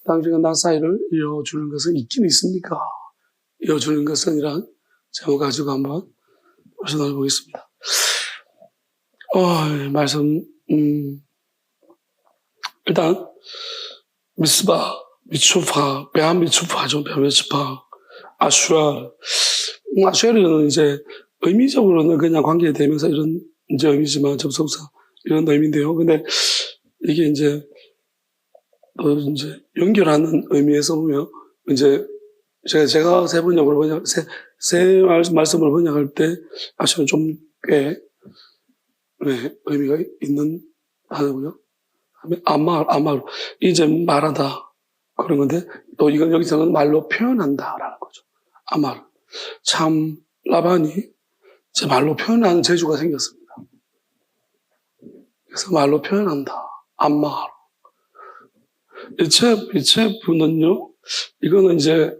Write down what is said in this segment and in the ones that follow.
당신과 나 사이를 이어주는 것은 있긴 있습니까? 이어주는 것은 이란 제목 가지고 한번 나눠보겠습니다. 말씀, 일단, 미스바, 미추파, 베한 미추파죠. 베한 미추파, 아슈아. 아슈아는 이제 의미적으로는 그냥 관계되면서 이런 이제 의미지만 접속사 이런 의미인데요. 근데 이게 이제 또 이제 연결하는 의미에서 보면 이제 제가 세 번역으로 세 말씀을 번역할 때 아시면 좀 꽤 의미가 있는 단어고요. 아말 이제 말하다 그런 건데 또 이건 여기서는 말로 표현한다라는 거죠. 아말 참 라반이 제 말로 표현하는 재주가 생겼습니다. 그래서 말로 표현한다. 아말 이체부는요 이거는 이제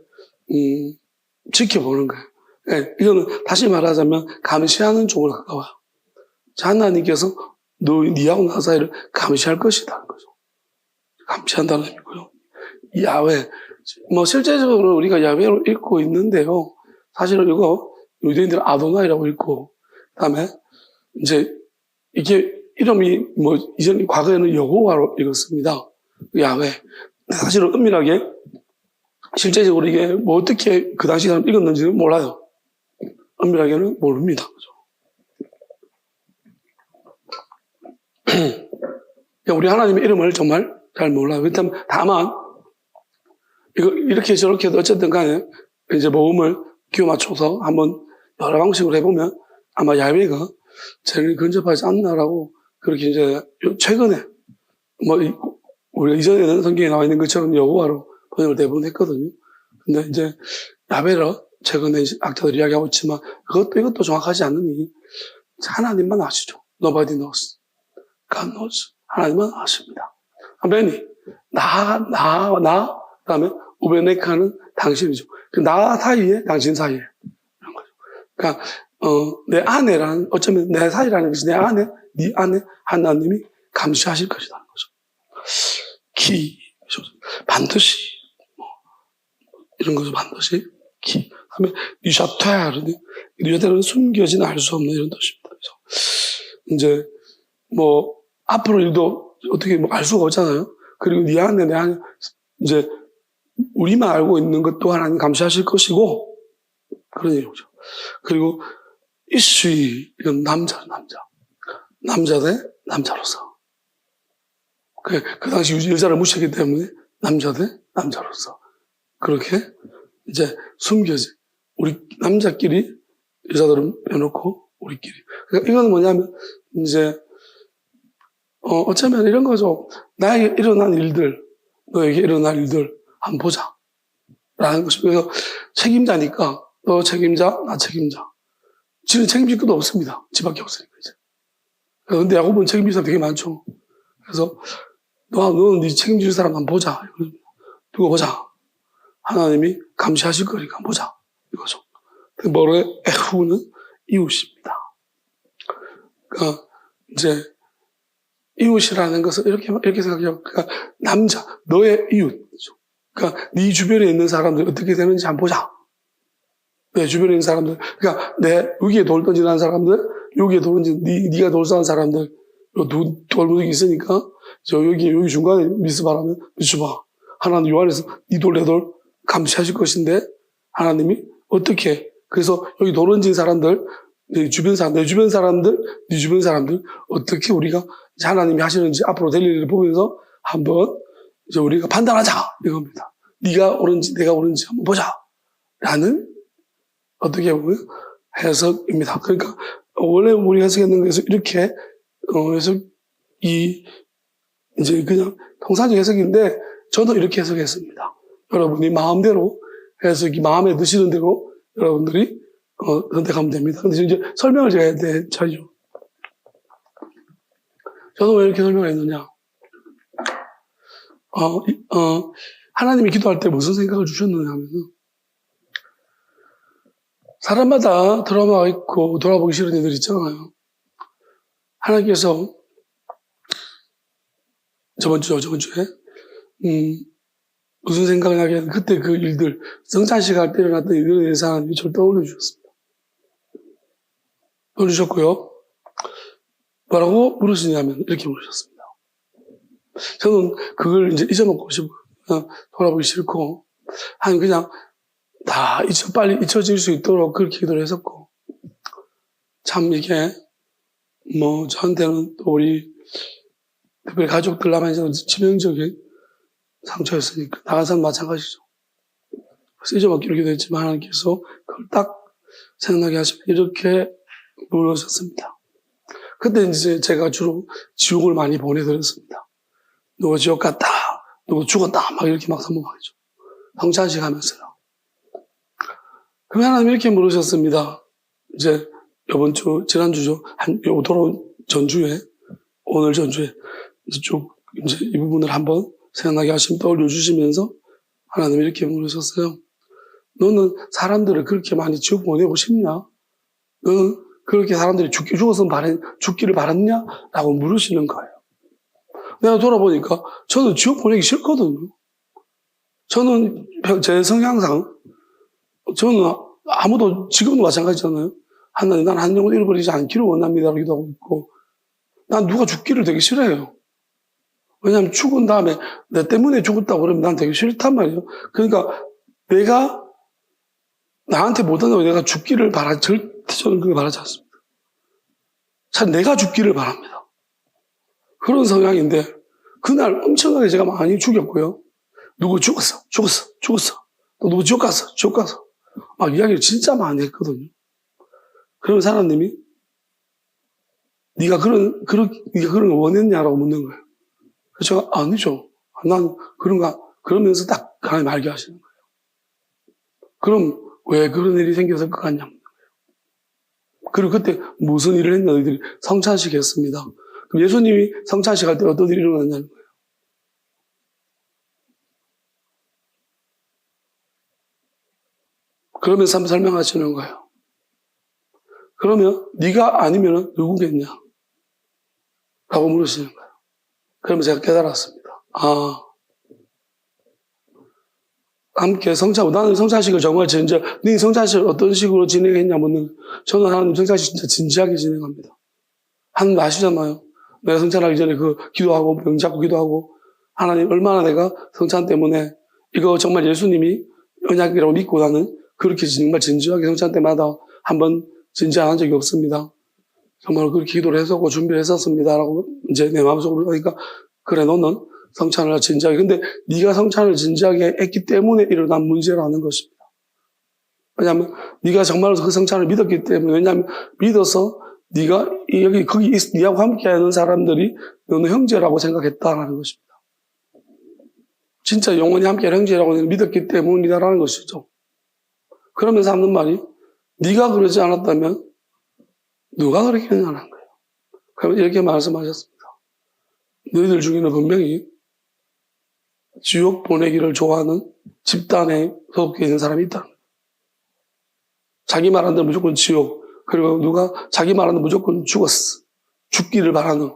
지켜보는 거예요. 네, 이거는 다시 말하자면 감시하는 쪽으로 가까워요. 하나님께서 니하고 나 사이를 감시할 것이다는 거죠. 감시한다는 의미고요. 야훼, 실제적으로 우리가 야훼로 읽고 있는데요. 사실은 이거 유대인들은 아도나이라고 읽고, 그다음에 이제 이게 이름이 이전 과거에는 여호와로 읽었습니다. 야훼. 사실은 은밀하게 실제적으로 이게 어떻게 그 당시 사람 읽었는지는 몰라요. 은밀하게는 모릅니다. 우리 하나님의 이름을 정말 잘 몰라요. 다만, 이렇게 저렇게 해도 어쨌든 간에 이제 모음을 기호 맞춰서 한번 여러 방식으로 해보면 아마 야훼가 제일 근접하지 않나라고 그렇게 이제 최근에 우리가 이전에는 성경에 나와 있는 것처럼 여호와로 번역을 대부분 했거든요. 근데 이제 야훼로 최근에 학자들이 이야기하고 있지만 이것도 정확하지 않으니 하나님만 아시죠. Nobody knows. God knows. 하나님만 아십니다. 아멘이. 그 다음에 우베네카는 당신이죠. 나 사이에, 당신 사이에. 이런 거죠. 그러니까, 내 아내라는, 어쩌면 내 사이라는 것이 내 아내, 네 아내, 하나님이 감시하실 것이라는 거죠. 반드시, 이런 거죠. 반드시. 다음에, 뉴샤테르는 숨겨진 알 수 없는 이런 뜻입니다. 그래서, 이제, 앞으로 일도 어떻게 알 수가 없잖아요. 그리고 네 안에, 내 안에, 이제, 우리만 알고 있는 것도 하나님 감시하실 것이고, 그런 얘기죠. 그리고, 이건 남자. 남자 대 남자로서. 그 당시 여자를 무시했기 때문에, 남자 대 남자로서. 그렇게, 이제, 숨겨진. 우리, 남자끼리, 여자들은 빼놓고, 우리끼리. 그러니까 이건 뭐냐면, 이제, 어쩌면 이런 거죠. 나에게 일어난 일들, 너에게 일어날 일들, 한번 보자. 라는 것이고, 그래서 책임자니까, 너 책임자, 나 책임자. 지는 책임질 것도 없습니다. 지밖에 없으니까, 이제. 근데 야곱은 책임질 사람 되게 많죠. 그래서, 너는 네 책임질 사람 한번 보자. 두고 보자. 하나님이 감시하실 거니까 한번 보자. 이거죠. 뭐래? 에후는 이웃입니다. 그러니까, 이제, 이웃이라는 것은 이렇게 생각해요. 그러니까 남자, 너의 이웃. 그러니까 네 주변에 있는 사람들 어떻게 되는지 한번 보자. 내 주변에 있는 사람들, 그러니까 내 여기에 돌 던지는 사람들, 여기에 돌 던지는 네가 돌 쏘는 사람들, 돌무더기 있으니까 여기 중간에 미스바라면 미스바. 하나님 요 안에서 네 돌 내 돌 감시하실 것인데 하나님이 어떻게 그래서 여기 돌 던진 사람들, 내 주변 사람들 어떻게 우리가 하나님이 하시는지 앞으로 될 일을 보면서 한번 이제 우리가 판단하자 이겁니다. 네가 옳은지 내가 옳은지 한번 보자 라는 어떻게 보면 해석입니다. 그러니까 원래 우리 해석했는 것에서 이렇게 해석이 이제 그냥 통상적 해석인데 저도 이렇게 해석했습니다. 여러분이 마음대로 해석이 마음에 드시는 대로 여러분들이 선택하면 됩니다. 근데 이제 설명을 제가 해야 될 차이죠. 저는 왜 이렇게 설명을 했느냐. 하나님이 기도할 때 무슨 생각을 주셨느냐 하면은, 사람마다 트라우마가 있고 돌아보기 싫은 일들 있잖아요. 하나님께서 저번 주에, 무슨 생각을 하게 하면 그때 그 일들, 성찬식 할 때 일어났던 일들에 대해서 하나님이 저를 떠올려 주셨습니다. 떠올리셨고요. 뭐라고 물으시냐면 이렇게 물으셨습니다. 저는 그걸 이제 잊어먹고 싶고 돌아보기 싫고 하나님 그냥 다 빨리 잊혀질 수 있도록 그렇게 기도를 했었고 참 이게 뭐 저한테는 또 우리 특별히 가족들 남아있는 치명적인 상처였으니까 나간 사람 마찬가지죠. 그래서 잊어먹기로 기도했지만 하나님께서 그걸 딱 생각나게 하시면 이렇게 물으셨습니다. 그때 이제 제가 주로 지옥을 많이 보내드렸습니다. 누구 지옥 갔다, 누구 죽었다, 막 이렇게 막 선포하죠. 성찬식 하면서요. 그럼 하나님 이렇게 물으셨습니다. 이제 지난주죠. 돌아온 전주에, 오늘 전주에 쭉 이제 이 부분을 한번 생각나게 하시면 떠올려 주시면서 하나님 이렇게 물으셨어요. 너는 사람들을 그렇게 많이 지옥 보내고 싶냐? 너는 그렇게 사람들이 죽기를 바랐냐? 라고 물으시는 거예요. 내가 돌아보니까 저는 지옥 보내기 싫거든요. 저는 제 성향상 저는 아무도 지금도 마찬가지잖아요. 하나님 난 한 영혼 잃어버리지 않기를 원합니다. 라고 기도하고 있고 난 누가 죽기를 되게 싫어해요. 왜냐하면 죽은 다음에 내 때문에 죽었다고 그러면 난 되게 싫단 말이에요. 그러니까 내가 나한테 못한다고 내가 죽기를 절대 저는 그걸 바라지 않습니다. 참 내가 죽기를 바랍니다. 그런 성향인데 그날 엄청나게 제가 많이 죽였고요. 누구 죽었어. 또 누구 지옥 갔어. 막 이야기를 진짜 많이 했거든요. 그러면 하나님이 네가 그런 걸 원했냐라고 묻는 거예요. 그래서 제가 아니죠. 난 그런가 그러면서 딱 하나님 알게 하시는 거예요. 그럼 왜 그런 일이 생겼을 것 같냐. 그리고 그때 무슨 일을 했냐. 너희들이 성찬식 했습니다. 그럼 예수님이 성찬식 할 때 어떤 일이 일어났냐는 거예요. 그러면서 한번 설명하시는 거예요. 그러면 네가 아니면 누구겠냐? 라고 물으시는 거예요. 그러면 제가 깨달았습니다. 함께 나는 성찬식을 정말 네 성찬식을 어떤 식으로 진행했냐 묻는 저는 하나님 성찬식 진짜 진지하게 진행합니다. 하나님 아시잖아요. 내가 성찬하기 전에 기도하고 병 잡고 기도하고 하나님 얼마나 내가 성찬 때문에 이거 정말 예수님이 언약이라고 믿고 나는 그렇게 정말 진지하게 성찬 때마다 한번 진지한 적이 없습니다. 정말 그렇게 기도를 했었고 준비를 했었습니다라고 이제 내 마음속으로 하니까 그래 너는 성찬을 진지하게 근데 네가 성찬을 진지하게 했기 때문에 일어난 문제라는 것입니다. 왜냐하면 네가 정말로 그 성찬을 믿었기 때문에 왜냐하면 믿어서 네가 거기 네하고 함께하는 사람들이 너는 형제라고 생각했다라는 것입니다. 진짜 영원히 함께하는 형제라고 믿었기 때문이다라는 것이죠. 그러면서 하는 말이 네가 그러지 않았다면 누가 그렇게 했냐는 거예요. 그러면 이렇게 말씀하셨습니다. 너희들 중에는 분명히 지옥 보내기를 좋아하는 집단에 소속되어 있는 사람이 있다. 자기 말하는 대로 무조건 지옥, 그리고 누가 자기 말하는 대로 무조건 죽기를 바라는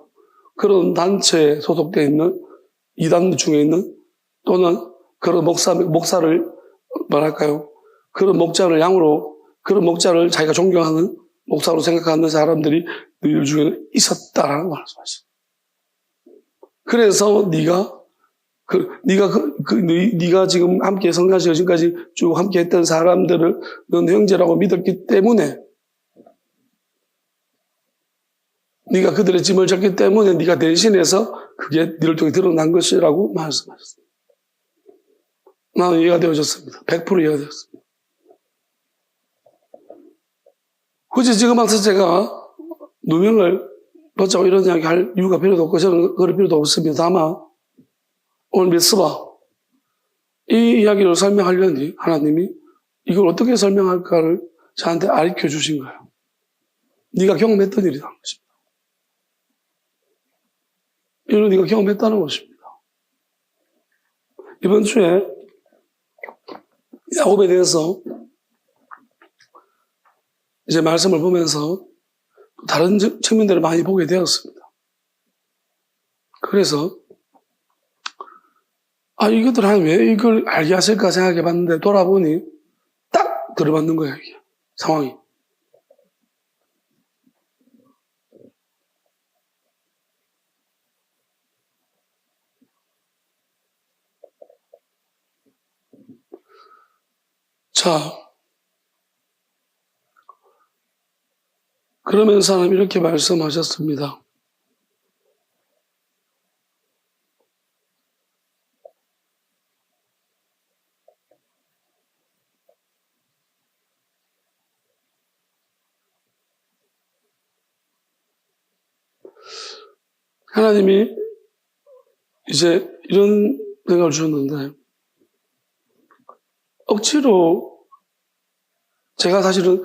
그런 단체에 소속되어 있는 이단 중에 있는 또는 그런 목사를 그런 목자를 자기가 존경하는 목사로 생각하는 사람들이 너희들 중에는 있었다라는 말씀하셨어요. 그래서 네가 지금 함께 성찬식을 지금까지 쭉 함께 했던 사람들을 넌 형제라고 믿었기 때문에 네가 그들의 짐을 졌기 때문에 네가 대신해서 그게 너를 통해 드러난 것이라고 말씀하셨습니다. 나는 이해가 되어졌습니다. 100% 이해가 되었습니다. 굳이 지금 와서 제가 누명을 벗자고 이런 이야기 할 이유가 필요도 없고 저는 그럴 필요도 없습니다. 다만 오늘 미스바 이 이야기를 설명하려니 하나님이 이걸 어떻게 설명할까를 저한테 가르쳐 주신 거예요. 네가 경험했던 일이라는 것입니다. 이런 네가 경험했다는 것입니다. 이번 주에 야곱에 대해서 이제 말씀을 보면서 다른 측면들을 많이 보게 되었습니다. 그래서 이것들 하나님 왜 이걸 알게 하실까 생각해 봤는데 돌아보니 딱 들어맞는 거야, 이게. 상황이. 자, 그러면서 하나님 이렇게 말씀하셨습니다. 하나님이 이제 이런 생각을 주셨는데, 억지로, 제가 사실은,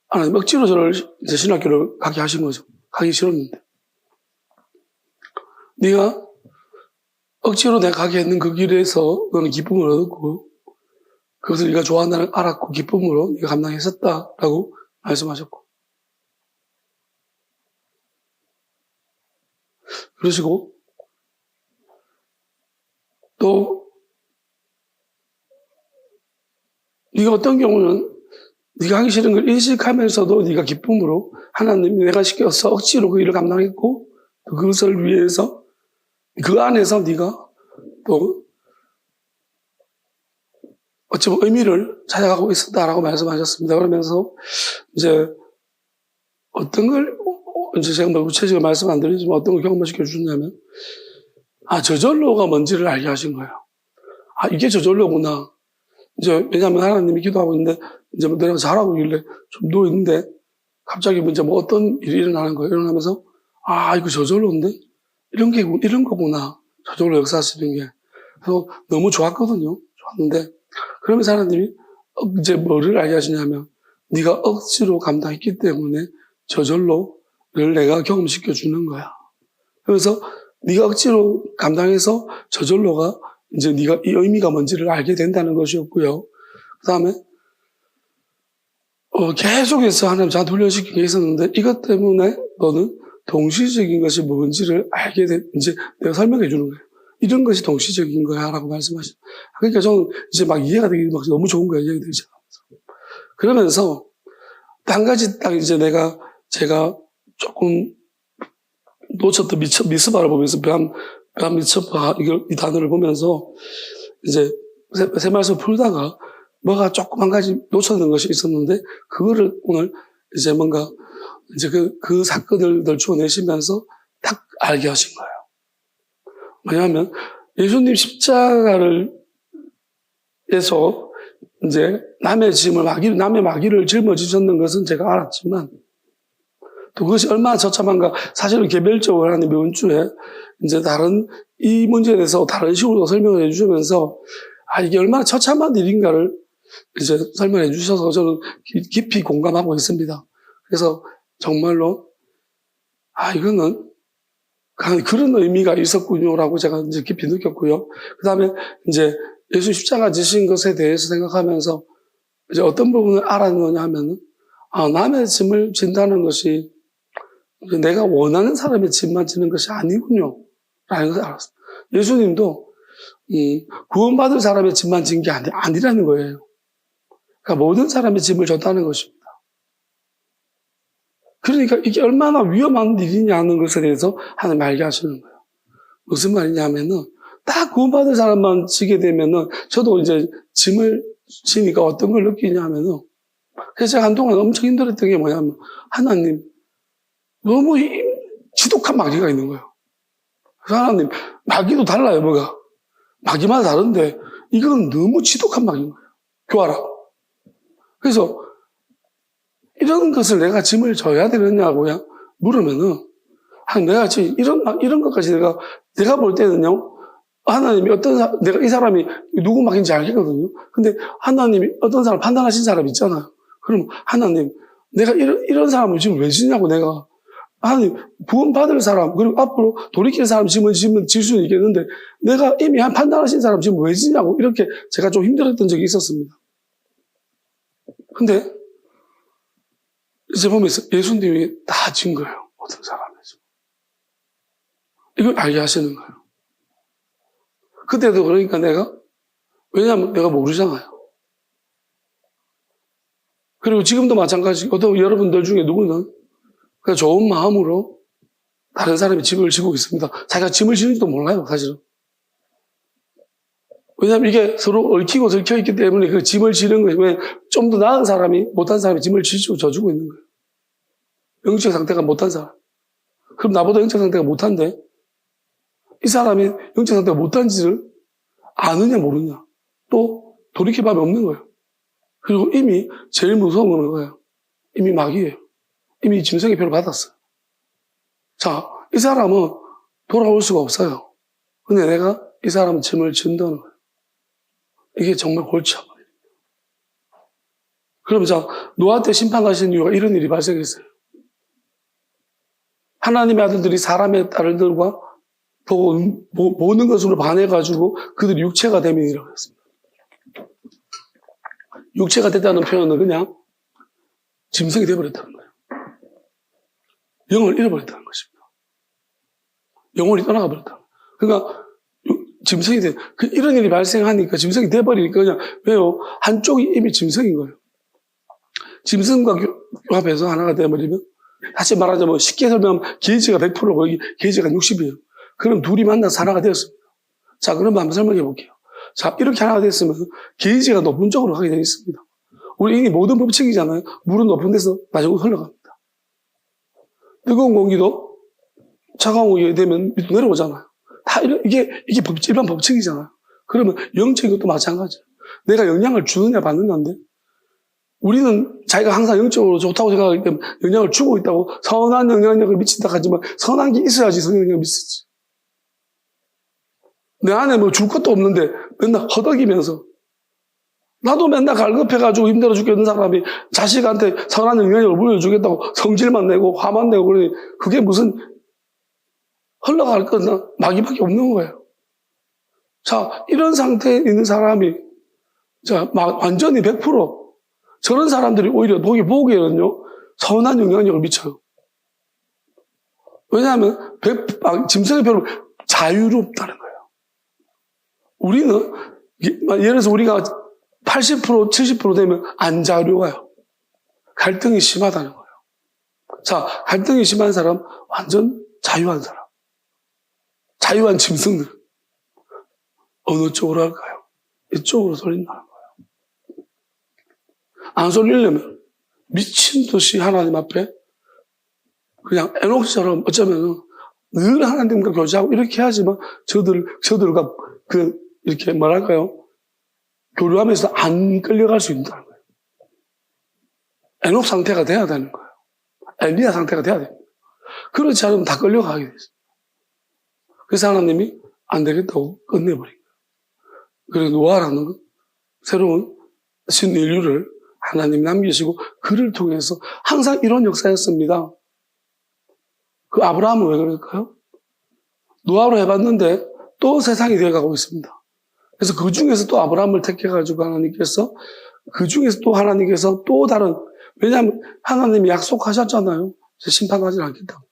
하나님 억지로 저를 이제 신학교를 가게 하신 거죠. 가기 싫었는데. 네가 억지로 내가 가게 했는 그 길에서 너는 기쁨을 얻었고, 그것을 네가 좋아한다는 걸 알았고, 기쁨으로 네가 감당했었다라고 말씀하셨고. 그러시고, 또, 네가 어떤 경우는 네가 하기 싫은 걸 인식하면서도 네가 기쁨으로 하나님이 내가 시켜서 억지로 그 일을 감당했고, 그것을 위해서 그 안에서 네가 또 어찌 보면 의미를 찾아가고 있었다라고 말씀하셨습니다. 그러면서 이제 어떤 걸 이제 제가 뭐 구체적으로 말씀 안 드리지만 어떤 걸 경험시켜 주셨냐면, 저절로가 뭔지를 알게 하신 거예요. 이게 저절로구나. 이제 왜냐하면 하나님이 기도하고 있는데 이제 뭐 내가 잘하고 있길래 좀 누워 있는데 갑자기 이제 뭐 어떤 일이 일어나는 거예요. 일어나면서 이거 저절로인데 이런 거구나. 저절로 역사하시는 게. 그래서 너무 좋았거든요. 좋았는데 그러면서 하나님이 이제 뭐를 알게 하시냐면, 네가 억지로 감당했기 때문에 저절로를 내가 경험시켜 주는 거야. 그래서 네가 억지로 감당해서 저절로가 이제 네가 이 의미가 뭔지를 알게 된다는 것이었고요. 그 다음에 계속해서 하나님 저한테 훈련시킨 게 있었는데, 이것 때문에 너는 동시적인 것이 뭔지를 알게 이제 내가 설명해 주는 거예요. 이런 것이 동시적인 거야 라고 말씀하시죠. 그러니까 저는 이제 막 이해가 되기 막 너무 좋은 거예요. 이해가 되지 않아서. 그러면서 한 가지 딱 이제 제가 조금 놓쳤던 미스바를 보면서 미스바 이 단어를 보면서 이제 새 말씀 풀다가 뭐가 조금 한 가지 놓쳤는 것이 있었는데, 그거를 오늘 이제 뭔가 이제 그 사건을 추어내시면서 딱 알게 하신 거예요. 뭐냐면 예수님 십자가를 에서 이제 남의 마귀를 짊어지셨는 것은 제가 알았지만, 또 그것이 얼마나 처참한가, 사실은 개별적으로 하나님의 은주에 이제 이 문제에 대해서 다른 식으로 설명을 해주시면서, 이게 얼마나 처참한 일인가를 이제 설명해 주셔서 저는 깊이 공감하고 있습니다. 그래서 정말로, 이거는 그런 의미가 있었군요라고 제가 이제 깊이 느꼈고요. 그 다음에 이제 예수 십자가 지신 것에 대해서 생각하면서 이제 어떤 부분을 알았느냐 하면은, 남의 짐을 진다는 것이 내가 원하는 사람의 짐만 지는 것이 아니군요. 라는 것을 알았어요. 예수님도 구원받을 사람의 짐만 진 게 아니라는 거예요. 그러니까 모든 사람의 짐을 졌다는 것입니다. 그러니까 이게 얼마나 위험한 일이냐는 것에 대해서 하나님 알게 하시는 거예요. 무슨 말이냐 하면은, 딱 구원받을 사람만 지게 되면은, 저도 이제 짐을 지니까 어떤 걸 느끼냐 하면은, 그래서 제가 한동안 엄청 힘들었던 게 뭐냐면, 하나님, 너무 지독한 마귀가 있는 거예요. 그래서 하나님, 마귀도 달라요, 뭐가. 마귀마다 다른데, 이건 너무 지독한 마귀인 거예요. 교활하고. 그래서, 이런 것을 내가 짐을 져야 되느냐고 물으면은, 내가 지금 이런 것까지 내가 볼 때는요, 하나님이 내가 이 사람이 누구 막인지 알겠거든요. 근데 하나님이 어떤 사람 판단하신 사람 있잖아요. 그럼 하나님, 내가 이런 사람을 지금 왜 지냐고 내가. 하나님, 구원받을 사람, 그리고 앞으로 돌이킬 사람 짐을 질 수는 있겠는데, 내가 이미 판단하신 사람 지금 왜 지냐고, 이렇게 제가 좀 힘들었던 적이 있었습니다. 근데, 이제 보면서 예수님이 다 진 거예요. 어떤 사람에서. 이걸 알게 하시는 거예요. 그때도 그러니까 왜냐하면 내가 모르잖아요. 그리고 지금도 마찬가지. 어떤 여러분들 중에 누구는 그냥 좋은 마음으로 다른 사람이 집을 지고 있습니다. 자기가 짐을 지는지도 몰라요, 사실은. 왜냐하면 이게 서로 얽히고 설켜 있기 때문에 그 짐을 지는 거예요. 좀 더 나은 사람이, 못한 사람이 짐을 져주고 있는 거예요. 영적 상태가 못한 사람. 그럼 나보다 영적 상태가 못한데, 이 사람이 영적 상태가 못한지를 아느냐, 모르냐. 또 돌이킬 방법이 없는 거예요. 그리고 이미 제일 무서운 건 뭐예요? 이미 마귀예요. 이미 짐승의 표를 받았어요. 자, 이 사람은 돌아올 수가 없어요. 근데 내가 이 사람 짐을 진다는 거예요. 이게 정말 골치 아파요. 그럼 자, 노아 때 심판 가신 이유가 이런 일이 발생했어요. 하나님의 아들들이 사람의 딸들과 보는 것으로 반해가지고 그들이 육체가 되면이라고 했습니다. 육체가 됐다는 표현은 그냥 짐승이 되어버렸다는 거예요. 영을 잃어버렸다는 것입니다. 영혼이 떠나가 버렸다. 그러니까 짐승이 이런 일이 발생하니까 짐승이 돼버리니까 그냥 왜요? 한쪽이 이미 짐승인 거예요. 짐승과 교합해서 하나가 되어버리면 다시 말하자면 쉽게 설명하면 게이지가 100%고 여기 게이지가 60이에요. 그럼 둘이 만나서 하나가 되었습니다. 자, 그럼 한번 설명해 볼게요. 자, 이렇게 하나가 됐으면 게이지가 높은 쪽으로 가게 되어 있습니다. 우리 이게 모든 법칙이잖아요. 물은 높은 데서 나중에 흘러갑니다. 뜨거운 공기도 차가운 공기가 되면 밑으로 내려오잖아요. 다 이게 일반 법칙이잖아요. 그러면 영적인 것도 마찬가지예요. 내가 영향을 주느냐 받느냐인데 우리는 자기가 항상 영적으로 좋다고 생각하기 때문에 영향을 주고 있다고 선한 영향력을 미친다 하지만 선한 게 있어야지 선한 영향을 미치지. 내 안에 뭐 줄 것도 없는데 맨날 허덕이면서 나도 맨날 갈급해가지고 힘들어 죽겠는 사람이 자식한테 선한 영향력을 물려주겠다고 성질만 내고 화만 내고 그러니 그게 무슨 흘러갈 거나 마귀밖에 없는 거예요. 자, 이런 상태에 있는 사람이 자, 완전히 100% 저런 사람들이 오히려 보기에는요 선한 영향력을 미쳐요. 왜냐하면 짐승의 표를 자유롭다는 거예요. 우리는 예를 들어서 우리가 80% 70% 되면 안 자유로워요. 갈등이 심하다는 거예요. 자, 갈등이 심한 사람 완전 자유한 사람. 자유한 짐승들. 어느 쪽으로 할까요? 이쪽으로 쏠린다는 거예요. 안 쏠리려면 미친 듯이 하나님 앞에 그냥 에녹처럼 어쩌면 늘 하나님과 교제하고 이렇게 해야지만 저들과 이렇게 뭐랄까요? 교류하면서 안 끌려갈 수 있다는 거예요. 에녹 상태가 돼야 되는 거예요. 엘리야 상태가 돼야 됩니다. 그렇지 않으면 다 끌려가게 되죠. 그래서 하나님이 안 되겠다고 끝내버린 거예요. 그래서 노아라는 건 새로운 신인류를 하나님 남기시고 그를 통해서 항상 이런 역사였습니다. 그 아브라함은 왜 그럴까요? 노아로 해봤는데 또 세상이 되어가고 있습니다. 그래서 그 중에서 또 아브라함을 택해가지고 하나님께서 또 다른 왜냐하면 하나님이 약속하셨잖아요. 심판하지 않겠다고.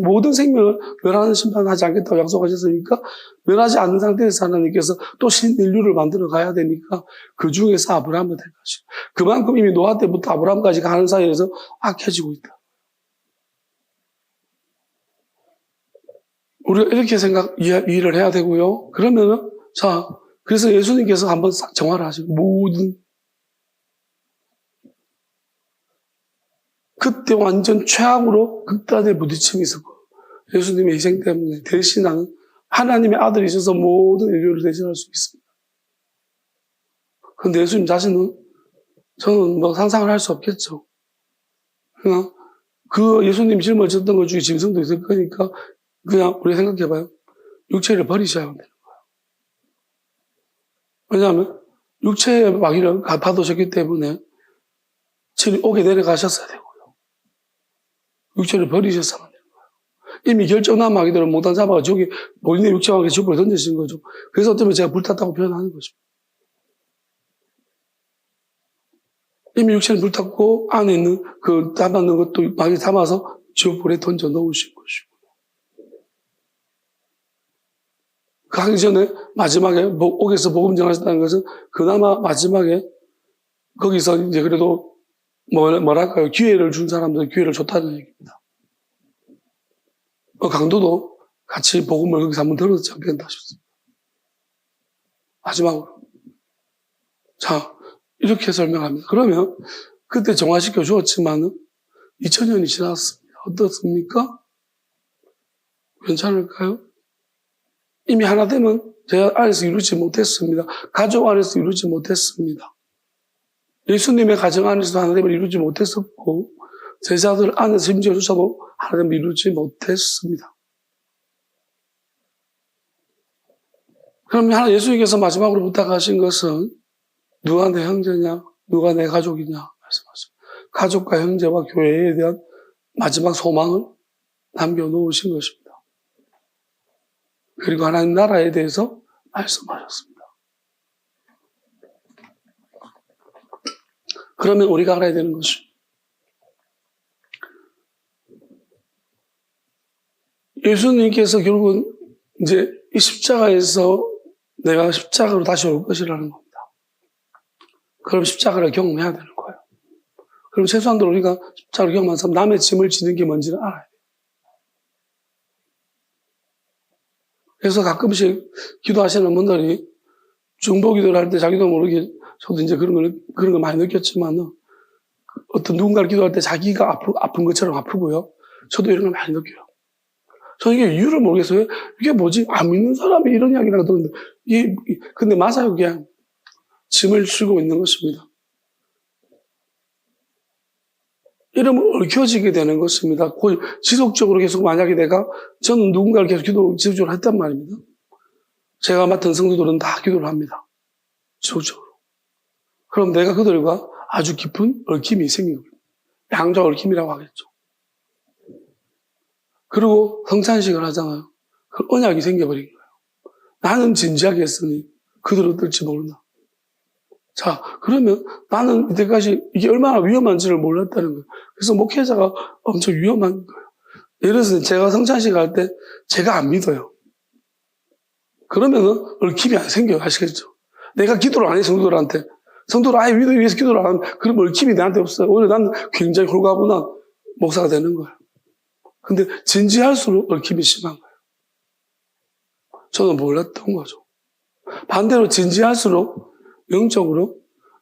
모든 생명을 멸하는 심판을 하지 않겠다고 약속하셨으니까 멸하지 않는 상태에서 하나님께서 또 신인류를 만들어 가야 되니까 그 중에서 아브라함을 택하시고 그만큼 이미 노아 때부터 아브라함까지 가는 사이에서 악해지고 있다. 우리가 이렇게 이해를 해야 되고요. 그러면은 자 그래서 예수님께서 한번 정화를 하시고 모든 그때 완전 최악으로 극단의 부딪힘이 있었고 예수님의 희생 때문에 대신하는 하나님의 아들이셔서 모든 인류를 대신할 수 있습니다. 그런데 예수님 자신은 저는 뭐 상상을 할 수 없겠죠. 그냥 그 예수님 짊어졌던 것 중에 짐승도 있을 거니까 그냥 우리 생각해봐요. 육체를 버리셔야 합니다. 왜냐하면 육체의 마귀를 받으셨기 때문에 오게 내려가셨어야 되고요. 육체를 버리셨어야 되는 거예요. 이미 결정난 마귀들은 못한 잡아가 저기 본인의 육체와 함께 지옥으로 던지신 거죠. 그래서 어쩌면 제가 불탔다고 표현하는 거죠. 이미 육체는 불탔고 안에 있는 그 담았는 것도 마귀 담아서 지옥불에 던져 넣으신 것이고. 그 하기 전에 마지막에 옥에서 복음 전하셨다는 것은 그나마 마지막에 거기서 이제 그래도 뭐랄까요, 기회를 준 사람들 기회를 줬다는 얘기입니다. 강도도 같이 복음을 거기서 한번 들었지 않겠다 싶습니다. 마지막으로. 자, 이렇게 설명합니다. 그러면 그때 정화시켜 주었지만은 2000년이 지났습니다. 어떻습니까? 괜찮을까요? 이미 하나 되면 제 안에서 이루지 못했습니다. 가족 안에서 이루지 못했습니다. 예수님의 가정 안에서 하나 되면 이루지 못했었고, 제자들 안에서 심지어조차도 하나 되면 이루지 못했습니다. 그럼 예수님께서 마지막으로 부탁하신 것은 누가 내 형제냐, 누가 내 가족이냐 말씀하십니다. 가족과 형제와 교회에 대한 마지막 소망을 남겨놓으신 것입니다. 그리고 하나님 나라에 대해서 말씀하셨습니다. 그러면 우리가 알아야 되는 것이 예수님께서 결국은 이제 이 십자가에서 내가 십자가로 다시 올 것이라는 겁니다. 그럼 십자가를 경험해야 되는 거예요. 그럼 최소한도 우리가 십자가를 경험한 사람 남의 짐을 지는 게 뭔지를 알아야 돼요. 그래서 가끔씩 기도하시는 분들이 중보 기도를 할 때 자기도 모르게 저도 이제 그런 걸 많이 느꼈지만 어떤 누군가를 기도할 때 자기가 아픈 것처럼 아프고요. 저도 이런 걸 많이 느껴요. 저는 이게 이유를 모르겠어요. 이게 뭐지? 안 믿는 사람이 이런 이야기를 하던데. 근데 맞아요. 그냥 짐을 지고 있는 것입니다. 이러면 얽혀지게 되는 것입니다. 지속적으로 계속 만약에 저는 누군가를 계속 지속적으로 했단 말입니다. 제가 맡은 성도들은 다 기도를 합니다. 지속적으로. 그럼 내가 그들과 아주 깊은 얽힘이 생기는 거예요. 양자 얽힘이라고 하겠죠. 그리고 성찬식을 하잖아요. 그 언약이 생겨버린 거예요. 나는 진지하게 했으니 그들은 어떨지 모른다. 자, 그러면 나는 이때까지 이게 얼마나 위험한지를 몰랐다는 거예요. 그래서 목회자가 엄청 위험한 거예요. 예를 들어서 제가 성찬식 할 때 제가 안 믿어요. 그러면은 얽힘이 안 생겨요. 아시겠죠? 내가 기도를 안 해, 성도들 아예 믿어 위해서 기도를 안 하면 그럼 얽힘이 나한테 없어요. 오히려 나는 굉장히 홀가분한 목사가 되는 거예요. 근데 진지할수록 얽힘이 심한 거예요. 저는 몰랐던 거죠. 반대로 진지할수록 영적으로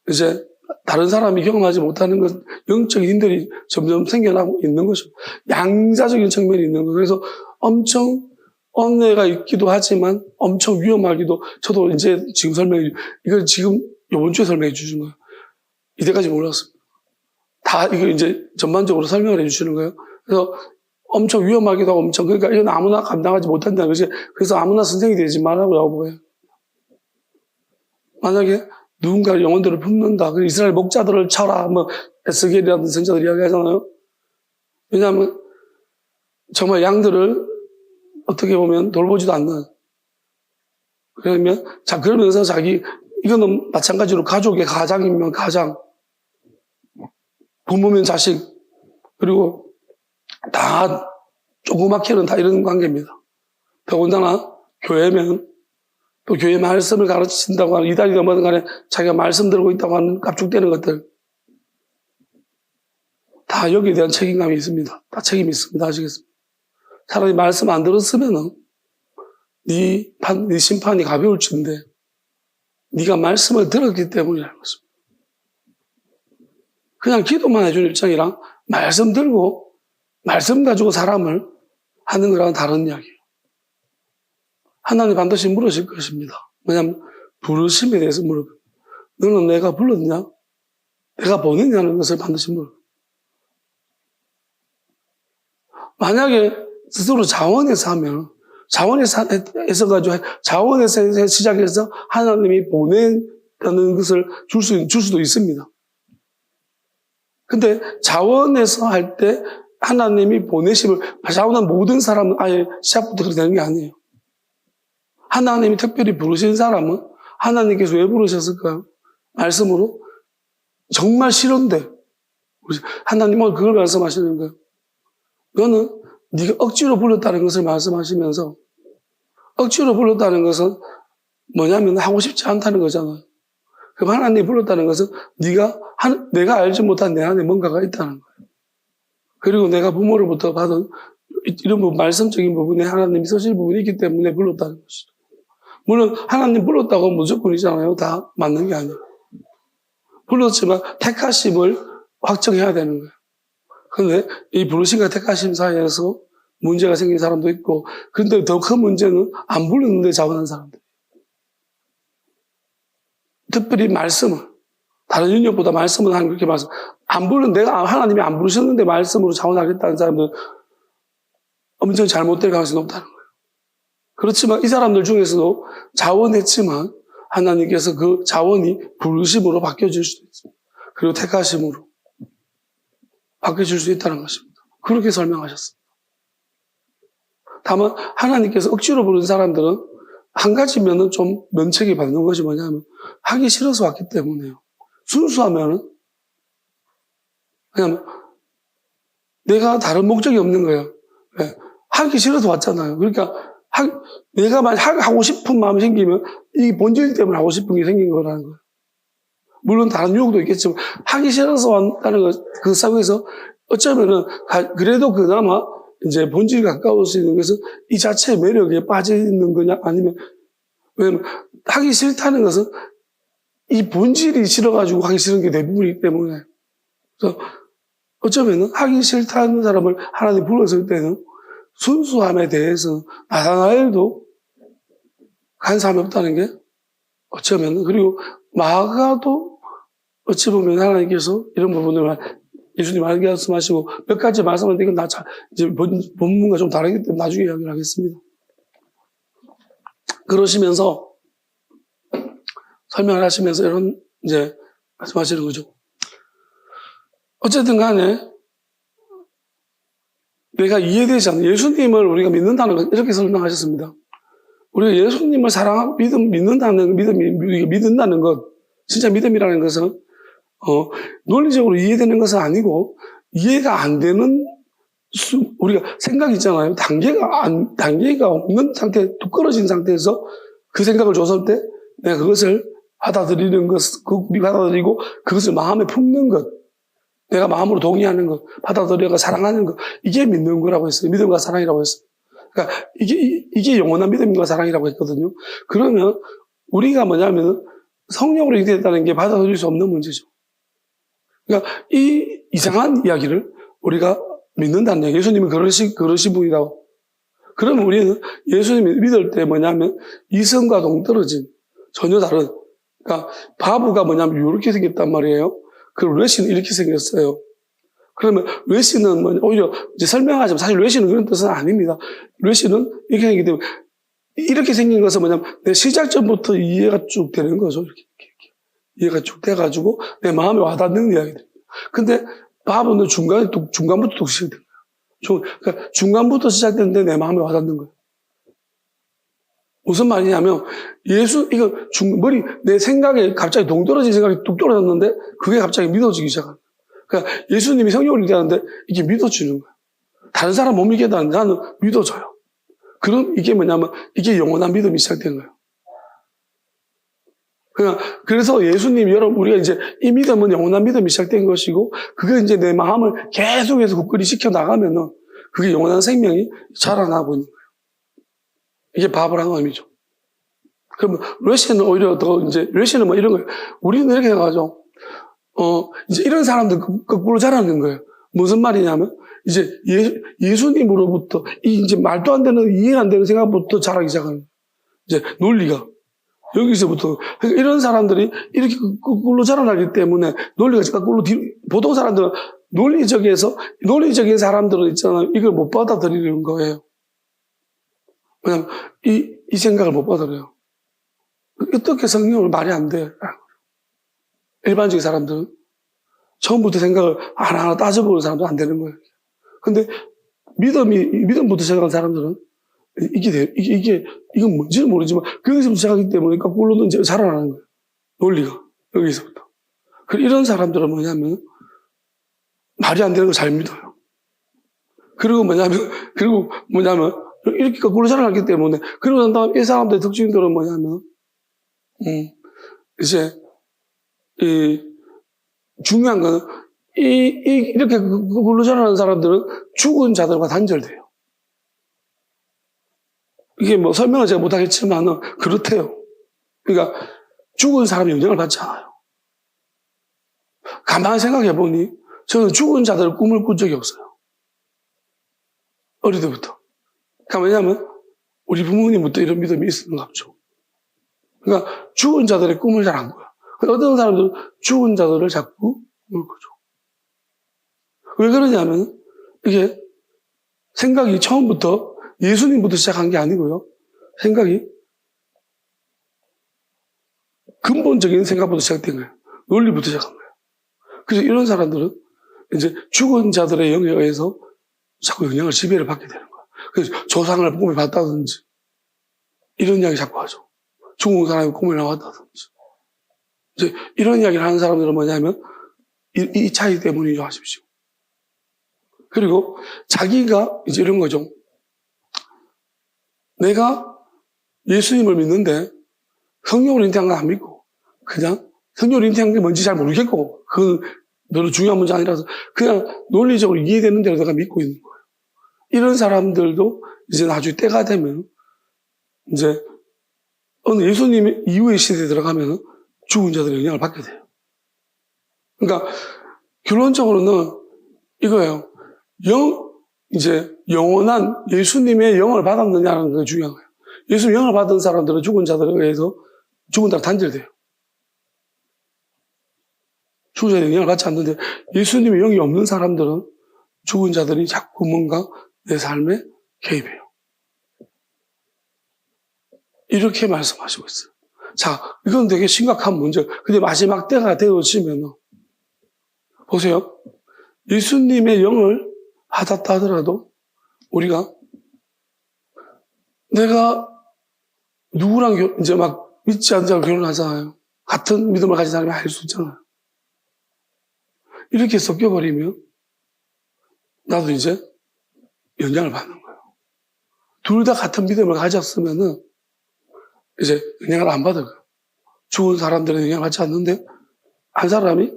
이제 다른 사람이 경험하지 못하는 것, 영적인 힘들이 점점 생겨나고 있는 것이죠. 양자적인 측면이 있는 거예요. 그래서 엄청 언내가 있기도 하지만 엄청 위험하기도, 저도 이제 지금 이걸 지금 이번 주에 설명해 주신 거예요. 이때까지 몰랐습니다. 다 이거 이제 전반적으로 설명을 해 주시는 거예요. 그래서 엄청 위험하기도 하고 그러니까 이건 아무나 감당하지 못한다는 것이, 그래서 아무나 선생이 되지 말라고 뭐예요. 만약에 누군가 영혼들을 품는다. 그리고 이스라엘 목자들을 쳐라. 에스겔이라든 선자들 이야기하잖아요. 왜냐하면 정말 양들을 어떻게 보면 돌보지도 않는. 그러면서 이거는 마찬가지로 가족의 가장이면 가장, 부모면 자식, 그리고 다 조그맣게는 다 이런 관계입니다. 더군다나 교회면 또 교회 말씀을 가르친다고 하는, 이달이 넘어든 간에 자기가 말씀 들고 있다고 하는 깝죽대는 것들, 다 여기에 대한 책임감이 있습니다. 다 책임이 있습니다. 아시겠습니까? 차라리 말씀 안 들었으면은 네 심판이 가벼울진데 네가 말씀을 들었기 때문이라는 것입니다. 그냥 기도만 해주는 입장이랑 말씀 들고 말씀 가지고 사람을 하는 거랑은 다른 이야기예요. 하나님 반드시 물으실 것입니다. 왜냐하면 부르심에 대해서 물어요. 너는 내가 불렀냐? 내가 보냈냐는 것을 반드시 물어요. 만약에 스스로 자원해서 하면, 자원해서 시작해서 하나님이 보낸다는 것을 줄 수도 있습니다. 근데 자원해서 할 때 하나님이 보내심을, 자원한 모든 사람은 아예 시작부터 그렇게 되는 게 아니에요. 하나님이 특별히 부르신 사람은 하나님께서 왜 부르셨을까요? 말씀으로? 정말 싫은데 하나님은 그걸 말씀하시는 거예요. 너는 네가 억지로 불렀다는 것을 말씀하시면서 억지로 불렀다는 것은 뭐냐면 하고 싶지 않다는 거잖아요. 그럼 하나님이 불렀다는 것은 내가 알지 못한 내 안에 뭔가가 있다는 거예요. 그리고 내가 부모로부터 받은 이런 말씀적인 부분에 하나님이 쓰실 부분이 있기 때문에 불렀다는 것이죠. 물론 하나님 불렀다고 무조건이잖아요. 다 맞는 게 아니에요. 불렀지만 택하심을 확정해야 되는 거예요. 그런데 이 부르심과 택하심 사이에서 문제가 생긴 사람도 있고, 그런데 더 큰 문제는 안 불렀는데 자원한 사람들. 특별히 말씀을, 다른 윤역보다 말씀을 하는 그렇게 말씀, 하나님이 안 부르셨는데 말씀으로 자원하겠다는 사람들은 엄청 잘못될 가능성이 높다는 거예요. 그렇지만 이 사람들 중에서도 자원했지만 하나님께서 그 자원이 부르심으로 바뀌어질 수도 있습니다. 그리고 택하심으로 바뀌어질 수 있다는 것입니다. 그렇게 설명하셨습니다. 다만 하나님께서 억지로 부른 사람들은 한 가지면은 좀 면책이 받는 것이 뭐냐면 하기 싫어서 왔기 때문에요. 순수하면은 그냥 내가 다른 목적이 없는 거예요. 네. 하기 싫어서 왔잖아요. 그러니까 내가 만약 하고 싶은 마음이 생기면 이 본질 때문에 하고 싶은 게 생긴 거라는 거예요. 물론 다른 유혹도 있겠지만 하기 싫어서 왔다는 그 싸움에서 어쩌면은 그래도 그나마 이제 본질이 가까울 수 있는 것은 이 자체의 매력에 빠져 있는 거냐 아니면 왜냐면 하기 싫다는 것은 이 본질이 싫어가지고 하기 싫은 게 대부분이기 때문에 그래서 어쩌면은 하기 싫다는 사람을 하나님 불렀을 때는 순수함에 대해서 나사나엘도 간사함이 없다는 게 어쩌면은 그리고 마가도 어찌 보면 하나님께서 이런 부분을 예수님 말씀하시고 몇 가지 말씀하는데 이건 이제 본문과 좀 다르기 때문에 나중에 이야기를 하겠습니다. 그러시면서 설명을 하시면서 이런 이제 말씀하시는 거죠. 어쨌든 간에 내가 이해되지 않는 예수님을 우리가 믿는다는 것 이렇게 설명하셨습니다. 우리가 예수님을 믿는다는 것 진짜 믿음이라는 것은 논리적으로 이해되는 것은 아니고 이해가 안 되는 우리가 생각이 있잖아요. 단계가 없는 상태, 뚝 떨어진 상태에서 그 생각을 줬을 때 내가 그것을 받아들이고 그것을 마음에 품는 것, 내가 마음으로 동의하는 것, 받아들여가 사랑하는 것, 이게 믿는 거라고 했어요. 믿음과 사랑이라고 했어요. 그러니까 이게 영원한 믿음과 사랑이라고 했거든요. 그러면 우리가 뭐냐면 성령으로 인도했다는 게 받아들일 수 없는 문제죠. 그러니까 이 이상한 이야기를 우리가 믿는다는 얘기. 예수님은 그러신 분이라고. 그러면 우리는 예수님을 믿을 때 뭐냐면 이성과 동떨어진 전혀 다른. 그러니까 바보가 뭐냐면 이렇게 생겼단 말이에요. 그리고 레시는 이렇게 생겼어요. 그러면 레시는 오히려 이제 설명하자면 사실 레시는 그런 뜻은 아닙니다. 레시는 이렇게 생기기 때문에 이렇게 생긴 것은 뭐냐면 내 시작점부터 이해가 쭉 되는 거죠. 이렇게. 이해가 쭉 돼가지고 내 마음에 와닿는 이야기들. 근데 바보는 중간부터 뚝 시작된 거예요. 그러니까 중간부터 시작됐는데 내 마음에 와닿는 거예요. 무슨 말이냐면 내 생각에 갑자기 동떨어진 생각이 뚝 떨어졌는데 그게 갑자기 믿어지기 시작합니다. 그러니까 예수님이 성령을 믿게 이게 믿어지는 거예요. 다른 사람 못 믿게 하는데 나는 믿어져요. 그럼 이게 뭐냐면 이게 영원한 믿음이 시작된 거예요. 그래서 우리가 이제 이 믿음은 영원한 믿음이 시작된 것이고, 그게 이제 내 마음을 계속해서 굳건히 시켜나가면은, 그게 영원한 생명이 자라나고 있는 거예요. 이게 바보라는 의미죠. 그러면, 레시는 오히려 레시는 이런 거예요. 우리는 이렇게 해가지고, 이제 이런 사람들 거꾸로 자라는 거예요. 무슨 말이냐면, 이제 예수님으로부터, 이제 말도 안 되는, 이해가 안 되는 생각부터 자라기 시작하는 거예요. 이제 논리가. 여기서부터 이런 사람들이 이렇게 거꾸로 자라나기 때문에 논리가 거꾸로 보통 사람들은 논리적인 사람들은 있잖아요. 이걸 못 받아들이는 거예요. 왜냐면 이 생각을 못 받아들여요. 어떻게 성령을 말이 안 돼? 일반적인 사람들은 처음부터 생각을 하나하나 따져보는 사람도 안 되는 거예요. 근데 믿음부터 시작한 사람들은 이건 뭔지는 모르지만, 거기서부터 시작하기 때문에 거꾸로는 이제 자라나는 거예요. 논리가. 여기서부터. 이런 사람들은 뭐냐면, 말이 안 되는 거 잘 믿어요. 그리고 뭐냐면, 이렇게 거꾸로 자라났기 때문에, 그러고 난 다음 이 사람들의 특징들은 뭐냐면, 이제, 중요한 건, 이렇게 거꾸로 자라는 사람들은 죽은 자들과 단절돼요. 이게 뭐 설명을 제가 못하겠지만은, 그렇대요. 그러니까, 죽은 사람이 영향을 받지 않아요. 가만히 생각해 보니, 저는 죽은 자들의 꿈을 꾼 적이 없어요. 어릴 때부터. 그러니까 왜냐면, 우리 부모님부터 이런 믿음이 있었는가 보죠. 그러니까, 죽은 자들의 꿈을 잘 안 꿔요. 어떤 사람들은 죽은 자들을 자꾸 꿈을 꾸죠. 왜 그러냐면, 이게 생각이 처음부터 예수님부터 시작한 게 아니고요. 생각이 근본적인 생각부터 시작된 거예요. 논리부터 시작한 거예요. 그래서 이런 사람들은 이제 죽은 자들의 영에 의해서 자꾸 영향을, 지배를 받게 되는 거예요. 그래서 조상을 꿈에 봤다든지, 이런 이야기 자꾸 하죠. 죽은 사람이 꿈에 나왔다든지. 이제 이런 이야기를 하는 사람들은 뭐냐면, 이 차이 때문이죠, 하십시오. 그리고 자기가 이제 이런 거죠. 내가 예수님을 믿는데 성령을 인태한 거 안 믿고 그냥 성령을 인태한 게 뭔지 잘 모르겠고 그건 별로 중요한 문제 아니라서 그냥 논리적으로 이해되는 대로 내가 믿고 있는 거예요. 이런 사람들도 이제 나중에 때가 되면 이제 어느 예수님 이후의 시대에 들어가면 죽은 자들의 영향을 받게 돼요. 그러니까 결론적으로는 이거예요. 이제 영원한 예수님의 영을 받았느냐는 게 중요한 거예요. 예수님 영을 받은 사람들은 죽은 자들에 의해서 죽은 자로 단절돼요. 죽은 자들의 영향을 받지 않는데 예수님의 영이 없는 사람들은 죽은 자들이 자꾸 뭔가 내 삶에 개입해요. 이렇게 말씀하시고 있어요. 자, 이건 되게 심각한 문제. 근데 마지막 때가 되어지면 보세요. 예수님의 영을 받았다 하더라도 우리가 내가 누구랑 이제 막 믿지 않는 자랑 결혼하잖아요. 같은 믿음을 가진 사람이 할 수 있잖아요. 이렇게 섞여버리면 나도 이제 영향을 받는 거예요. 둘 다 같은 믿음을 가졌으면은 이제 영향을 안 받을 거예요. 죽은 사람들은 영향을 받지 않는데 한 사람이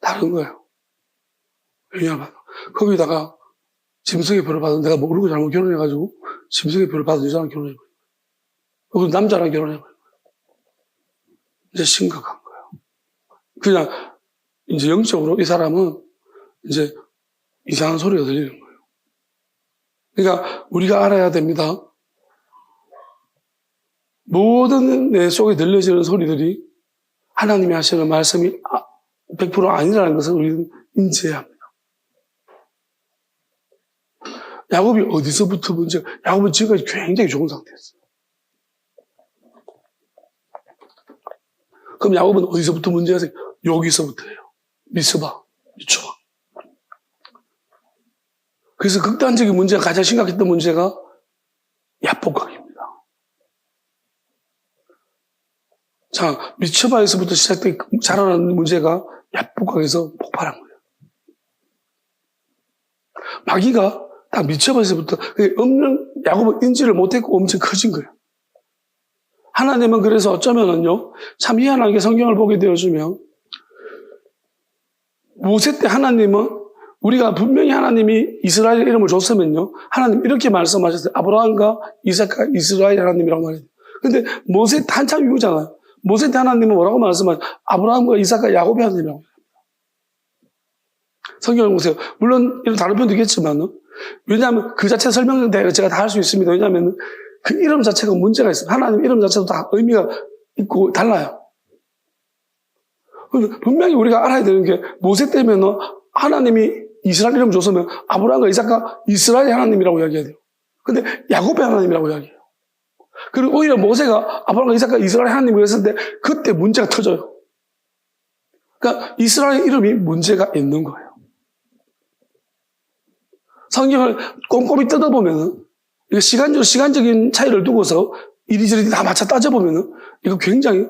다른 거예요. 영향을 받아. 거기다가 짐승의 표를 받은 내가 모르고 잘못 결혼해가지고 짐승의 표를 받은 여자랑 결혼해버린 거예요. 그리고 남자랑 결혼해버린 거예요. 이제 심각한 거예요. 그냥 이제 영적으로 이 사람은 이제 이상한 소리가 들리는 거예요. 그러니까 우리가 알아야 됩니다. 모든 내 속에 들려지는 소리들이 하나님이 하시는 말씀이 100% 아니라는 것을 우리는 인지해야 합니다. 야곱이 어디서부터 야곱은 지금까지 굉장히 좋은 상태였어요. 그럼 야곱은 어디서부터 문제가 생겨? 여기서부터예요. 미스바. 그래서 극단적인 문제가 가장 심각했던 문제가 야복강입니다. 자, 미츠바에서부터 시작된 자라나는 문제가 야복강에서 폭발한 거예요. 마귀가 딱 미츠바에서부터 없는 야곱은 인지를 못했고 엄청 커진 거예요. 하나님은 그래서 어쩌면은요, 참 희한하게 성경을 보게 되어주면 모세 때 하나님은 우리가 분명히 하나님이 이스라엘 이름을 줬으면요, 하나님 이렇게 말씀하셨어요. 아브라함과 이삭과 이스라엘 하나님이라고 말해요. 근데 모세 때 한참 이후잖아요. 모세 때 하나님은 뭐라고 말씀하세요? 아브라함과 이삭과 야곱의 하나님이라고 해요. 성경을 보세요. 물론 이런 다른 표현도 있겠지만, 왜냐하면 그 자체 설명은 제가 다 할 수 있습니다. 왜냐하면 그 이름 자체가 문제가 있어요. 하나님 이름 자체도 다 의미가 있고 달라요. 분명히 우리가 알아야 되는 게 모세 때면 하나님이 이스라엘 이름 줬으면 아브라함과 이삭과 이스라엘 하나님이라고 이야기해야 돼요. 근데 야곱의 하나님이라고 이야기해요. 그리고 오히려 모세가 아브라함과 이삭과 이스라엘 하나님을 했을 때 그때 문제가 터져요. 그러니까 이스라엘 이름이 문제가 있는 거예요. 성경을 꼼꼼히 뜯어보면 이거 시간적인 차이를 두고서 이리저리 다 맞춰 따져보면 이거 굉장히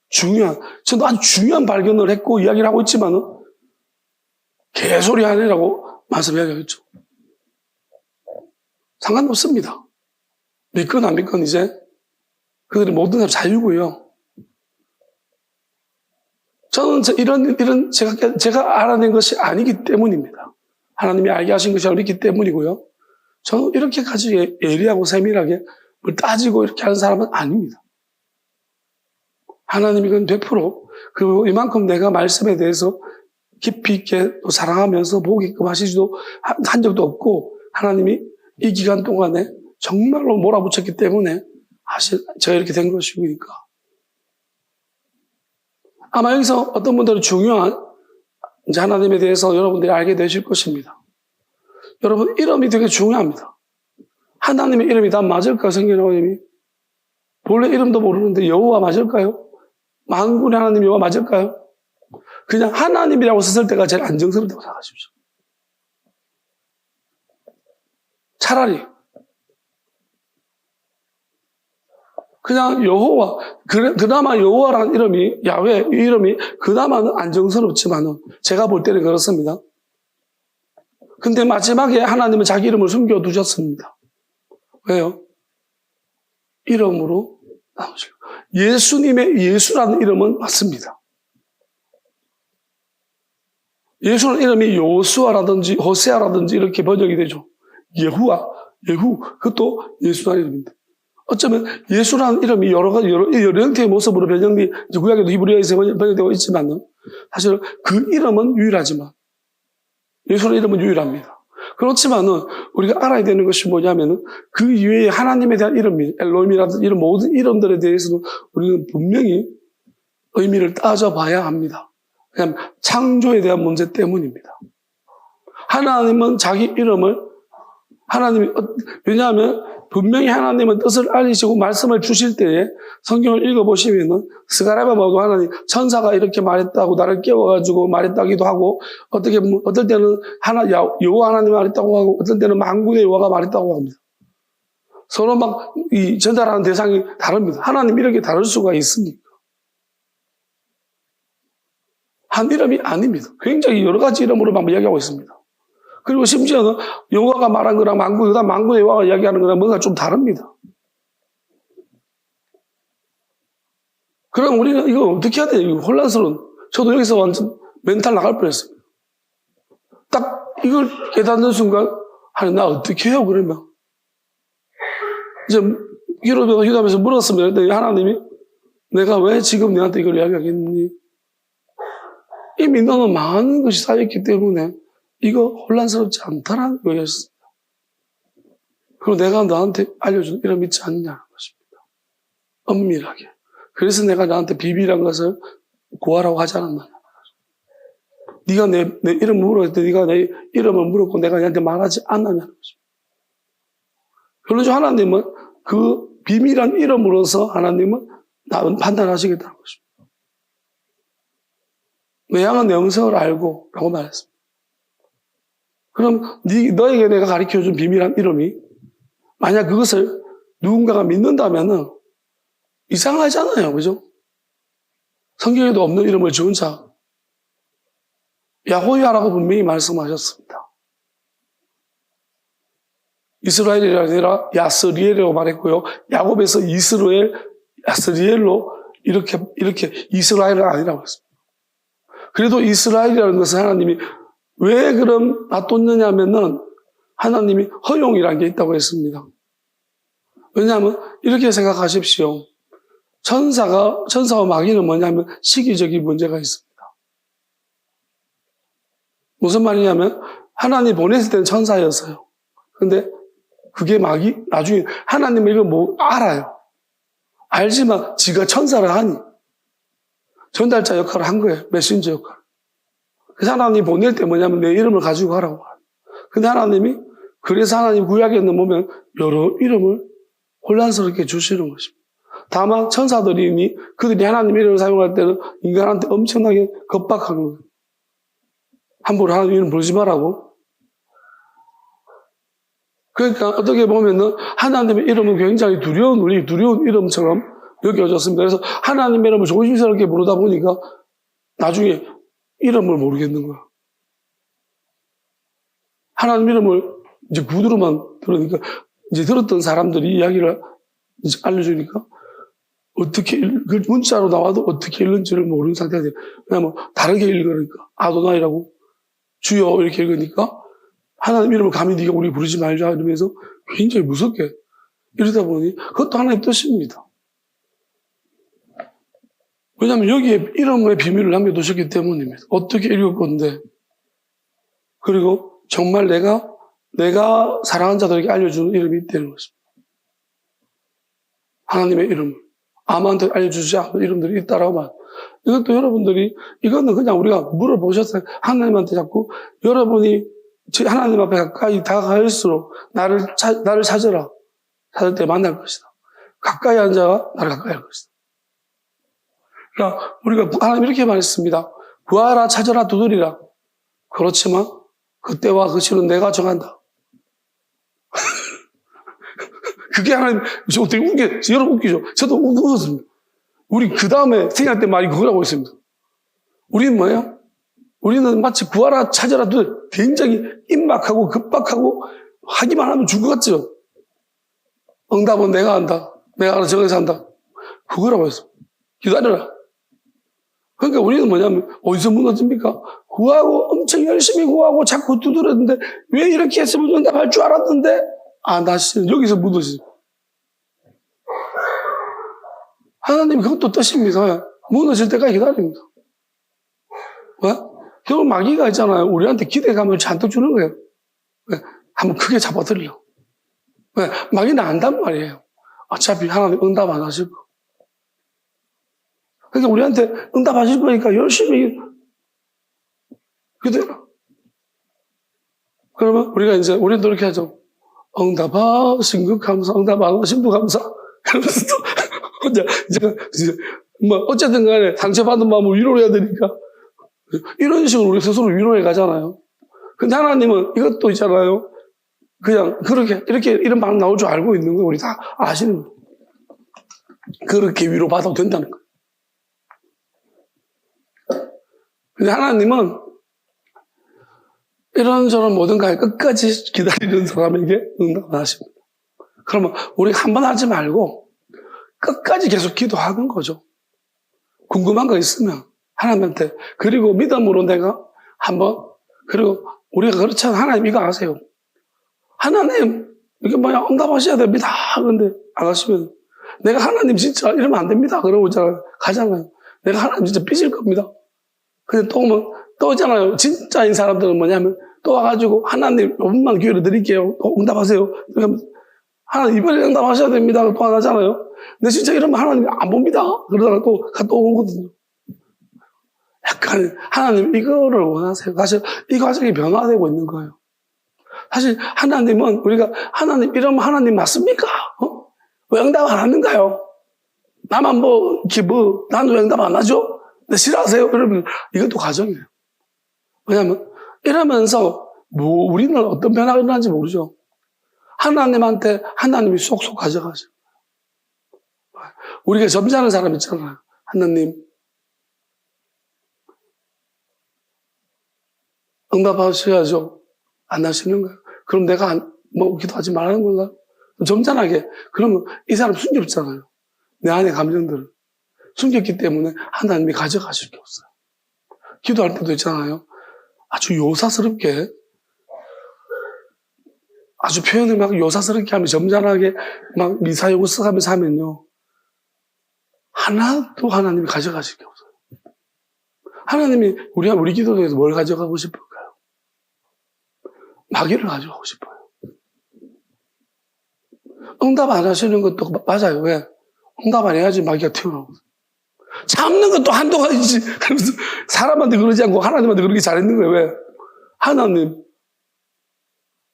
중요한, 저도 아주 중요한 발견을 했고 이야기를 하고 있지만 개소리 아니라고 말씀 이야기하겠죠. 상관없습니다. 믿건 안 믿건 이제 그들이 모든 사람 자유고요. 저는 이런 제가 알아낸 것이 아니기 때문입니다. 하나님이 알게 하신 것이 아니기 때문이고요. 저는 이렇게까지 예리하고 세밀하게 뭘 따지고 이렇게 하는 사람은 아닙니다. 하나님이 그건 100% 그리고 이만큼 내가 말씀에 대해서 깊이 있게 또 사랑하면서 보게끔 하시지도 한 적도 없고 하나님이 이 기간 동안에 정말로 몰아붙였기 때문에 제가 이렇게 된 것이니까. 아마 여기서 어떤 분들은 중요한 이제 하나님에 대해서 여러분들이 알게 되실 것입니다. 여러분 이름이 되게 중요합니다. 하나님의 이름이 다 맞을까요? 성경에 본래 이름도 모르는데 여호와 맞을까요? 만군의 하나님 여호와 맞을까요? 그냥 하나님이라고 썼을 때가 제일 안정스럽다고 생각하십시오. 차라리 그냥 여호와, 그나마 여호와라는 이름이, 야훼, 이 이름이 그나마는 안정스럽지만은, 제가 볼 때는 그렇습니다. 근데 마지막에 하나님은 자기 이름을 숨겨두셨습니다. 왜요? 이름으로 나오시고. 예수님의 예수라는 이름은 맞습니다. 예수라는 이름이 요수아라든지 호세아라든지 이렇게 번역이 되죠. 예후, 그것도 예수라는 이름입니다. 어쩌면 예수라는 이름이 여러 형태의 모습으로 변형이 구약에도 히브리어에서 번역되고 있지만 사실 그 이름은 유일하지만 예수라는 이름은 유일합니다. 그렇지만은 우리가 알아야 되는 것이 뭐냐면은 그 이외에 하나님에 대한 이름이 엘로힘이라든지 이런 모든 이름들에 대해서는 우리는 분명히 의미를 따져봐야 합니다. 그냥 창조에 대한 문제 때문입니다. 하나님은 자기 이름을 왜냐하면 분명히 하나님은 뜻을 알리시고 말씀을 주실 때에 성경을 읽어보시면은 스가랴서도 하나님 천사가 이렇게 말했다고 나를 깨워가지고 말했다기도 하고 어떨 때는 여호와 하나님이 말했다고 하고 어떨 때는 만군의 여호와가 말했다고 합니다. 서로 막 이 전달하는 대상이 다릅니다. 하나님 이렇게 다를 수가 있습니까? 한 이름이 아닙니다. 굉장히 여러 가지 이름으로 막 이야기하고 있습니다. 그리고 심지어는 여호와가 말한 거랑 만군의 여호와가 이야기하는 거랑 뭔가 좀 다릅니다. 그럼 우리는 이거 어떻게 해야 돼요? 이거 혼란스러운. 저도 여기서 완전 멘탈 나갈 뻔했습니다. 딱 이걸 깨닫는 순간, 아니, 나 어떻게 해요? 그러면. 이제 기도하면서 물었습니다. 그랬더니 하나님이 내가 왜 지금 너한테 이걸 이야기하겠니? 이미 너는 많은 것이 쌓였기 때문에 이거 혼란스럽지 않다라는 거였습니다. 그리고 내가 너한테 알려준 이름 믿지 않느냐는 것입니다. 엄밀하게. 그래서 내가 너한테 비밀한 것을 구하라고 하지 않았느냐. 네가 내 이름을 물었을 때 네가 내 이름을 물었고 내가 너한테 말하지 않느냐는 것입니다. 그러죠. 하나님은 그 비밀한 이름으로서 하나님은 판단하시겠다는 것입니다. 내 양은 내 영성을 알고 라고 말했습니다. 그럼 너에게 내가 가르쳐준 비밀한 이름이 만약 그것을 누군가가 믿는다면은 이상하잖아요. 그죠? 성경에도 없는 이름을 지은 자 야호야라고 분명히 말씀하셨습니다. 이스라엘이 아니라 야스리엘이라고 말했고요. 야곱에서 야스리엘로 이렇게 이스라엘은 아니라고 했습니다. 그래도 이스라엘이라는 것은 하나님이 왜 그럼 놔뒀느냐면은 하나님이 허용이라는 게 있다고 했습니다. 왜냐하면 이렇게 생각하십시오. 천사와 마귀는 뭐냐면 시기적인 문제가 있습니다. 무슨 말이냐면 하나님 보냈을 때는 천사였어요. 근데 그게 나중에 하나님은 이걸 알아요. 알지만 지가 천사를 하니 전달자 역할을 한 거예요. 메신저 역할. 그래서 하나님이 보낼 때 뭐냐면 내 이름을 가지고 가라고 하요. 근데 그래서 하나님 구약에는 보면 여러 이름을 혼란스럽게 주시는 것입니다. 다만 천사들이 그들이 하나님 이름을 사용할 때는 인간한테 엄청나게 겁박하는 거예요. 함부로 하나님 이름 부르지 말라고. 그러니까 어떻게 보면은 하나님의 이름은 굉장히 두려운 이름처럼 여겨졌습니다. 그래서 하나님의 이름을 조심스럽게 부르다 보니까 나중에 이름을 모르겠는 거야. 하나님 이름을 이제 구두로만 들으니까 이제 들었던 사람들이 이야기를 이제 알려주니까 어떻게, 그 문자로 나와도 어떻게 읽는지를 모르는 상태가 돼요. 왜냐면 다르게 읽으니까. 아도나이라고 주여 이렇게 읽으니까 하나님 이름을 감히 네가 우리 부르지 말자 이러면서 굉장히 무섭게 이러다 보니 그것도 하나님 뜻입니다. 왜냐하면 여기에 이름의 비밀을 남겨두셨기 때문입니다. 어떻게 읽을 건데. 그리고 정말 내가 사랑하는 자들에게 알려주는 이름이 있다는 것입니다. 하나님의 이름을. 아무한테 알려주지 않은 이름들이 있다라고 말. 이것도 여러분들이, 이거는 그냥 우리가 물어보셨어요. 하나님한테 자꾸 여러분이 하나님 앞에 가까이 다가갈수록 나를 찾으라. 찾을 때 만날 것이다. 가까이 한 자가 나를 가까이 할 것이다. 그러니까 우리가 하나님 이렇게 말했습니다. 구하라, 찾으라, 두드리라. 그렇지만 그때와 그 시는 내가 정한다. 그게 하나님, 되게 여러분 웃기죠? 저도 웃었습니다. 우리 그 다음에 생각할 때 말이 그거라고 했습니다. 우리는 뭐예요? 우리는 마치 구하라, 찾아라, 굉장히 임박하고 급박하고 하기만 하면 줄 것 같죠? 응답은 내가 한다. 내가 알아서 정해서 한다. 그거라고 했어. 기다려라. 그러니까 우리는 뭐냐면 어디서 무너집니까? 구하고 엄청 열심히 구하고 자꾸 두드렸는데 왜 이렇게 했으면 응답할 줄 알았는데 나 여기서 무너지. 하나님 그것도 뜻입니다. 무너질 때까지 기다립니다. 왜? 결국 마귀가 있잖아요. 우리한테 기대감을 잔뜩 주는 거예요. 왜? 한번 크게 잡아드리려고. 왜? 마귀는 안단 말이에요. 어차피 하나님 응답 안 하실 거. 그러니까 우리한테 응답하실 거니까 열심히 그대로. 그러면 우리도 이렇게 하죠. 응답하신 것 감사, 응답 안 하신 분 감사. 그러면서 또 혼자 어쨌든 간에 상처받은 마음을 위로해야 되니까 이런 식으로 우리 스스로 위로해 가잖아요. 근데 하나님은 이것도 있잖아요. 그냥 이렇게 이런 반응 나올 줄 알고 있는 거 우리 다 아시는 거예요. 그렇게 위로받아도 된다는 거예요. 근데 하나님은 이런저런 모든 가에 끝까지 기다리는 사람에게 응답을 하십니다. 그러면 우리가 한 번 하지 말고 끝까지 계속 기도하는 거죠. 궁금한 거 있으면 하나님한테, 그리고 믿음으로 내가 한번, 그리고 우리가 그렇잖아요. 하나님 이거 아세요. 하나님 이게 뭐야 응답하셔야 됩니다. 그런데 안 하시면 내가 하나님 진짜 이러면 안 됩니다. 그러고 가잖아요. 내가 하나님 진짜 삐질 겁니다. 근데 또 오잖아요. 진짜인 사람들은 뭐냐면 또 와가지고 하나님 조금만 기회를 드릴게요. 응답하세요. 하나님 이번에 응답하셔야 됩니다. 또 안 하잖아요. 근데 진짜 이러면 하나님 안 봅니다. 그러다가 또 오거든요. 약간 하나님 이거를 원하세요. 사실 이 과정이 변화되고 있는 거예요. 사실 하나님은 우리가 하나님 이러면 하나님 맞습니까? 왜 응답 안 하는가요? 나만 나는 왜 응답 안 하죠? 네, 싫어하세요? 이러면 이것도 과정이에요. 왜냐하면 이러면서 우리는 어떤 변화가 일어나는지 모르죠. 하나님한테 하나님이 쏙쏙 가져가죠. 우리가 점잖은 사람 있잖아요. 하나님 응답하셔야죠. 안 하시는 거예요. 그럼 내가 기도하지 말라는 건가? 점잖하게. 그러면 이 사람 숨겼잖아요. 내 안의 감정들을. 숨겼기 때문에 하나님이 가져가실 게 없어요. 기도할 때도 있잖아요. 아주 요사스럽게, 아주 표현을 막 요사스럽게 하면 점잖하게 막 미사여구 써가면서 하면요. 하나도 하나님이 가져가실 게 없어요. 하나님이 우리 기도에서 뭘 가져가고 싶을까요? 마귀를 가져가고 싶어요. 응답 안 하시는 것도 맞아요. 왜? 응답 안 해야지 마귀가 튀어나오거든요. 참는 것도 한도가 있지. 그러면서 사람한테 그러지 않고 하나님한테 그렇게 잘했는 거예요. 왜? 하나님.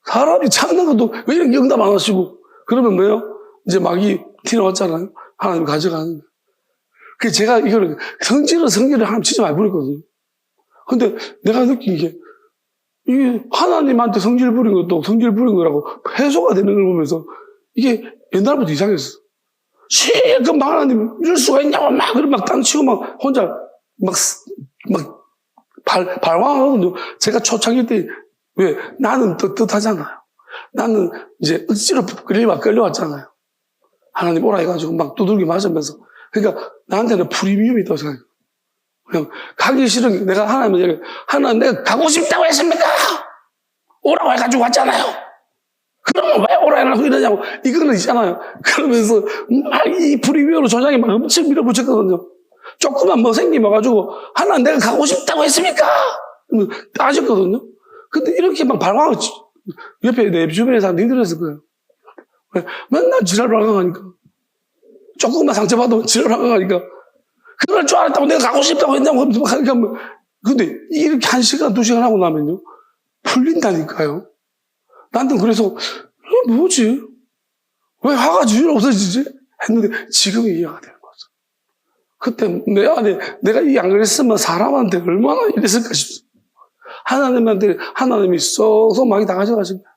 사람이 참는 것도 왜 이렇게 응답 안 하시고. 그러면 뭐예요? 이제 마귀 튀어나왔잖아요. 하나님 가져가는 거예요. 그래서 제가 이거를 성질을 하나님 진짜 많이 부렸거든요. 근데 내가 느낀 게 이게 하나님한테 성질 부린 것도 성질 부린 거라고 해소가 되는 걸 보면서 이게 옛날부터 이상했어. 실컷 막 하나님 이럴 수가 있냐고 막 그런 막 땅치고 막 혼자 발왕하거든요. 제가 초창기 때 왜? 나는 떳떳하잖아요. 나는 이제 억지로 끌려왔잖아요. 하나님 오라 해가지고 막 두들기 맞으면서. 그러니까 나한테는 프리미엄이 있다고 생각해요. 그냥 가기 싫은 내가 하나님 내가 가고 싶다고 했습니까? 오라고 해가지고 왔잖아요. 그러면 왜 오라 해라고 이러냐고. 이거는 있잖아요. 그러면서 막 이 프리미엄으로 조장이 막 엄청 밀어붙였거든요. 조금만 뭐 생기면가지고 하나님 내가 가고 싶다고 했습니까? 따졌거든요. 근데 이렇게 막 발광하고 옆에 내 주변에 사람 니들었을 거예요. 왜? 맨날 지랄 발광하니까. 조금만 상처받으면 지랄 발광하니까. 그럴 줄 알았다고 내가 가고 싶다고 했냐고. 하니까 뭐. 근데 이렇게 1시간, 2시간 하고 나면요. 풀린다니까요. 나는 그래서, 뭐지? 왜 화가 주로 없어지지? 했는데 지금이 이해가 되는 거죠. 그때 내 안에 내가 이 안 그랬으면 사람한테 얼마나 이랬을까 싶어. 하나님이 쏙쏙 많이 다 가져가신 거예요.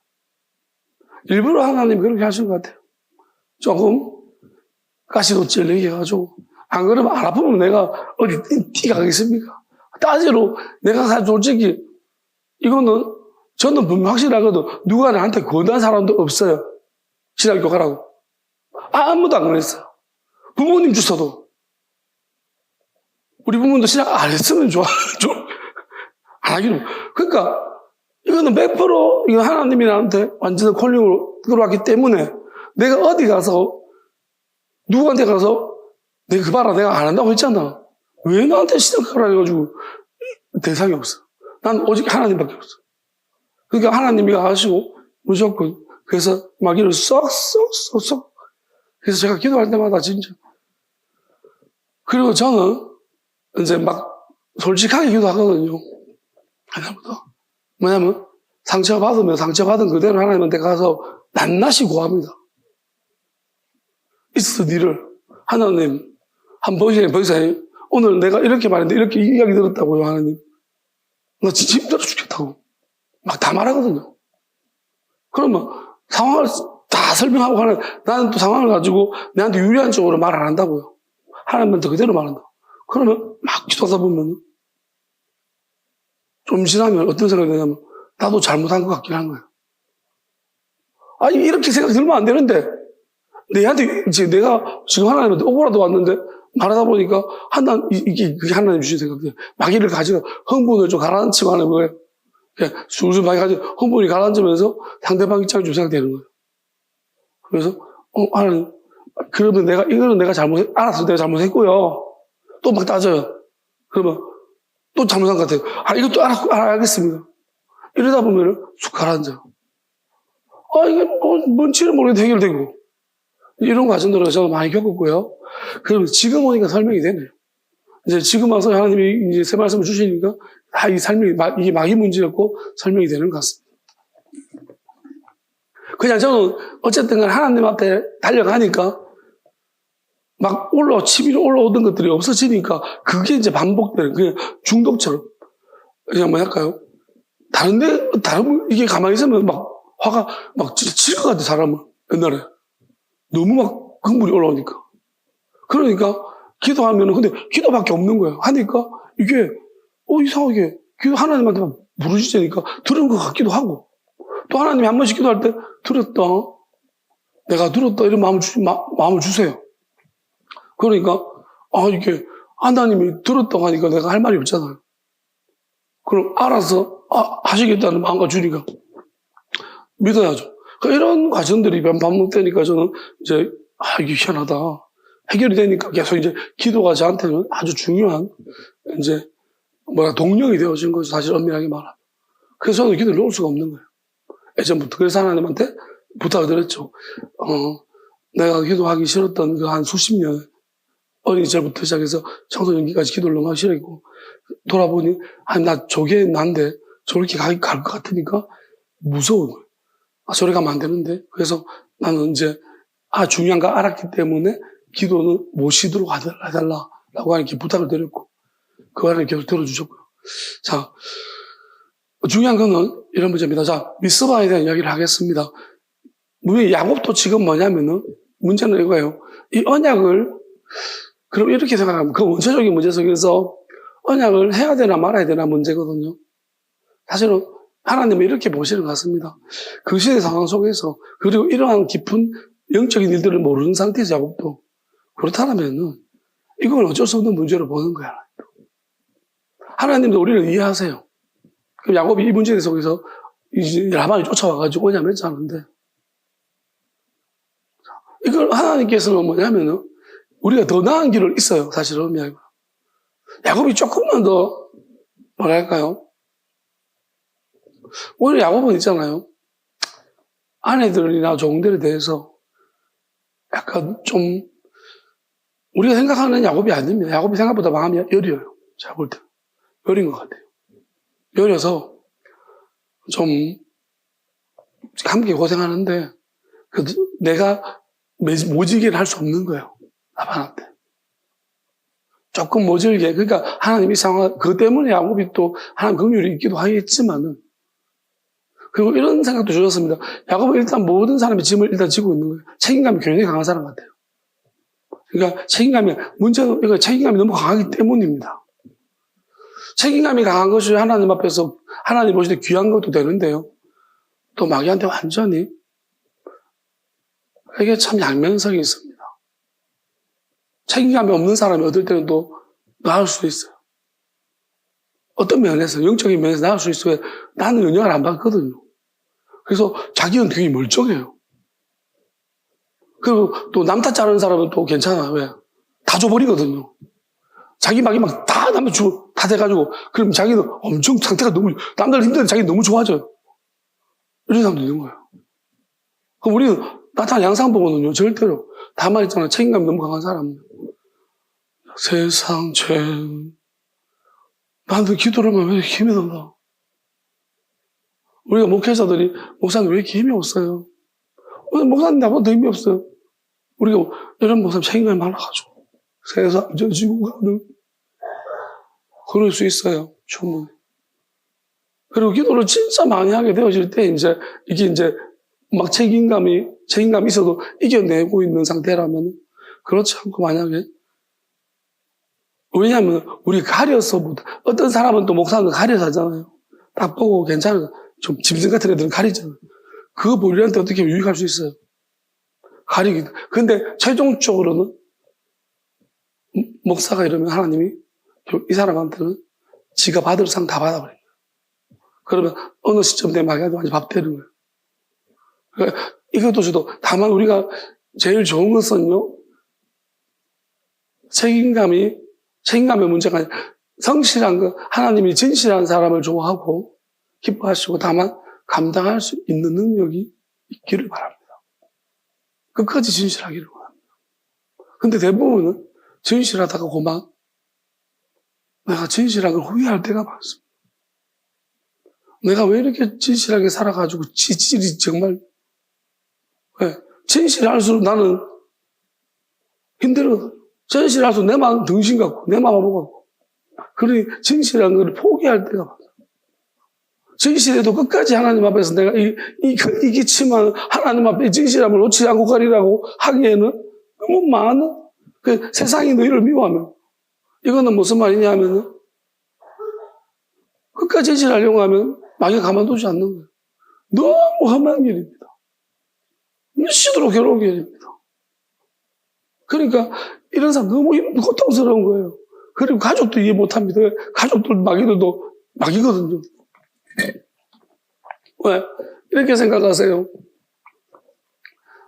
일부러 하나님이 그렇게 하신 것 같아요. 조금 가시돋질 얘기해가지고 안 그러면 안 아프면 내가 어디 뛰가겠습니까? 따지로 내가 솔직히 이거는 저는 분명 확실하거든. 누가 나한테 권한 사람도 없어요. 신학교 가라고. 아무도 안 그랬어요. 부모님 주셔도. 우리 부모님도 신학 안 했으면 좋아. 안 하기로. 그러니까 이거는 100% 이거 하나님이 나한테 완전 콜링으로 들어왔기 때문에 내가 어디 가서 누구한테 가서 내가 그 봐라 내가 안 한다고 했잖아. 왜 나한테 신학하라 해가지고 대상이 없어. 난 오직 하나님밖에 없어. 그러니까 하나님이 하시고 무조건 그래서 마귀를 쏙쏙쏙쏙 그래서 제가 기도할 때마다 진짜 그리고 저는 이제 막 솔직하게 기도하거든요. 하나님부터 뭐냐면 상처받은 그대로 하나님한테 가서 낱낱이 구합니다. 있어 니를 하나님 한번 보세요. 오늘 내가 이렇게 말했는데 이렇게 이야기 들었다고요. 하나님 나 진짜 힘들어 죽겠다고 막 다 말하거든요. 그러면 상황을 다 설명하고 나는 또 상황을 가지고 내한테 유리한 쪽으로 말 안 한다고요. 하나님한테 그대로 말한다. 그러면 막 기도하다 보면 좀 지나면 어떤 생각이 드냐면 나도 잘못한 것 같긴 한 거예요. 아니 이렇게 생각 들면 안 되는데 내한테 이제 내가 지금 하나님한테 오고라도 왔는데 말하다 보니까 이게 그게 하나님 주신 생각이에요. 마귀를 가지고 흥분을 좀 가라앉히고 하는 거예요. 술술 많이 가지고 흥분이 가라앉으면서 상대방 입장이 좀 생각되는 거예요. 그래서 하나님 그러면 이거는 내가 알았어 내가 잘못했고요. 또 막 따져요. 그러면 또 잘못한 것 같아요. 이것도 알겠습니다. 이러다 보면은 쑥 가라앉아요. 이게 뭔지는 모르겠는데 해결되고. 이런 과정들을 저는 많이 겪었고요. 그러면 지금 오니까 설명이 되네요. 이제 지금 와서 하나님이 이제 새 말씀을 주시니까 이 삶이, 이게 마귀 문제였고 설명이 되는 것 같습니다. 그냥 저는 어쨌든 하나님 앞에 달려가니까 막 치밀어 올라오던 것들이 없어지니까 그게 이제 반복되는, 그냥 중독처럼. 그냥 뭐랄까요? 이게 가만히 있으면 막 화가 막 칠 것 같아, 사람은. 옛날에. 너무 막 흥분이 올라오니까. 그러니까 기도하면은 근데 기도밖에 없는 거예요. 하니까 이게 이상하게 하나님한테 부르짖으니까 들은 것 같기도 하고 또 하나님이 한 번씩 기도할 때 들었다. 내가 들었다. 이런 마음을 주세요. 그러니까 이게 하나님이 들었다고 하니까 내가 할 말이 없잖아요. 그럼 알아서 하시겠다는 마음과 주니까 믿어야죠. 이런 과정들이 반복되니까 저는 이제 이게 희한하다. 해결이 되니까 계속 이제 기도가 저한테는 아주 중요한 이제 동력이 되어진 거죠. 사실 엄밀하게 말하면. 그래서 저는 기도를 놓을 수가 없는 거예요. 예전부터. 그래서 하나님한테 부탁을 드렸죠. 내가 기도하기 싫었던 그 한 수십 년 어린 시절부터 시작해서 청소년기까지 기도를 너무 하기 싫었고 돌아보니 나 저게 난데 저렇게 갈 것 같으니까 무서운 거예요. 저리 가면 안 되는데. 그래서 나는 이제 중요한 거 알았기 때문에 기도는 모시도록 해달라고 이렇게 부탁을 드렸고 그 말을 계속 들어주셨고요. 자, 중요한 거는 이런 문제입니다. 자, 미스바에 대한 이야기를 하겠습니다. 야곱도 지금 뭐냐면은 문제는 이거예요. 이 언약을 그럼 이렇게 생각하면 그 원초적인 문제 속에서 언약을 해야 되나 말아야 되나 문제거든요. 사실은 하나님은 이렇게 보시는 것 같습니다. 그 시대 상황 속에서, 그리고 이러한 깊은 영적인 일들을 모르는 상태에서 야곱도 그렇다면은 이건 어쩔 수 없는 문제로 보는 거야. 하나님도 우리를 이해하세요. 그럼 야곱이 이 문제 속에서 이제 라반이 쫓아와가지고 오냐 맺지 않은데, 이걸 하나님께서는 뭐냐면은 우리가 더 나은 길을 있어요. 사실은 야곱이 조금만 더 뭐랄까요? 오히려 야곱은 있잖아요. 아내들이나 종들에 대해서 약간 좀 우리가 생각하는 야곱이 아닙니다. 야곱이 생각보다 마음이 여려요. 제가 볼 때. 여린 것 같아요. 여려서 좀 함께 고생하는데 내가 모지게를 할 수 없는 거예요. 라반한테. 조금 모질게. 그러니까 하나님이 상황, 그것 때문에 야곱이 또 하나님 긍휼이 있기도 하겠지만은, 그리고 이런 생각도 주셨습니다. 야곱은 일단 모든 사람의 짐을 일단 지고 있는 거예요. 책임감이 굉장히 강한 사람 같아요. 그러니까 문제는 이거 책임감이 너무 강하기 때문입니다. 책임감이 강한 것이 하나님 앞에서 하나님 보실 때 귀한 것도 되는데요. 또 마귀한테 완전히 이게 참 양면성이 있습니다. 책임감이 없는 사람이 어떨 때는 또 나을 수도 있어요. 어떤 면에서, 영적인 면에서 나을 수 있어요. 나는 영향을 안 받거든요. 그래서 자기는 되게 멀쩡해요. 그리고 또 남 탓 잘하는 사람은 또 괜찮아요. 왜? 다 줘버리거든요. 자기 막이 막 다 남을 주고 다 돼가지고, 그럼 자기는 엄청 상태가 너무, 남들 힘든데 자기는 너무 좋아져요. 이런 사람도 있는 거예요. 그럼 우리는 나타난 양상 보고는요, 절대로. 다만 있잖아요. 책임감이 너무 강한 사람은. 세상 죄. 나한테 기도를 하면 왜 이렇게 힘이 없나? 우리가 목회자들이, 목사님 왜 이렇게 힘이 없어요? 목사님 나보다 더 힘이 없어요. 우리가 이런 목사님 책임감이 많아가지고. 세상 죄 지고 가는. 그럴 수 있어요. 충분히. 그리고 기도를 진짜 많이 하게 되어질 때, 이게 막 책임감이 있어도 이겨내고 있는 상태라면, 그렇지 않고 만약에, 왜냐하면, 우리 가려서, 어떤 사람은 또 목사는 가려서 하잖아요. 딱 보고 괜찮아. 좀 짐승 같은 애들은 가리잖아요. 그거 우리한테 어떻게 유익할 수 있어요? 가리기. 근데 최종적으로는, 목사가 이러면 하나님이 이 사람한테는 지가 받을 상 다 받아버려요. 그러면 어느 시점 되면 마귀한테 완전 밥 되는 거예요. 그러니까 이것도 저도, 다만 우리가 제일 좋은 것은요, 책임감의 문제가 아니라 성실한 거, 하나님이 진실한 사람을 좋아하고 기뻐하시고 다만 감당할 수 있는 능력이 있기를 바랍니다. 끝까지 진실하기를 바랍니다. 근데 대부분은 진실하다가 고만 내가 진실한 걸 후회할 때가 많습니다. 내가 왜 이렇게 진실하게 살아가지고 지질이 정말, 진실할수록 나는 힘들거든. 진실할수록 내 마음 등신 같고 내 마음 보고, 그러니 진실한 걸 포기할 때가 많아. 진실해도 끝까지 하나님 앞에서 내가 이기치만 하나님 앞에 진실함을 놓지 않고 가리라고 하기에는 너무 많은, 세상이 너희를 미워하면, 이거는 무슨 말이냐 하면은, 끝까지 진실하려고 하면 마귀가 가만두지 않는 거예요. 너무 험한 길입니다. 미치도록 괴로운 길입니다. 그러니까 이런 사람 너무 고통스러운 거예요. 그리고 가족도 이해 못합니다. 가족들 마귀들도 마귀거든요. 왜? 이렇게 생각하세요.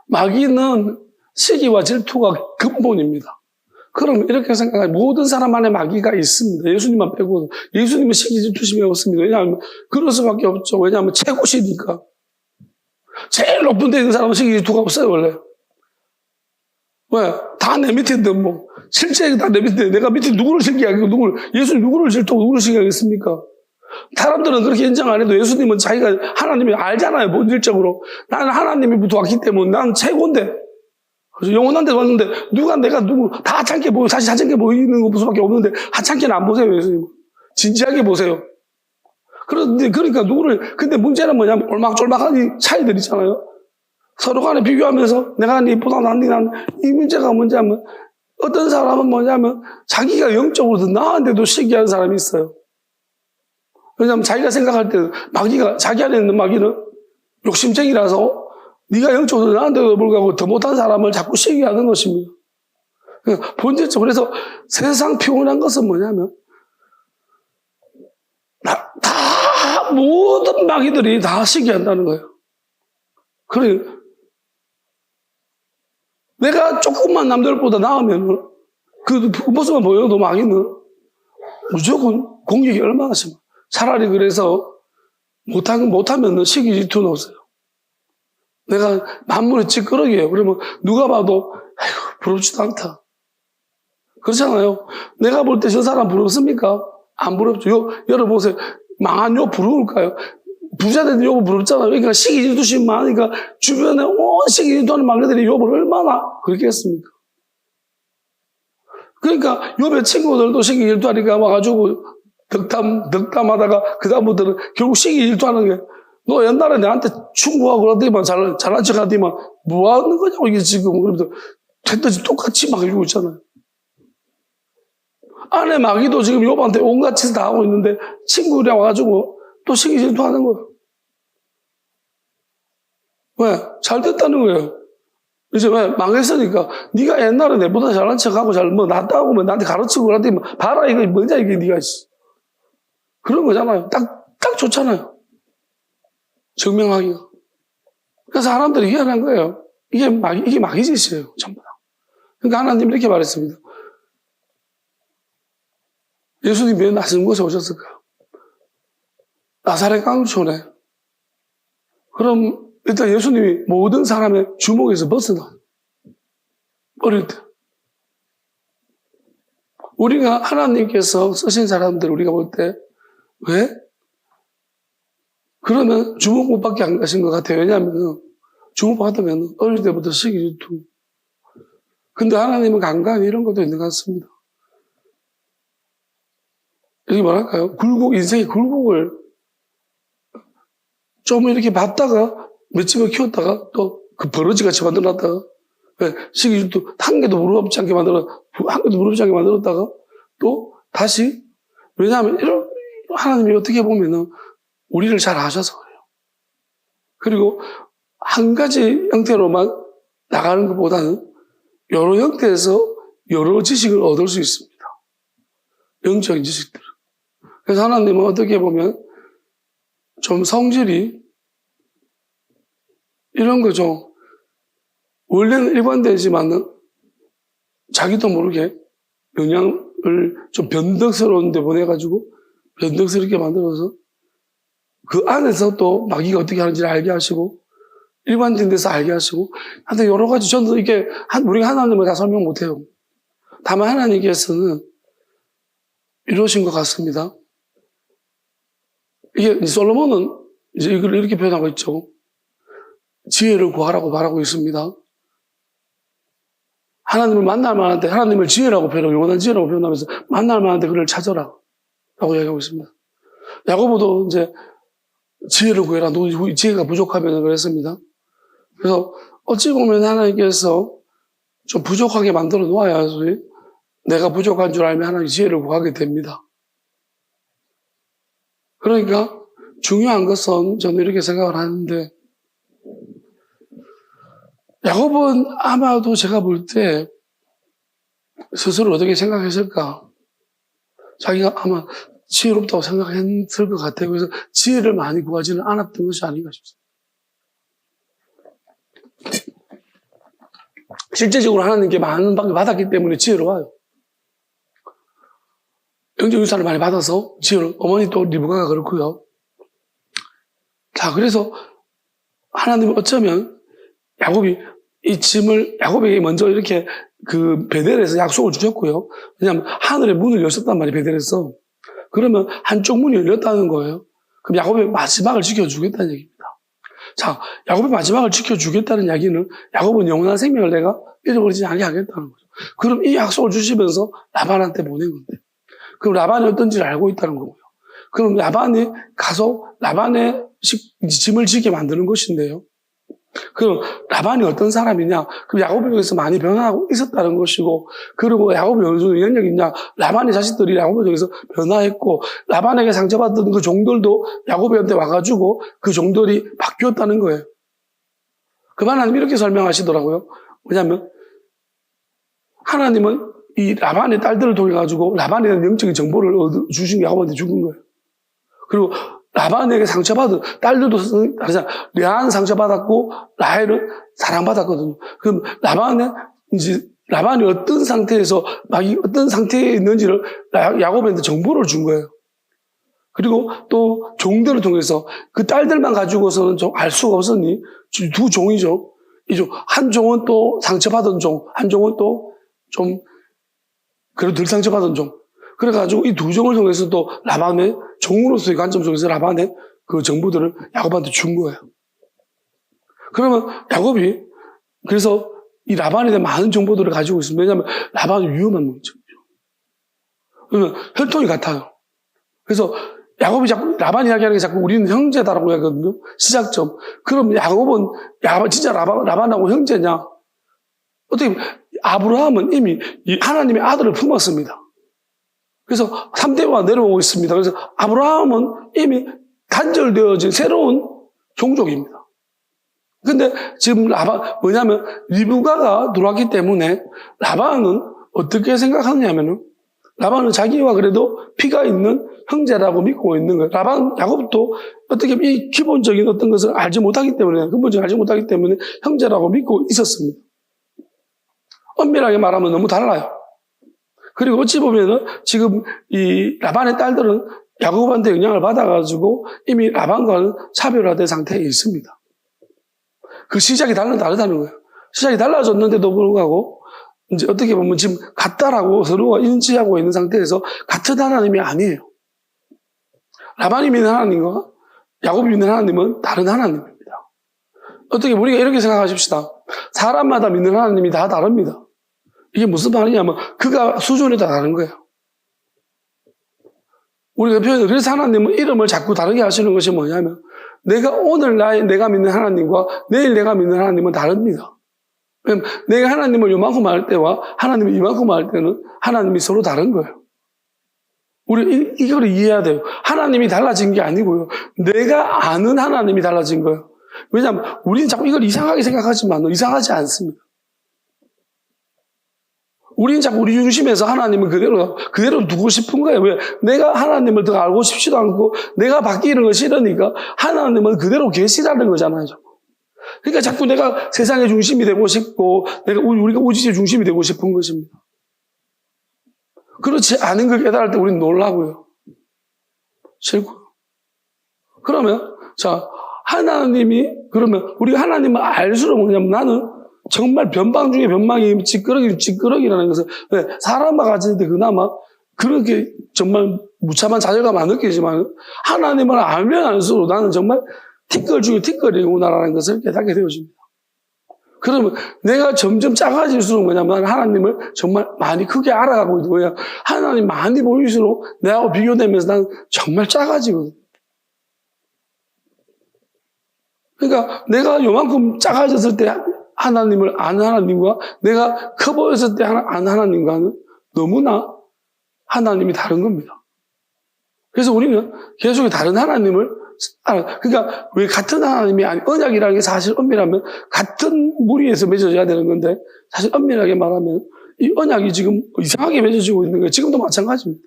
마귀는 시기와 질투가 근본입니다. 그럼 이렇게 생각해요. 모든 사람 안에 마귀가 있습니다. 예수님만 빼고. 예수님은 시기 질투심이 없습니다. 왜냐하면 그럴 수밖에 없죠. 왜냐하면 최고시니까. 제일 높은 데 있는 사람은 시기 질투가 없어요, 원래. 왜? 다 내 밑인데 뭐. 실제 다 내 밑인데 내가 밑에 누구를 시기하겠고 예수님 누구를 질투하고 누구를 시기하겠습니까? 사람들은 그렇게 인정 안 해도 예수님은 자기가 하나님이 알잖아요, 본질적으로. 나는 하나님이 왔기 때문에 난 최고인데. 그래서 영원한 데 왔는데, 다 하찮게 보이고, 사실 하찮게 보이는 것밖에 없는데, 하찮게는 안 보세요, 예수님. 진지하게 보세요. 그러니까 근데 문제는 뭐냐면, 올막졸막한 차이들 있잖아요. 서로 간에 비교하면서, 내가 니보다 이 문제가 뭐냐면, 어떤 사람은 뭐냐면, 자기가 영적으로 더 나은데도 시기하는 사람이 있어요. 왜냐하면 자기가 생각할 때 마귀가, 자기 안에 있는 마귀는 욕심쟁이라서 네가 영적으로 나한테도 불구하고 더 못한 사람을 자꾸 시기하는 것입니다. 본질적으로. 그래서 세상 피곤한 것은 뭐냐면 다 모든 마귀들이 다 시기한다는 거예요. 그래, 내가 조금만 남들보다 나으면 그 모습만 보여도 마귀는 무조건 공격이 얼마나 심해. 차라리 그래서 못하면 시기 질투는 없어요. 내가 만물의 찌끄러기예요. 그러면 누가 봐도 아이고 부럽지도 않다. 그렇잖아요. 내가 볼 때 저 사람 부럽습니까? 안 부럽죠. 여러분 보세요. 망한 욕 부러울까요? 부자들 욕을 부럽잖아요. 그러니까 시기 질투심 많으니까 주변에 온 시기 질투하는 막내들이 욕을 얼마나 그렇게 했습니까? 그러니까 욕의 친구들도 시기 질투하니까 와가지고 덕담하다가 그다음부터는 결국 시기 질투하는 게 너 옛날에 내한테 충고하고 그러더니만 잘난 척 하더니만 뭐 하는 거냐고 이게 지금. 그러면서 됐든지 똑같이 막 이러고 있잖아요. 아내 마귀도 지금 욥한테 온갖 짓을 다 하고 있는데 친구들이랑 와가지고 또 시기 질투하는 거예요. 왜? 잘 됐다는 거예요. 이제 왜? 망했으니까. 네가 옛날에 내보다 잘난 척하고 뭐 낫다고 뭐 나한테 가르치고 그러더니 봐라 이거 뭐냐 이게 네가 있어. 그런 거잖아요. 딱 좋잖아요. 증명하기가. 그래서 사람들이 희한한 거예요. 이게 마귀 짓이에요. 전부 다. 그러니까 하나님이 이렇게 말했습니다. 예수님이 왜 낯선 곳에 오셨을까요? 나사렛 강촌에. 그럼 일단 예수님이 모든 사람의 주목에서 벗어나. 어릴 때. 우리가 하나님께서 쓰신 사람들 우리가 볼 때 왜? 그러면 주목 못 받게 안 가신 것 같아요. 왜냐하면 주목 받으면 어릴 때부터 시기 질투. 근데 하나님은 간간히 이런 것도 있는 것 같습니다. 여기 뭐랄까요? 인생의 굴곡을 좀 이렇게 받다가 맷집을 키웠다가 또 그 버러지같이 만들어놨다가 시기 질투 한 개도 무릎없지 않게 만들었다가 또 다시 왜냐하면 하나님이 어떻게 보면은 우리를 잘 아셔서 그래요. 그리고 한 가지 형태로만 나가는 것보다는 여러 형태에서 여러 지식을 얻을 수 있습니다. 영적인 지식들. 그래서 하나님은 어떻게 보면 좀 성질이 이런 거죠. 원래는 일관되지만은 자기도 모르게 영향을 좀 변덕스러운 데 보내가지고 변덕스럽게 만들어서 그 안에서 또 마귀가 어떻게 하는지를 알게 하시고 일반적인 데서 알게 하시고 하여튼 여러 가지 저는 이게 우리가 하나님을 다 설명 못해요. 다만 하나님께서는 이러신 것 같습니다. 이게 솔로몬은 이제 이걸 이렇게 표현하고 있죠. 지혜를 구하라고 말하고 있습니다. 하나님을 만날 만한데 하나님을 지혜라고 표현하고 영원한 지혜라고 표현하면서 만날 만한데 그를 찾아라 라고 이야기하고 있습니다. 야고보도 이제 지혜를 구해라. 너 지혜가 부족하면 그랬습니다. 그래서 어찌 보면 하나님께서 좀 부족하게 만들어 놓아야지 내가 부족한 줄 알면 하나님 지혜를 구하게 됩니다. 그러니까 중요한 것은 저는 이렇게 생각을 하는데 야곱은 아마도 제가 볼 때 스스로 어떻게 생각했을까? 자기가 아마 지혜롭다고 생각했을 것 같아요. 그래서 지혜를 많이 구하지는 않았던 것이 아닌가 싶습니다. 실제적으로 하나님께 많은 방을 받았기 때문에 지혜로워요. 영적 유산을 많이 받아서 지혜로 어머니 또 리브가가 그렇고요. 자, 그래서 하나님은 어쩌면 야곱에게 먼저 이렇게 그 베델에서 약속을 주셨고요. 왜냐하면 하늘의 문을 여셨단 말이에요, 베델에서. 그러면 한쪽 문이 열렸다는 거예요. 그럼 야곱의 마지막을 지켜주겠다는 얘기입니다. 자, 야곱의 마지막을 지켜주겠다는 이야기는 야곱은 영원한 생명을 내가 잃어버리지 않게 하겠다는 거죠. 그럼 이 약속을 주시면서 라반한테 보낸 건데. 그럼 라반이 어떤지를 알고 있다는 거고요. 그럼 라반이 가서 라반의 짐을 지게 만드는 것인데요. 그럼 라반이 어떤 사람이냐? 그럼 야곱을 통해서 많이 변화하고 있었다는 것이고, 그리고 야곱이 어느 정도 영향력이 있냐? 라반의 자식들이 야곱을 통해서 변화했고, 라반에게 상처받던 그 종들도 야곱한테 와가지고 그 종들이 바뀌었다는 거예요. 그 하나님 이렇게 설명하시더라고요. 뭐냐면, 하나님은 이 라반의 딸들을 통해 가지고 라반에 대한 영적인 정보를 주신 야곱한테 죽은 거예요. 그리고 라반에게 상처받은 딸들도 다르잖아. 레아는 상처받았고 라헬은 사랑받았거든요. 그럼 라반이 어떤 상태에서 어떤 상태에 있는지를 야곱한테 정보를 준 거예요. 그리고 또 종들을 통해서 그 딸들만 가지고서는 좀 알 수가 없으니 두 종이죠. 한 종은 또 상처받은 종, 한 종은 또 좀 그래도 덜 상처받은 종. 그래가지고 이 두 종을 통해서 또 라반의 종으로서의 관점 속에서 라반의 그 정보들을 야곱한테 준 거예요. 그러면 야곱이 그래서 이 라반에 대한 많은 정보들을 가지고 있습니다. 왜냐하면 라반은 위험한 문제죠. 그러면 혈통이 같아요. 그래서 야곱이 자꾸 라반 이야기하는 게 자꾸 우리는 형제다라고 하거든요. 시작점. 그럼 야곱은 진짜 라반하고 형제냐? 어떻게 아브라함은 이미 하나님의 아들을 품었습니다. 그래서 3대가 내려오고 있습니다. 그래서 아브라함은 이미 단절되어진 새로운 종족입니다. 근데 지금 뭐냐면 리브가가 들어왔기 때문에 라반은 어떻게 생각하느냐면은 라반은 자기와 그래도 피가 있는 형제라고 믿고 있는 거예요. 야곱도 어떻게 이 기본적인 어떤 것을 알지 못하기 때문에, 근본적으로 알지 못하기 때문에 형제라고 믿고 있었습니다. 엄밀하게 말하면 너무 달라요. 그리고 어찌 보면은 지금 이 라반의 딸들은 야곱한테 영향을 받아가지고 이미 라반과는 차별화된 상태에 있습니다. 그 시작이 다르다는 거예요. 시작이 달라졌는데도 불구하고 이제 어떻게 보면 지금 같다라고 서로가 인지하고 있는 상태에서 같은 하나님이 아니에요. 라반이 믿는 하나님과 야곱이 믿는 하나님은 다른 하나님입니다. 어떻게 우리가 이렇게 생각하십시다. 사람마다 믿는 하나님이 다 다릅니다. 이게 무슨 말이냐면 그가 수준이 다 다른 거예요. 우리가 표현해서 그래서 하나님은 이름을 자꾸 다르게 하시는 것이 뭐냐면 오늘 내가 믿는 하나님과 내일 내가 믿는 하나님은 다릅니다. 왜냐면 내가 하나님을 요만큼 할 때와 하나님을 이만큼 할 때는 하나님이 서로 다른 거예요. 우리 이걸 이해해야 돼요. 하나님이 달라진 게 아니고요. 내가 아는 하나님이 달라진 거예요. 왜냐하면 우리는 자꾸 이걸 이상하게 생각하지만 이상하지 않습니다. 우리는 자꾸 우리 중심에서 하나님을 그대로 두고 싶은 거예요. 왜? 내가 하나님을 더 알고 싶지도 않고 내가 바뀌는 걸 싫으니까 하나님은 그대로 계시라는 거잖아요. 그러니까 자꾸 내가 세상의 중심이 되고 싶고 우리가 우주의 중심이 되고 싶은 것입니다. 그렇지 않은 걸 깨달을 때 우리는 놀라고요. 싫고요. 그러면 그러면 우리가 하나님을 알수록 뭐냐면 나는 정말 변방 중에 변방이 찌끄러기라는 것은 왜? 사람과 같을 때 그나마 그렇게 정말 무참한 좌절감 안 느끼지만 하나님을 알면 알수록 나는 정말 티끌 중에 티끌이구나라는 것을 깨닫게 되어집니다. 그러면 내가 점점 작아질수록 뭐냐면 하나님을 정말 많이 크게 알아가고 있는 거예요. 하나님 많이 보일수록 내하고 비교되면서 나는 정말 작아지거든요. 그러니까 내가 요만큼 작아졌을 때 하나님을 아는 하나님과 내가 커 보였을 때 아는 하나님과는 너무나 하나님이 다른 겁니다. 그래서 우리는 계속 다른 하나님을 그러니까 왜 같은 하나님이 아니 언약이라는 게 사실 엄밀하면 같은 무리에서 맺어져야 되는 건데 사실 엄밀하게 말하면 이 언약이 지금 이상하게 맺어지고 있는 거예요. 지금도 마찬가지입니다.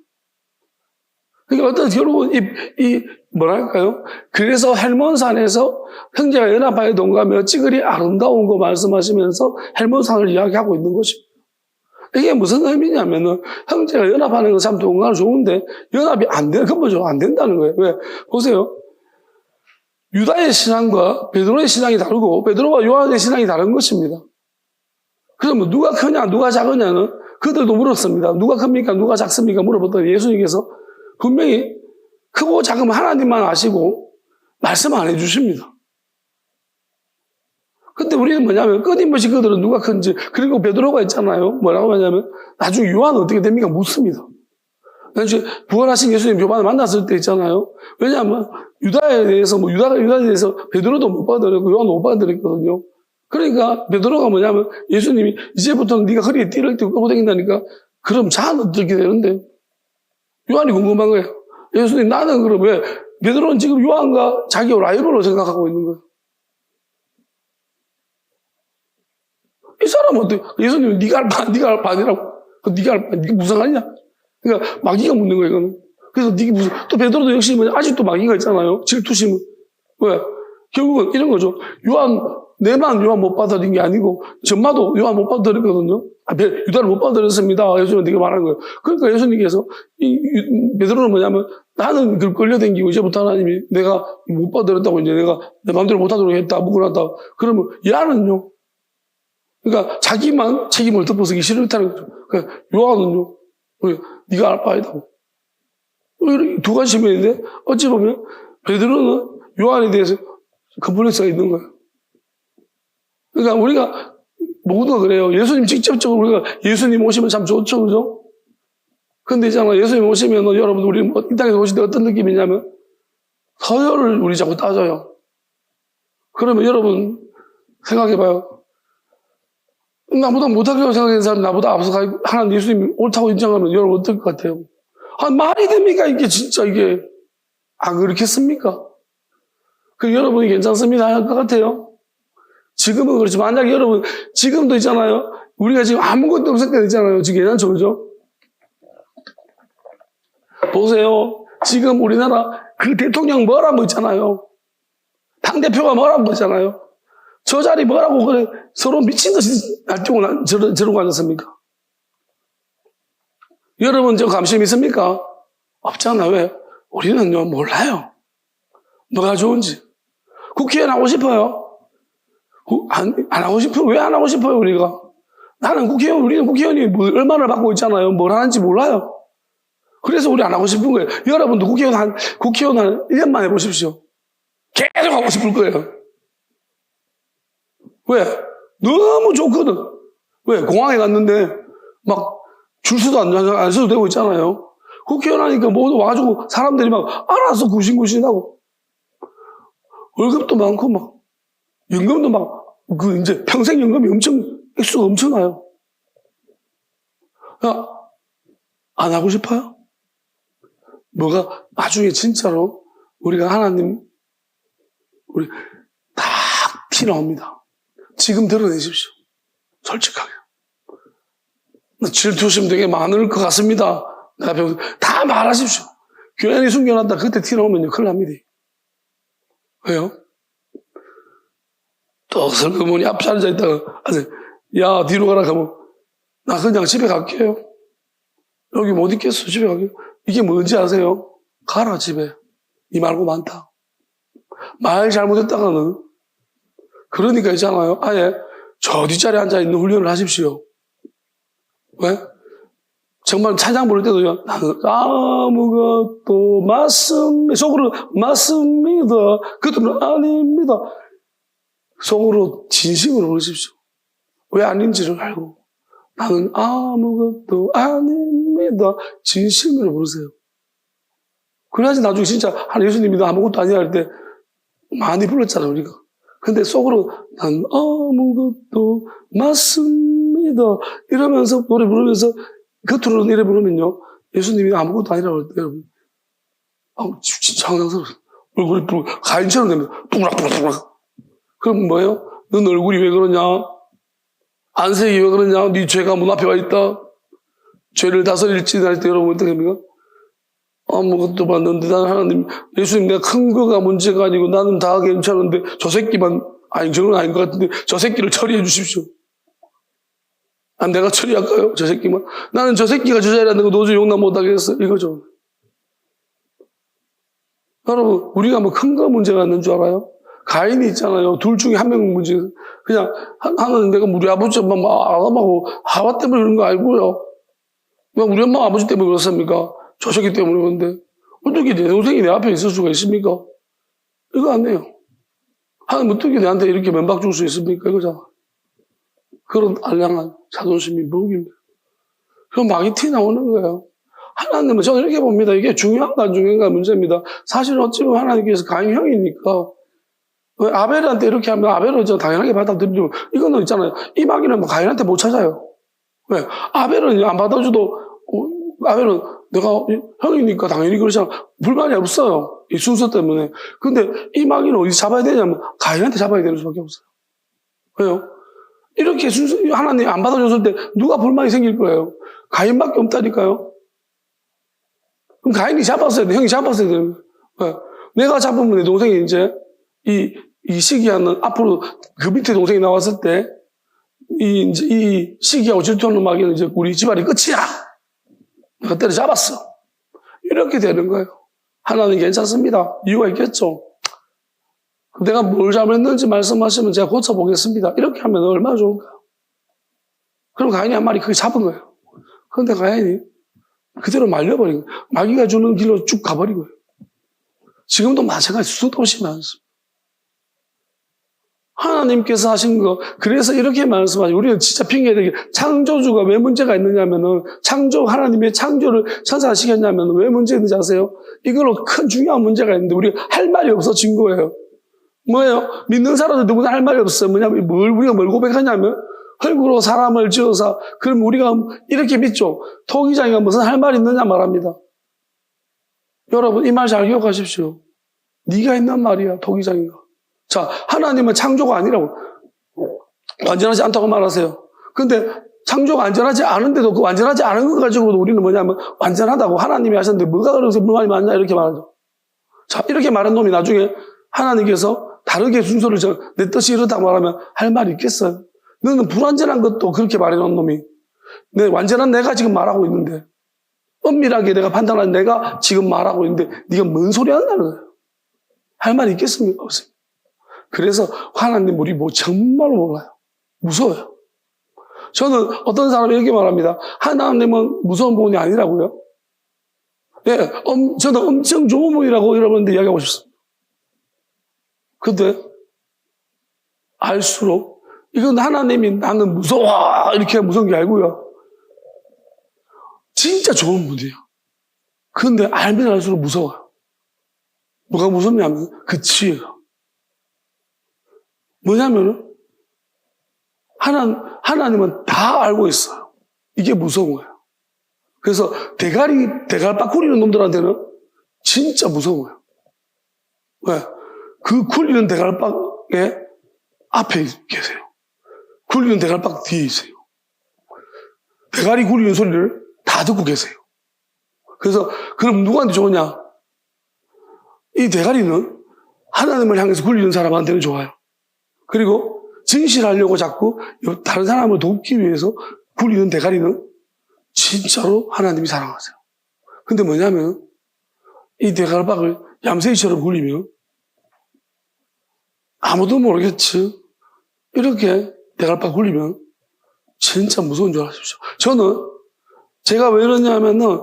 그러니까 결국은 뭐랄까요? 그래서 헬몬산에서 형제가 연합하여 동감하여 어찌 그리 아름다운 거 말씀하시면서 헬몬산을 이야기하고 있는 것입니다. 이게 무슨 의미냐면은 형제가 연합하는 건 참 동감은 좋은데 연합이 근본적으로 안 된다는 거예요. 왜? 보세요. 유다의 신앙과 베드로의 신앙이 다르고 베드로와 요한의 신앙이 다른 것입니다. 그러면 누가 크냐 누가 작으냐는 그들도 물었습니다. 누가 큽니까 누가 작습니까 물어봤더니 예수님께서 분명히 크고 작으면 하나님만 아시고 말씀 안 해주십니다. 근데 우리는 뭐냐면 끊임없이 그들은 누가 큰지 그리고 베드로가 있잖아요. 뭐라고 하냐면 나중에 요한은 어떻게 됩니까 묻습니다. 부활하신 예수님 요반에 만났을 때 있잖아요. 왜냐하면 유다에 대해서 유다에 대해서 베드로도 못 받아들였고 요한도 못 받아들였거든요. 그러니까 베드로가 뭐냐면 예수님이 이제부터는 네가 허리에 띠를 띠고 끌고 다닌다니까 그럼 자는 어떻게 되는데? 요한이 궁금한 거예요. 예수님 나는 그럼 왜 베드로는 지금 요한과 자기 라이벌로 생각하고 있는 거예요. 이 사람은 어떻게 예수님 네가 할 바 아니라고 네가 할 바, 네가 무슨 아니냐? 그러니까 마귀가 묻는 거예요, 이거는. 그래서 네가 무슨, 또 베드로도 역시 아직도 마귀가 있잖아요. 질투심은. 왜? 결국은 이런 거죠. 내만 요한 못 받아들인 게 아니고, 전마도 요한 못 받아들였거든요. 유다를 못 받아들였습니다. 예수님 네가 말한 거예요. 그러니까 예수님께서, 베드로는 뭐냐면, 나는 그걸 끌려다니고, 이제부터 하나님이 내가 못 받아들였다고, 이제 내가 내 마음대로 못 하도록 했다, 묵어놨다. 그러면, 야는요. 그러니까 자기만 책임을 덮어서기 싫다는 거죠. 그러니까 요한은요. 네가 알 바이다고. 두 가지 질문인데 어찌 보면 베드로는 요한에 대해서 컴플렉스가 있는 거예요. 그러니까 우리가 모두가 그래요. 예수님 직접적으로 우리가 예수님 오시면 참 좋죠, 그죠? 근데 있잖아 예수님 오시면 여러분 우리 이 땅에 오실 때 어떤 느낌이냐면 서열을 우리 자꾸 따져요. 그러면 여러분 생각해봐요. 나보다 못하게 생각하는 사람 나보다 앞서가 하나님 예수님이 옳다고 인정하면 여러분 어떨 것 같아요? 말이 됩니까? 이게 진짜 이게 안 그렇겠습니까? 여러분이 괜찮습니다 할 것 같아요? 지금은 그렇지. 만약에 여러분 지금도 있잖아요. 우리가 지금 아무것도 없을 때 있잖아요. 지금 괜찮죠, 그죠? 보세요. 지금 우리나라 그 대통령 뭐라고 있잖아요. 당대표가 뭐라고 있잖아요. 저 자리 뭐라고 그래 서로 미친 듯이 날뛰고 저러고 앉았습니까? 여러분 저 관심 있습니까? 없잖아. 왜? 우리는요 몰라요. 뭐가 좋은지. 국회의원 하고 싶어요? 안 하고 싶어요? 왜 안 하고 싶어요 우리가? 우리는 국회의원이 얼마나 받고 있잖아요. 뭘 하는지 몰라요. 그래서 우리 안 하고 싶은 거예요. 여러분도 국회의원 한 1년만 해보십시오. 계속 하고 싶을 거예요. 왜? 너무 좋거든. 왜? 공항에 갔는데 막 줄 서도 안 서도 되고 있잖아요. 국회의원 하니까 모두 와가지고 사람들이 막 알아서 구신구신하고 월급도 많고 막 연금도 막 이제 평생 연금이 액수가 엄청나요. 야, 안 하고 싶어요? 뭐가 나중에 진짜로 우리가 하나님 우리 다 피 나옵니다. 지금 드러내십시오. 솔직하게. 질투심 되게 많을 것 같습니다. 다 말하십시오. 교회안에 숨겨놨다 그때 티 나오면요 큰일 납니다. 왜요? 또 설교문이 앞에 앉아있다가 야 뒤로 가라 하면 나 그냥 집에 갈게요. 여기 못 있겠어. 집에 갈게요. 이게 뭔지 아세요? 가라 집에. 니 말고 많다. 말 잘못했다가는 그러니까 있잖아요. 아예 저 뒷자리에 앉아있는 훈련을 하십시오. 왜? 정말 찬양 부를 때도요. 나는 아무것도 맞습니다. 속으로 맞습니다. 그것도 아닙니다. 속으로 진심으로 부르십시오. 왜 아닌지를 알고 나는 아무것도 아닙니다. 진심으로 부르세요. 그래야지 나중에 진짜 예수님이 너 아무것도 아니야 할 때 많이 불렀잖아요 우리가. 근데 속으로 난 아무것도 맞습니다 이러면서 노래 부르면서 겉으로는 이래 부르면요 예수님이 아무것도 아니라고 할 때 여러분 진짜 황당스러워요. 얼굴이 가인처럼 됩니다. 뿌락뿌락뿌락. 그럼 뭐예요? 넌 얼굴이 왜 그러냐? 안색이 왜 그러냐? 네 죄가 문 앞에 와 있다. 죄를 다스릴지 할 때 여러분 어떻게 합니까? 아무것도 봤는데 나는 하나님 예수님 내가 큰 거가 문제가 아니고 나는 다 괜찮은데 저 새끼만 저는 아닌 것 같은데 저 새끼를 처리해 주십시오. 내가 처리할까요? 저 새끼만. 나는 저 새끼가 저 자리에 앉는 거 도저히 용납 못하겠어. 이거죠. 여러분 우리가 뭐 큰 거 문제가 있는 줄 알아요? 가인이 있잖아요. 둘 중에 한 명 문제. 그냥 하나는 내가 우리 아버지 엄마 아담하고 하와 때문에 그런 거 알고요. 왜 우리 엄마 아버지 때문에 그렇습니까? 저 새끼 때문에 그런데 어떻게 내 동생이 내 앞에 있을 수가 있습니까? 이거 안 돼요. 하나님 어떻게 내한테 이렇게 면박 줄 수 있습니까? 이거잖아. 그런 알량한 자존심이 뭐길래. 그럼 막이 티 나오는 거예요. 하나님은 저는 이렇게 봅니다. 이게 중요한가 안 중요한가 문제입니다. 사실 어찌 보면 하나님께서 가인 형이니까 왜 아벨한테 이렇게 하면 아벨은 저 당연하게 받아들이고 이거는 있잖아요. 이방인은 뭐 가인한테 못 찾아요. 왜? 아벨은 안 받아줘도 아벨은 내가 형이니까 당연히 그러잖아. 불만이 없어요. 이 순서 때문에. 근데 이방인은 어디서 잡아야 되냐면 가인한테 잡아야 되는 수밖에 없어요. 왜요? 이렇게 순서 하나님 안 받아줬을 때 누가 불만이 생길 거예요? 가인밖에 없다니까요. 그럼 가인이 잡았어야 돼. 형이 잡았어야 되는 거예요. 내가 잡으면 내 동생이 이제 이 시기하는 앞으로 그 밑에 동생이 나왔을 때 이 시기하고 질투하는 마귀는 이제 우리 집안이 끝이야. 내가 때려잡았어. 이렇게 되는 거예요. 하나님 괜찮습니다. 이유가 있겠죠. 내가 뭘 잘못했는지 말씀하시면 제가 고쳐보겠습니다. 이렇게 하면 얼마나 좋을까요? 그럼 가인이 한 마리 크게 잡은 거예요. 그런데 가인이 그대로 말려버린 거예요. 마귀가 주는 길로 쭉 가버린 거예요. 지금도 마찬가지 수도 없이 많습니다. 하나님께서 하신 거, 그래서 이렇게 말씀하시고, 우리는 진짜 핑계대기, 창조주가 왜 문제가 있느냐면은, 하나님의 창조를 천사하시겠냐면, 왜 문제 있는지 아세요? 이걸로 큰 중요한 문제가 있는데, 우리가 할 말이 없어진 거예요. 뭐예요? 믿는 사람들 누구나 할 말이 없어요. 뭐냐면, 우리가 뭘 고백하냐면, 흙으로 사람을 지어서, 그럼 우리가 이렇게 믿죠? 토기장이가 무슨 할 말이 있느냐 말합니다. 여러분, 이 말 잘 기억하십시오. 네가 있는 말이야, 토기장이가. 자, 하나님은 창조가 아니라고. 완전하지 않다고 말하세요. 근데 창조가 완전하지 않은데도 그 완전하지 않은 것 가지고도 우리는 뭐냐면 완전하다고 하나님이 하셨는데 뭐가 그래서 불만이 많냐 이렇게 말하죠. 자, 이렇게 말한 놈이 나중에 하나님께서 다르게 순서를 내 뜻이 이렇다고 말하면 할 말이 있겠어요? 너는 불완전한 것도 그렇게 말해놓은 놈이 완전한 내가 지금 말하고 있는데 엄밀하게 내가 판단한 내가 지금 말하고 있는데 네가 뭔 소리 한다는 거예요? 할 말이 있겠습니까? 없습니다. 그래서 하나님 우리 뭐 정말 몰라요. 무서워요. 저는 어떤 사람이 이렇게 말합니다. 하나님은 무서운 분이 아니라고요. 예, 저는 엄청 좋은 분이라고 여러분들 이야기하고 싶습니다. 근데 알수록 이건 하나님이 나는 무서워 이렇게 무서운 게 알고요. 진짜 좋은 분이에요. 그런데 알면 알수록 무서워요. 뭐가 무섭냐면 그 지혜가. 뭐냐면은 하나님은 다 알고 있어요. 이게 무서운 거예요. 그래서 대갈박 굴리는 놈들한테는 진짜 무서운 거예요. 왜? 그 굴리는 대갈박의 앞에 계세요. 굴리는 대갈박 뒤에 있어요. 대가리 굴리는 소리를 다 듣고 계세요. 그래서 그럼 누구한테 좋으냐? 이 대가리는 하나님을 향해서 굴리는 사람한테는 좋아요. 그리고 진실하려고 자꾸 다른 사람을 돕기 위해서 굴리는 대가리는 진짜로 하나님이 사랑하세요. 근데 뭐냐면 이 대갈박을 얌생이처럼 굴리면 아무도 모르겠지. 이렇게 대갈박 굴리면 진짜 무서운 줄 아십시오. 제가 왜 이러냐면은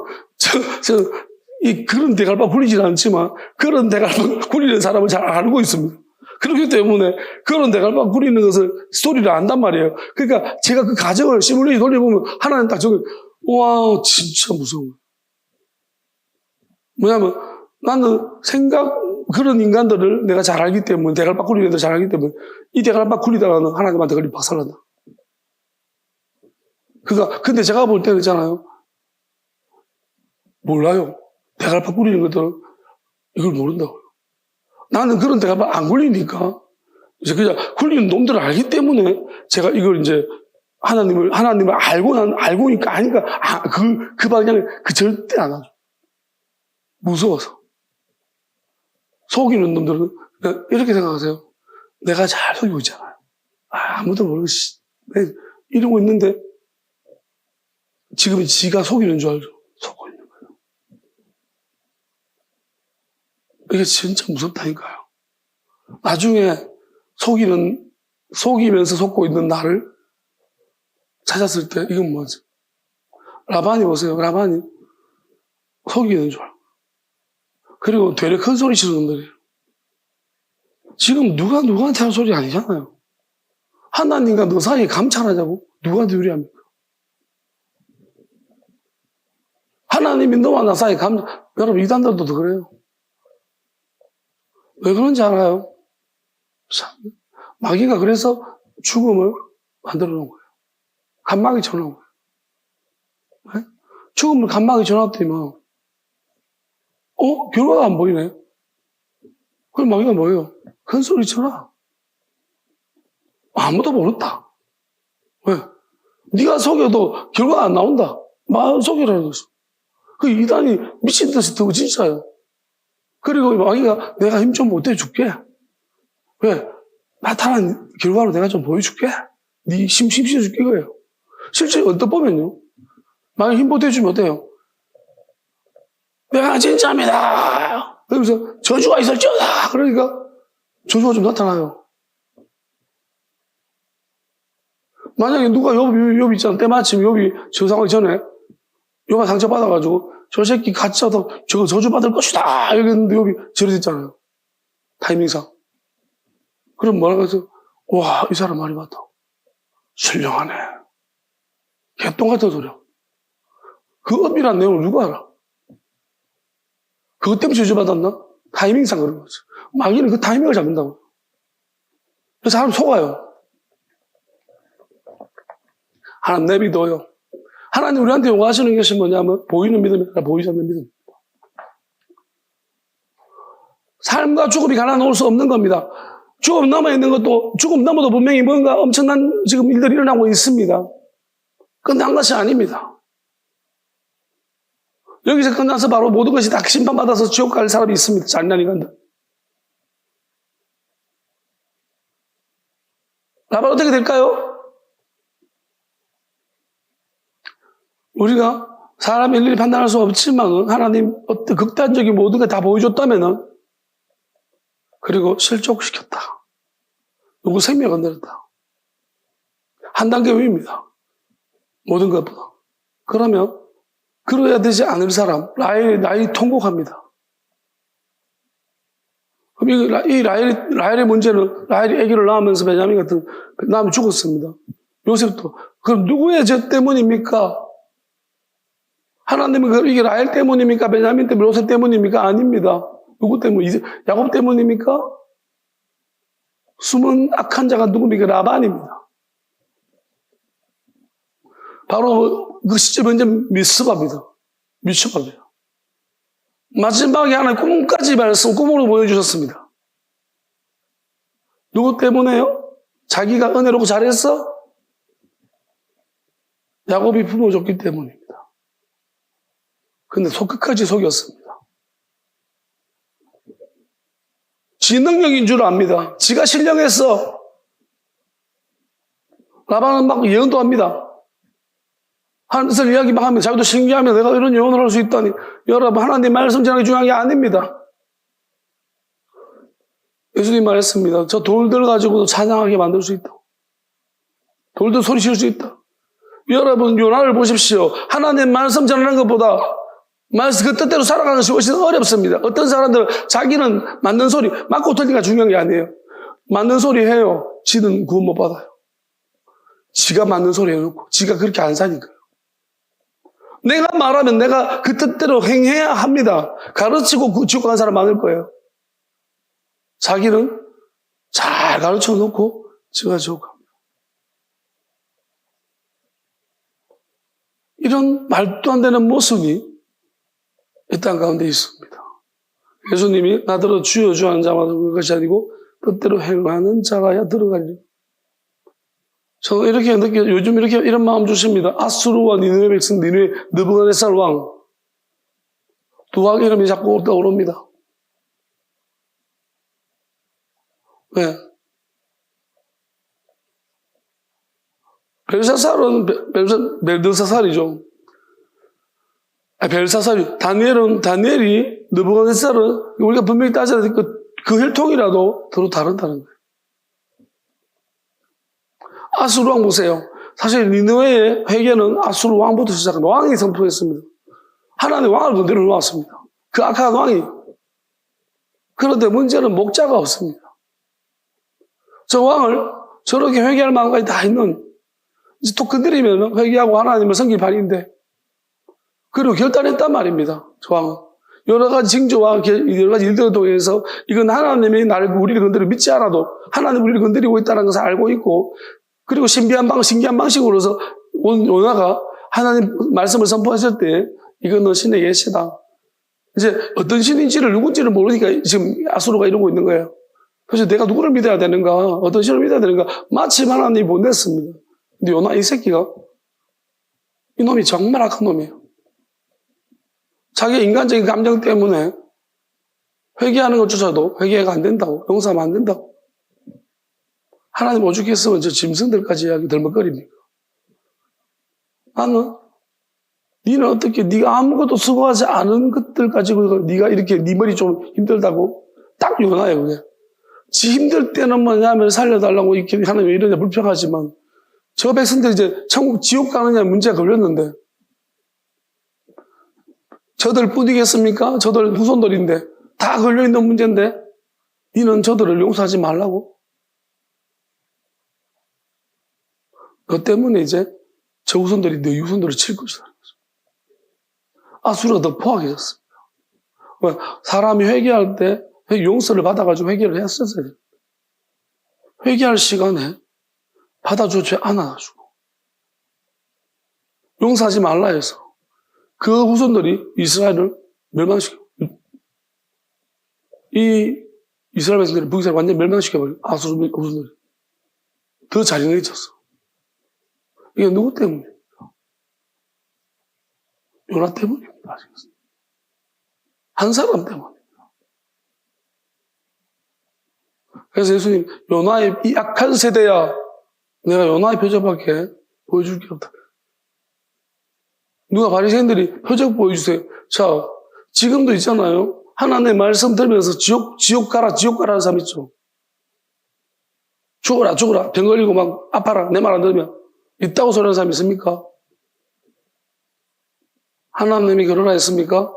그런 대갈박 굴리진 않지만 그런 대갈박 굴리는 사람을 잘 알고 있습니다. 그렇기 때문에 그런 대갈박 굴리는 것을 스토리를 안단 말이에요. 그러니까 제가 그 가정을 시뮬레이션 돌려보면 하나는 딱 와 진짜 무서워. 뭐냐면 나는 그런 인간들을 내가 잘 알기 때문에 대갈박 굴리는 애들 잘 알기 때문에 이 대갈박 굴리다가는 하나님한테 걸리 박살난다. 그러니까 근데 제가 볼 때는 있잖아요. 몰라요. 대갈박 굴리는 것들은 이걸 모른다고요. 나는 그런 대갈박 안 굴리니까 이제 그냥 굴리는 놈들을 알기 때문에 제가 이걸 이제 하나님을 알고니까 아니까 그 방향을 절대 안 하죠. 무서워서. 속이는 놈들은 이렇게 생각하세요. 내가 잘 속이고 있잖아요. 아무도 모르고 이러고 있는데 지금 지가 속이는 줄 알죠. 속고 있는 거예요. 이게 진짜 무섭다니까요. 나중에 속이면서 속고 있는 나를 찾았을 때 이건 뭐지? 라반이 보세요. 라반이 속이는 줄 알고. 그리고 되레 큰 소리 치는 놈들이에요. 지금 누가 누구한테 하는 소리 아니잖아요. 하나님과 너 사이에 감찰하자고 누구한테 유리합니까? 하나님이 너와 나 사이 여러분, 이단들도 그래요. 왜 그런지 알아요? 마귀가 그래서 죽음을 만들어 놓은 거예요. 간마귀 쳐놓은 거예요. 네? 죽음을 간마귀 쳐놨더니만, 결과가 안 보이네. 그럼 마귀가 뭐예요? 큰 소리 쳐라. 아무도 모른다. 왜? 네가 속여도 결과가 안 나온다. 마음 속이라는 것이. 그 이단이 미친 듯이 더 진짜요. 그리고 마귀가 내가 힘 좀 못해줄게. 왜? 나타난 결과로 내가 좀 보여줄게. 네 힘 실어줄게 이거예요. 실제 언뜻 보면요. 마귀 힘 못해주면 어때요? 내가 진짜입니다. 그러면서 저주가 있을지어다. 그러니까 저주가 좀 나타나요. 만약에 누가 욥 있잖아. 때마침 욥이 저 상황 전에 욥이 상처받아가지고 저 새끼 같이 와서 저거 저주받을 것이다. 이랬는데 욥이 저리 됐잖아요. 타이밍상. 그럼 뭐라고 해서 와, 이 사람 말이 맞다. 신령하네. 개똥 같은 소리야. 그 엄밀한 내용을 누가 알아? 그것 때문에 저주받았나? 타이밍상 그런 거지. 마귀는 그 타이밍을 잡는다고. 그래서 사람 속아요. 하나님 내비둬요. 하나님 우리한테 요구하시는 것이 뭐냐면 보이는 믿음이 아니라 보이지 않는 믿음. 삶과 죽음이 갈라놓을 수 없는 겁니다. 죽음 넘어있는 것도 죽음 넘어도 분명히 뭔가 엄청난 지금 일들이 일어나고 있습니다. 끝난 것이 아닙니다. 여기서 끝나서 바로 모든 것이 다 심판받아서 지옥 갈 사람이 있습니다. 잔인한 인간들. 라바 어떻게 될까요? 우리가 사람 일일이 판단할 수 없지만 하나님 어떤 극단적인 모든 걸 다 보여줬다면은 그리고 실족시켰다. 누구 생명을 건드렸다. 한 단계 위입니다. 모든 것보다. 그러면 그러야 되지 않을 사람 라헬이 통곡합니다. 그럼 이 라헬의 문제는 라헬이 아기를 낳으면서 베냐민 같은 낳으면 죽었습니다. 요셉도 그럼 누구의 죄 때문입니까? 하나님은 이게 라헬 때문입니까? 베냐민 때문에 요셉 때문입니까? 아닙니다. 누구 때문에? 야곱 때문입니까? 숨은 악한 자가 누굽니까? 라반입니다. 바로 그 시점에 이제 미스바입니다. 미스바입니다. 마지막에 하나님 꿈까지 꿈으로 보여주셨습니다. 누구 때문에요? 자기가 은혜롭고 잘했어? 야곱이 품어줬기 때문입니다. 근데 끝까지 속였습니다. 지 능력인 줄 압니다. 지가 신령했어. 라반은 막 예언도 합니다. 하늘에서 이야기 막 하면 자기도 신기하면 내가 이런 예언을 할 수 있다니. 여러분, 하나님 말씀 전하기 중요한 게 아닙니다. 예수님 말했습니다. 저 돌들 가지고도 찬양하게 만들 수 있다. 돌들 소리 칠 수 있다. 여러분, 요나를 보십시오. 하나님 말씀 전하는 것보다 그 뜻대로 살아가는 것이 훨씬 어렵습니다. 어떤 사람들은 자기는 맞는 소리, 맞고 틀리가 중요한 게 아니에요. 맞는 소리 해요. 지는 구원 못 받아요. 지가 맞는 소리 해놓고, 지가 그렇게 안 사니까요. 내가 말하면 내가 그 뜻대로 행해야 합니다. 가르치고 지옥 가는 사람 많을 거예요. 자기는 잘 가르쳐 놓고, 지가 지옥 갑니다. 이런 말도 안 되는 모습이 이 땅 가운데 있습니다. 예수님이 나더러 주여 주여 하는 자마다 그럴 것이 아니고 뜻대로 행하는 자가야 들어가리라. 저는 이렇게 요즘 이런 마음 주십니다. 아수르와 니느웨 백성, 느부갓네살 왕. 두 왕 이름이 자꾸 떠오릅니다. 왜? 벨사살은 벨드사살이죠. 벨사살이 다니엘이 느부갓네살은 우리가 분명히 따져야 될 그 혈통이라도 서로 다르다는 거예요. 아수르 왕 보세요. 사실 니느웨의 회개는 아수르 왕부터 시작한 왕이 선포했습니다. 하나님 왕을 더 내려놓았습니다. 그 악한 왕이. 그런데 문제는 목자가 없습니다. 저 왕을 저렇게 회개할 마음까지 다 있는, 이제 또 건드리면 회개하고 하나님을 섬길 판인데 그리고 결단했단 말입니다. 조항은. 여러 가지 징조와 여러 가지 일들을 통해서 이건 하나님이 나를 우리를 건드리고 믿지 않아도 하나님 우리를 건드리고 있다는 것을 알고 있고, 그리고 신기한 방식으로서 요나가 하나님 말씀을 선포하실 때 이거는 신의 예시다. 이제 어떤 신인지를 누군지를 모르니까 지금 아수르가 이러고 있는 거예요. 그래서 내가 누구를 믿어야 되는가, 어떤 신을 믿어야 되는가, 마침 하나님이 보냈습니다. 근데 요나 이 새끼가, 이 놈이 정말 악한 놈이에요. 자기 인간적인 감정 때문에 회개하는 것조차도 회개가 안 된다고, 용서하면 안 된다고. 하나님 오죽했으면 저 짐승들까지 이야기 덜먹거립니까? 나는 니는 어떻게 네가 아무것도 수고하지 않은 것들 가지고 네가 이렇게 네 머리 좀 힘들다고? 딱 요나예요, 그게. 지 힘들 때는 뭐냐면 살려달라고 이렇게 하나님 왜 이러냐 불평하지만 저 백성들이 이제 천국 지옥 가느냐 문제가 걸렸는데 저들 뿐이겠습니까? 저들 후손들인데 다 걸려있는 문제인데 니는 저들을 용서하지 말라고? 그 때문에 이제 저 후손들이 내 후손들을 칠 것이다. 아수르가 더 포악해졌습니다. 왜? 사람이 회개할 때 용서를 받아가지고 회개를 했었어요. 회개할 시간에 받아주지 않아가지고 용서하지 말라 해서 그 후손들이 이스라엘을 멸망시켜, 이 이스라엘 백성들이 북이스라엘 완전히 멸망시켜버려. 아수르 후손들이 더 잔인해졌어. 이게 누구 때문입니까? 요나 때문입니다. 아시겠습니까? 한 사람 때문입니다. 그래서 예수님, 요나의 이 악한 세대야, 내가 요나의 표적밖에 보여줄 게 없다. 누가 바리새인들이 표적 보여주세요. 자, 지금도 있잖아요. 하나님의 말씀 들으면서 지옥 가라 하는 사람 있죠. 죽어라 병 걸리고 막 아파라 내 말 안 들으면 있다고 소리하는 사람 있습니까? 하나님이 그러라 했습니까?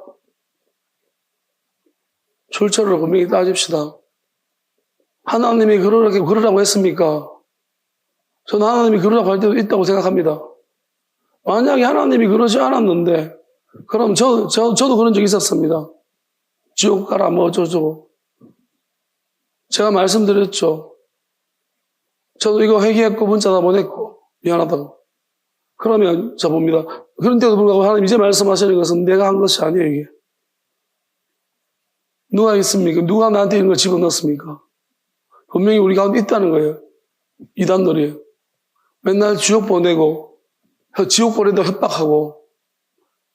출처를 분명히 따집시다. 하나님이 그러라고 했습니까? 저는 하나님이 그러라고 할 때도 있다고 생각합니다. 만약에 하나님이 그러지 않았는데, 그럼 저도 그런 적이 있었습니다. 지옥 가라, 뭐 어쩌고. 제가 말씀드렸죠. 저도 이거 회개했고, 문자 다 보냈고, 미안하다고. 그러면 저 봅니다. 그런데도 불구하고 하나님 이제 말씀하시는 것은 내가 한 것이 아니에요, 이게. 누가 했습니까? 누가 나한테 이런 걸 집어넣었습니까? 분명히 우리 가운데 있다는 거예요. 이단들이에요. 맨날 지옥 보내고, 지옥 보낸다고 협박하고,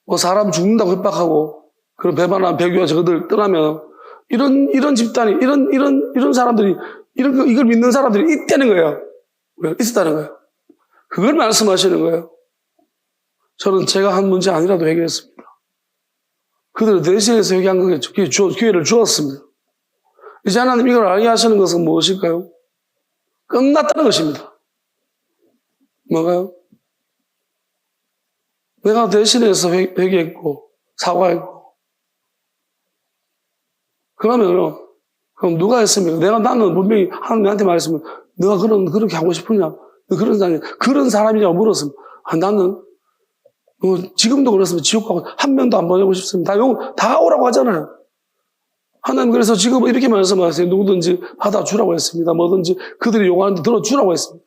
뭐 사람 죽는다고 협박하고, 그런 배반한 배교와 저들 떠나면, 이런 집단이, 이런 사람들이, 이걸 믿는 사람들이 있다는 거예요. 왜? 있었다는 거예요. 그걸 말씀하시는 거예요. 저는 제가 한 문제 아니라도 해결했습니다. 그들을 대신해서 회개한 거겠죠. 기회를 주었습니다. 이제 하나님 이걸 알게 하시는 것은 무엇일까요? 끝났다는 것입니다. 뭐가요? 내가 대신해서 회개했고 사과했고 그러면 그럼 누가 했습니까? 나는 분명히 하나님 나한테 말했으면 너가 그렇게 하고 싶으냐? 너 그런 사람이냐고 물었으면 나는 지금도 그렇습니다. 지옥 가고 한 명도 안 보내고 싶습니다. 다 오라고 하잖아요. 하나님 그래서 지금 이렇게 말씀하세요. 누구든지 받아주라고 했습니다. 뭐든지 그들이 요구하는데 들어주라고 했습니다.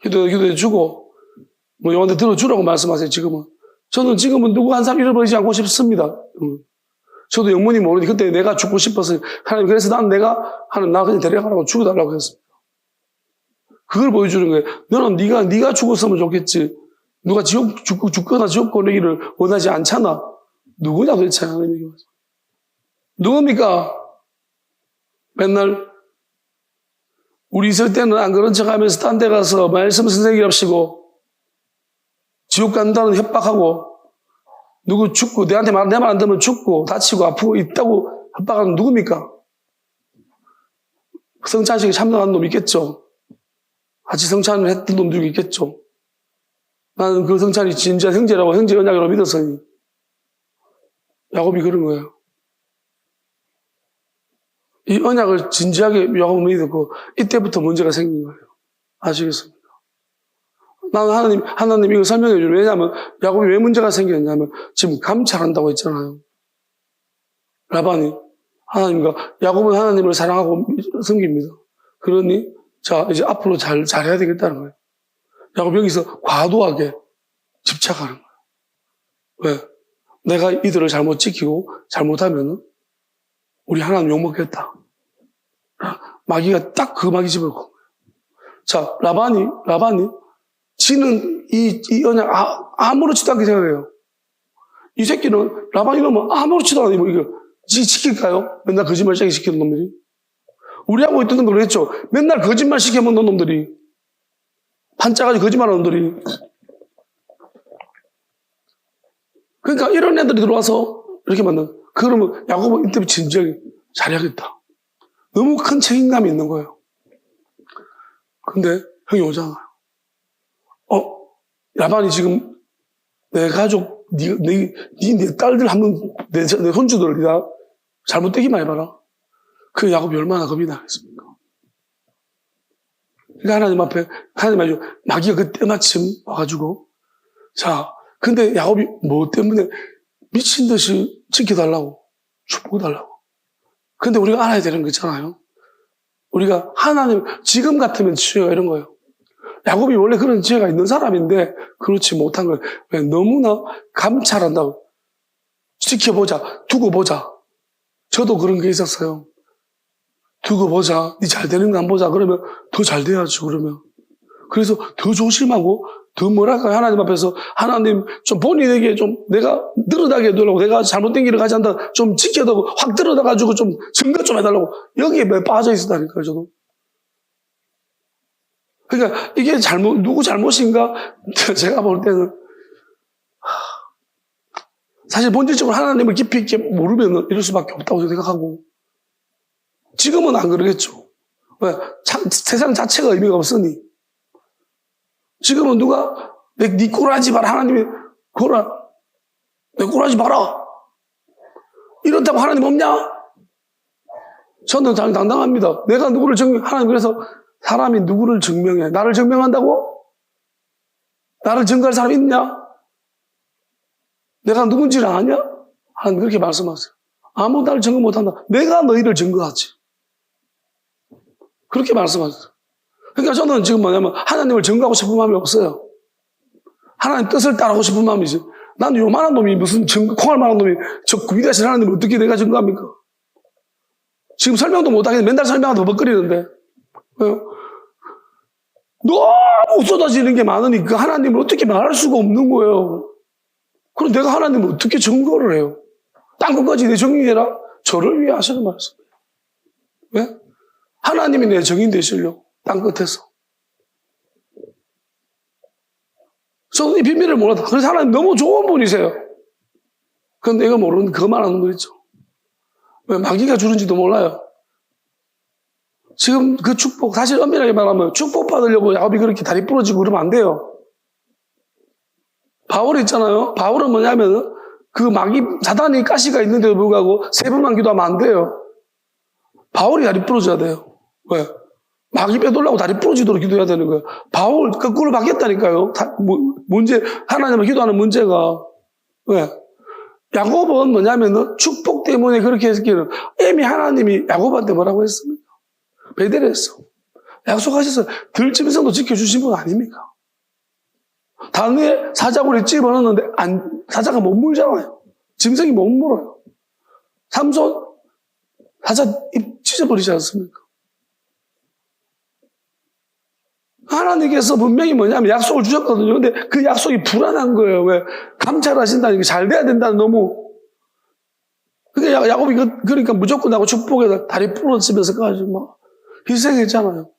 기도해주고 뭐 요한테 들어주라고 말씀하세요. 저는 지금은 누구 한 사람 잃어버리지 않고 싶습니다. 저도 영문이 모르니 그때 내가 죽고 싶어서 하나님 그래서 하나님 나 그냥 데려가라고 죽여달라고 했습니다. 그걸 보여주는 거예요. 너는 네가 죽었으면 좋겠지. 누가 죽거나 지옥 보내기를 원하지 않잖아. 누구냐 도대체 하나님이. 누굽니까? 맨날 우리 있을 때는 안 그런 척 하면서 딴 데 가서 말씀 선생님이랍시고 지옥 간다는 협박하고 누구 죽고 내 말 안 들으면 죽고 다치고 아프고 있다고 협박하는 누굽니까? 성찬식에 참석한 놈 있겠죠. 같이 성찬을 했던 놈도 있겠죠. 나는 그 성찬이 진짜 형제라고 형제 언약이라고 믿었으니 야곱이 그런 거예요. 이 언약을 진지하게 야곱은 믿었고 이때부터 문제가 생긴 거예요. 아시겠습니까? 나는 하나님 이거 설명해 주려. 왜냐하면 야곱이 왜 문제가 생겼냐면 지금 감찰한다고 했잖아요. 라반이 하나님과 야곱은 하나님을 사랑하고 섬깁니다. 그러니 자 이제 앞으로 잘해야 되겠다는 거예요. 야곱 여기서 과도하게 집착하는 거예요. 왜? 내가 이들을 잘못 지키고 잘못하면 우리 하나님 욕먹겠다. 마귀가 딱 그 마귀 집을 건 거예요. 자 라반이 지는 이 언약 아무렇지도 않게 생각해요. 이 새끼는 라반이 놈은 아무렇지도 않아요. 뭐 이거 지 지킬까요? 맨날 거짓말쟁이 시키는 놈들이. 우리하고 있던 놈들 그랬죠. 맨날 거짓말 시켜먹는 놈들이. 판짜가지고 거짓말하는 놈들이. 그러니까 이런 애들이 들어와서 이렇게 만나. 그러면 야곱은 이때 진지하게 잘해야겠다. 너무 큰 책임감이 있는 거예요. 근데 형이 오잖아요. 라반이 지금 내 가족, 네 딸들 한 명, 내 손주들 다 잘못되기만 해봐라. 그 야곱이 얼마나 겁이 나겠습니까? 그러니까 하나님 앞에 마귀가 그때 마침 와가지고 자, 근데 야곱이 뭐 때문에 미친 듯이 지켜달라고 축복해달라고. 근데 우리가 알아야 되는 거 있잖아요. 우리가 하나님 지금 같으면 지혜가 이런 거예요. 야곱이 원래 그런 지혜가 있는 사람인데 그렇지 못한 거예요. 왜? 너무나 감찰한다고. 지켜보자. 두고 보자. 저도 그런 게 있었어요. 두고 보자. 네 잘 되는 거 안 보자. 그러면 더 잘 돼야지. 그러면. 그래서 더 조심하고 더 뭐랄까요. 하나님 앞에서 하나님 좀 본인에게 좀 내가 늘어나게 해달라고 내가 잘못된 길을 가지 않다 좀 지켜두고 확 들어가가지고 좀 증거 좀 해달라고 여기에 매 빠져 있었다니까요. 저도. 그러니까 이게 누구 잘못인가? 제가 볼 때는 사실 본질적으로 하나님을 깊이 있게 모르면 이럴 수밖에 없다고 생각하고 지금은 안 그러겠죠. 왜? 세상 자체가 의미가 없으니 지금은 누가 네 꼴하지 마라. 하나님이 내 꼴하지 마라. 이렇다고 하나님 없냐? 저는 당당합니다. 내가 누구를 하나님 그래서 사람이 누구를 증명해? 나를 증명한다고? 나를 증거할 사람이 있냐? 내가 누군지를 아냐? 하나님 그렇게 말씀하세요. 아무도 나를 증거 못한다. 내가 너희를 증거하지. 그렇게 말씀하세요. 그러니까 저는 지금 뭐냐면 하나님을 증거하고 싶은 마음이 없어요. 하나님 뜻을 따르고 싶은 마음이지. 나는 요만한 놈이 무슨 콩알만한 놈이 저 위대하신 하나님을 어떻게 내가 증거합니까? 지금 설명도 못하겠는데 맨날 설명하다 버벅거리는데 왜요? 너무 쏟아지는 게 많으니까 하나님을 어떻게 말할 수가 없는 거예요. 그럼 내가 하나님을 어떻게 증거를 해요? 땅 끝까지 내 정인이라 저를 위해 하시는 말씀이에요. 왜? 하나님이 내 정인 되시려고 땅 끝에서. 저는 이 비밀을 몰랐다. 그래서 하나님 너무 좋은 분이세요. 그건 내가 모르는 그만한 분 있죠. 왜 마귀가 주는지도 몰라요. 지금 그 축복, 사실 엄밀하게 말하면 축복받으려고 야곱이 그렇게 다리 부러지고 그러면 안 돼요. 바울 있잖아요. 바울은 뭐냐면 그 마귀, 사단이 가시가 있는데도 불구하고 세 번만 기도하면 안 돼요. 바울이 다리 부러져야 돼요. 왜? 마귀 빼돌라고 다리 부러지도록 기도해야 되는 거예요. 바울 거꾸로 바뀌었다니까요. 문제, 하나님을 기도하는 문제가. 왜? 야곱은 뭐냐면 축복 때문에 그렇게 했기는 이미 하나님이 야곱한테 뭐라고 했습니까? 배대를 했어. 약속하셨어요. 들짐승도 지켜주신 분 아닙니까? 단에 사자굴에 집어넣었는데 사자가 못 물잖아요. 짐승이 못 물어요. 삼손 사자 입 찢어버리지 않습니까? 하나님께서 분명히 뭐냐면 약속을 주셨거든요. 근데 그 약속이 불안한 거예요. 왜? 감찰하신다는 게 잘 돼야 된다는 너무. 그러니까 야곱이 그러니까 무조건 나고 축복에다 다리 부러지면서까지 막 희생했잖아요.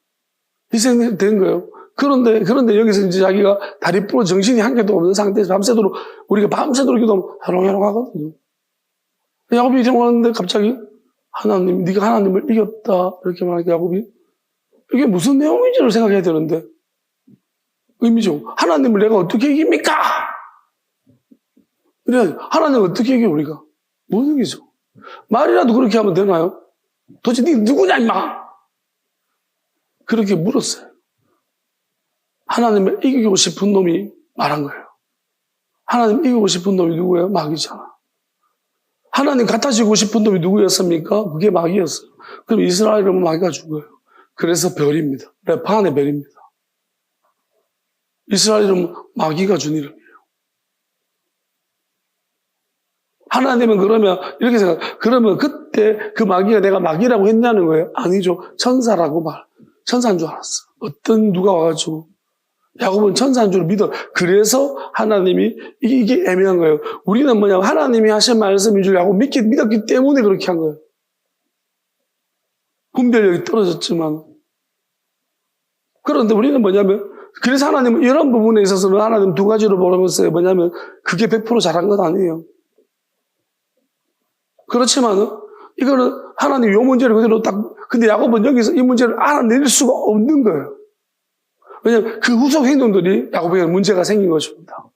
희생된 거예요. 그런데 여기서 이제 자기가 다리 부러 정신이 한 개도 없는 상태에서 밤새도록 우리가 밤새도록 기도하면 해롱해롱 하거든요. 야곱이 이제 오는데 갑자기 하나님, 네가 하나님을 이겼다 이렇게 말하니까 야곱이 이게 무슨 내용인지를 생각해야 되는데 의미죠. 하나님을 내가 어떻게 이깁니까? 그래 하나님을 어떻게 이겨 우리가? 못 이기죠. 말이라도 그렇게 하면 되나요? 도대체 네 누구냐 임마? 그렇게 물었어요. 하나님을 이기고 싶은 놈이 말한 거예요. 하나님 이기고 싶은 놈이 누구예요? 마귀잖아. 하나님 같아지고 싶은 놈이 누구였습니까? 그게 마귀였어요. 그럼 이스라엘은 마귀가 준 거예요. 그래서 별입니다. 레판의 별입니다. 이스라엘은 마귀가 준 이름이에요. 하나님은 그러면 이렇게 생각, 그러면 그때 그 마귀가 내가 마귀라고 했냐는 거예요? 아니죠. 천사라고 천사인 줄 알았어. 어떤 누가 와가지고 야곱은 천사인 줄 믿어. 그래서 하나님이 이게 애매한 거예요. 우리는 뭐냐면 하나님이 하신 말씀인 줄 알고 믿었기 때문에 그렇게 한 거예요. 분별력이 떨어졌지만. 그런데 우리는 뭐냐면 그래서 하나님은 이런 부분에 있어서는 하나님 두 가지로 보라면서요. 뭐냐면 그게 100% 잘한 건 아니에요. 그렇지만은 이거는 하나님 요 문제를 그대로 근데 야곱은 여기서 이 문제를 알아낼 수가 없는 거예요. 왜냐하면 그 후속 행동들이 야곱에게 문제가 생긴 것입니다.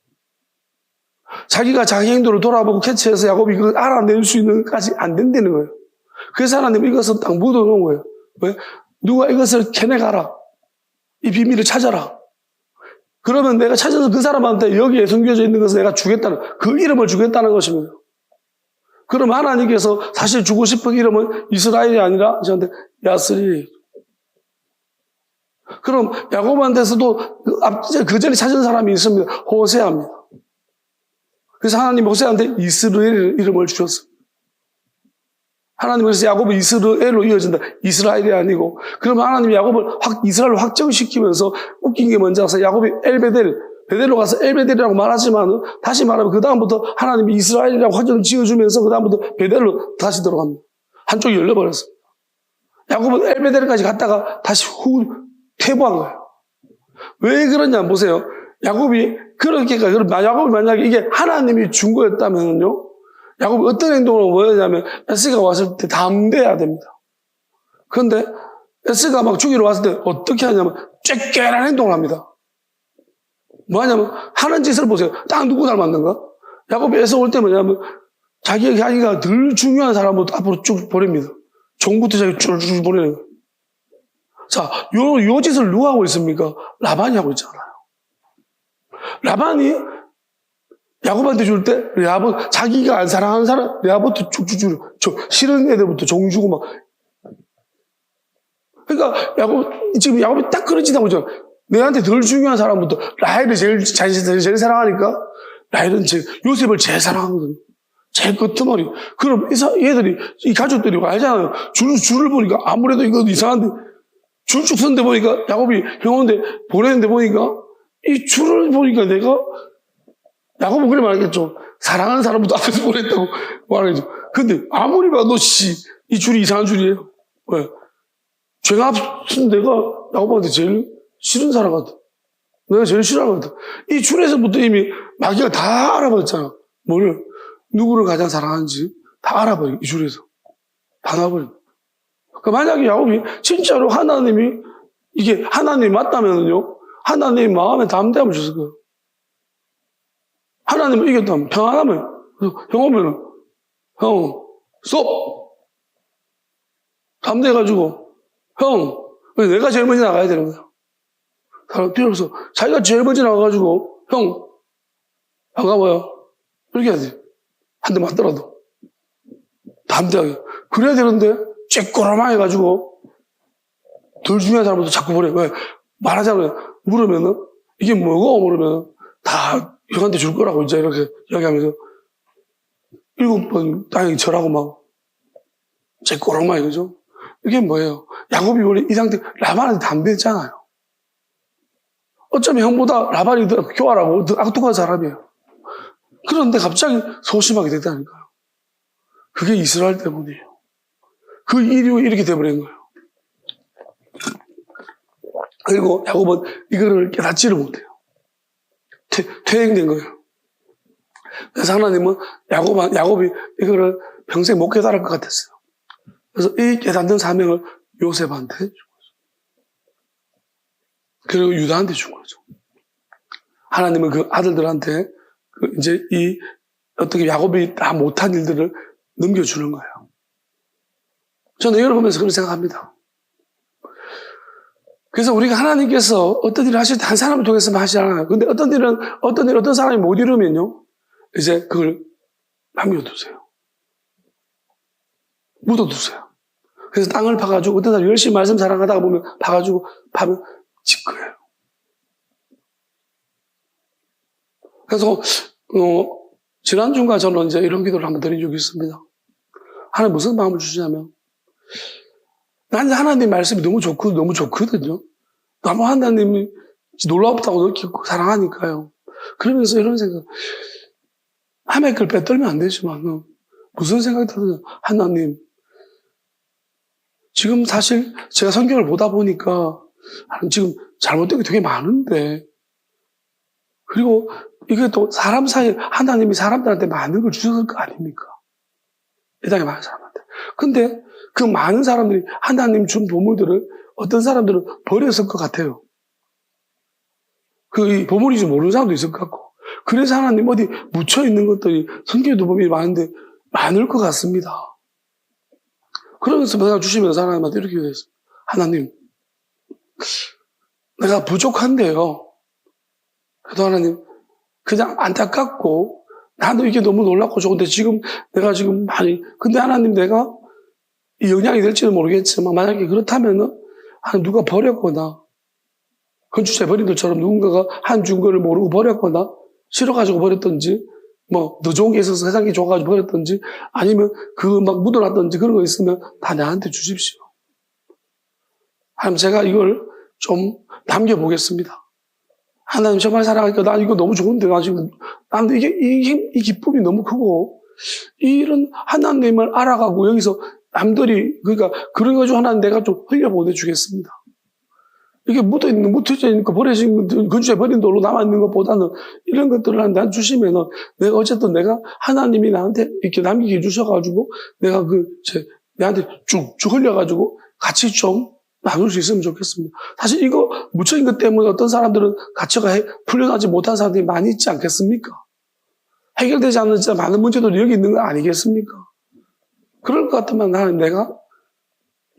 자기가 자기 행동을 돌아보고 캐치해서 야곱이 이걸 알아낼 수 있는 것까지 안 된다는 거예요. 그래서 하나님 이것을 딱 묻어놓은 거예요. 왜? 누가 이것을 캐내가라. 이 비밀을 찾아라. 그러면 내가 찾아서 그 사람한테 여기에 숨겨져 있는 것을 내가 주겠다는, 그 이름을 주겠다는 것입니다. 그럼 하나님께서 사실 주고 싶은 이름은 이스라엘이 아니라 저한테 야스리. 그럼 야곱한테서도 그 전에 찾은 사람이 있습니다. 호세아입니다. 그래서 하나님 호세아한테 이스라엘 이름을 주셨습니다. 하나님 그래서 야곱은 이스라엘로 이어진다. 이스라엘이 아니고. 그러면 하나님이 야곱을 이스라엘로 확정시키면서 웃긴 게 뭔지 아세요? 야곱이 베델로 가서 엘베델이라고 말하지만 다시 말하면 그 다음부터 하나님이 이스라엘이라고 확정을 지어주면서 그 다음부터 베델로 다시 들어갑니다. 한쪽이 열려버렸어요. 야곱은 엘베델까지 갔다가 다시 퇴보한 거예요. 왜 그러냐 보세요. 야곱이 만약에 이게 하나님이 준 거였다면요, 야곱이 어떤 행동을 보였냐면 에스가 왔을 때 담대해야 됩니다. 그런데 에스가 막 죽이러 왔을 때 어떻게 하냐면 쬐깨란 행동을 합니다. 뭐 하냐면 하는 짓을 보세요. 딱 누구 닮았는가? 야곱이 에서 올 때 뭐냐면 자기가 덜 중요한 사람부터 앞으로 쭉 보냅니다. 종부터 자기 쭉 보내는 거예요. 자, 요 짓을 누가 하고 있습니까? 라반이 하고 있잖아요. 라반이 야곱한테 줄 때 야곱 자기가 안 사랑하는 사람 야곱부터 쭉쭉 주고 싫은 애들부터 종 주고 막. 그러니까 지금 야곱이 딱 그런 짓 하고 있잖아. 내한테 덜 중요한 사람부터 라헬을 제일 사랑하니까 라헬은 요셉을 제일 사랑하거든요. 제일 끄트머리. 그럼 얘들이 이 가족들이 알잖아요. 줄을 보니까 아무래도 이거 이상한데 줄 쭉 선데 보니까 야곱이 형한테 보내는데 보니까 이 줄을 보니까 내가 야곱은 그래 말하겠죠. 사랑하는 사람부터 앞에서 보냈다고 말하겠죠. 근데 아무리 봐도 이 줄이 이상한 줄이에요. 왜? 죄가 앞선 내가 야곱한테 제일 싫은 사람 같아. 내가 제일 싫어하는 것 같아. 이 줄에서부터 이미 마귀가 다 알아버렸잖아. 누구를 가장 사랑하는지 다 알아버려. 이 줄에서. 다 나와버려. 그러니까 만약에 야곱이 진짜로 이게 하나님이 맞다면요, 하나님 마음에 담대함을 줬을 거예요. 하나님을 이겼다면, 평안하면, 형 오면은, 스톱! 담대해가지고, 내가 제일 먼저 나가야 되는 거야. 사람 필요 없어. 자기가 제일 먼저 나가가지고, 반가워요. 이렇게 해야지. 한 대 맞더라도. 담대하게. 그래야 되는데, 쬐꼬라마 해가지고, 덜 중요한 사람부터 자꾸 보내. 왜? 말하자면, 물으면은, 이게 뭐고? 물으면은, 다 형한테 줄 거라고 이제 이렇게 이야기하면서, 7번 다행히 절하고 막, 쬐꼬라마 이거죠? 이게 뭐예요? 야곱이 원래 이 상태, 라반한테 담대했잖아요. 어쩌면 형보다 라반이 더 교활하고 더 악독한 사람이에요. 그런데 갑자기 소심하게 됐다니까요. 그게 이스라엘 때문이에요. 그 이유 이렇게 돼버린 거예요. 그리고 야곱은 이거를 깨닫지를 못해요. 퇴행된 거예요. 그래서 하나님은 야곱이 이거를 평생 못 깨달을 것 같았어요. 그래서 이 깨닫는 사명을 요셉한테 준 거죠. 그리고 유다한테 준 거죠. 하나님은 그 아들들한테 이제 어떻게 야곱이 다 못한 일들을 넘겨주는 거예요. 저는 이걸 보면서 그렇게 생각합니다. 그래서 우리가 하나님께서 어떤 일을 하실 때 한 사람을 통해서만 하시지 않아요. 근데 어떤 일은, 어떤 사람이 못 이루면요, 이제 그걸 남겨두세요. 묻어두세요. 그래서 땅을 파가지고 어떤 사람이 열심히 말씀 자랑하다가 보면 파가지고 파면 집 거예요. 그래서 지난주인가 저는 이제 이런 기도를 한번 드린 적이 있습니다. 하나님 무슨 마음을 주시냐면, 나는 하나님 말씀이 너무 좋거든요. 너무 하나님이 놀랍다고 느끼고 사랑하니까요. 그러면서 이런 생각, 함의 걸 빼떨면 안 되지만, 무슨 생각이 들어요? 하나님, 지금 사실 제가 성경을 보다 보니까 지금 잘못된 게 되게 많은데, 그리고 이게 또 사람 사이에 하나님이 사람들한테 많은 걸 주셨을 거 아닙니까? 이 땅에 많은 사람한테. 근데 그 많은 사람들이 하나님 준 보물들을 어떤 사람들은 버렸을 것 같아요. 그 보물인지 모르는 사람도 있을 것 같고. 그래서 하나님 어디 묻혀있는 것들이 성경에도 보면 많은데 많을 것 같습니다. 그러면서 내가 주시면서 하나님한테 이렇게 얘기했어요. 하나님, 내가 부족한데요. 그래도 하나님, 그냥 안타깝고, 나도 이게 너무 놀랍고 좋은데 내가 지금 많이, 근데 하나님 내가 이 영향이 될지는 모르겠지만, 만약에 그렇다면은, 누가 버렸거나, 건축재 버린 것처럼 누군가가 한 준 거를 모르고 버렸거나, 싫어가지고 버렸던지, 더 좋은 게 있어서 세상이 좋아가지고 버렸던지, 아니면 막 묻어놨던지 그런 거 있으면 다 나한테 주십시오. 하나님, 제가 이걸 좀 남겨보겠습니다. 하나님 정말 사랑하니까 나 이거 너무 좋은데, 나는 이 기쁨이 너무 크고, 이런 하나님을 알아가고 여기서 남들이, 그러니까, 그래가지고 하나님 내가 좀 흘려보내주겠습니다. 이게 묻혀져 있는 거, 버려진, 건축에 버린 돌로 남아있는 것보다는 이런 것들을 나한테 주시면은 내가 어쨌든 내가 하나님이 나한테 이렇게 남기게 해주셔가지고 내가 내한테 쭉쭉 흘려가지고 같이 좀 나눌 수 있으면 좋겠습니다. 사실 이거 묻혀있는 것 때문에 어떤 사람들은 가치가 풀려나지 못한 사람들이 많이 있지 않겠습니까? 해결되지 않는 진짜 많은 문제들이 여기 있는 거 아니겠습니까? 그럴 것 같으면 하나님 내가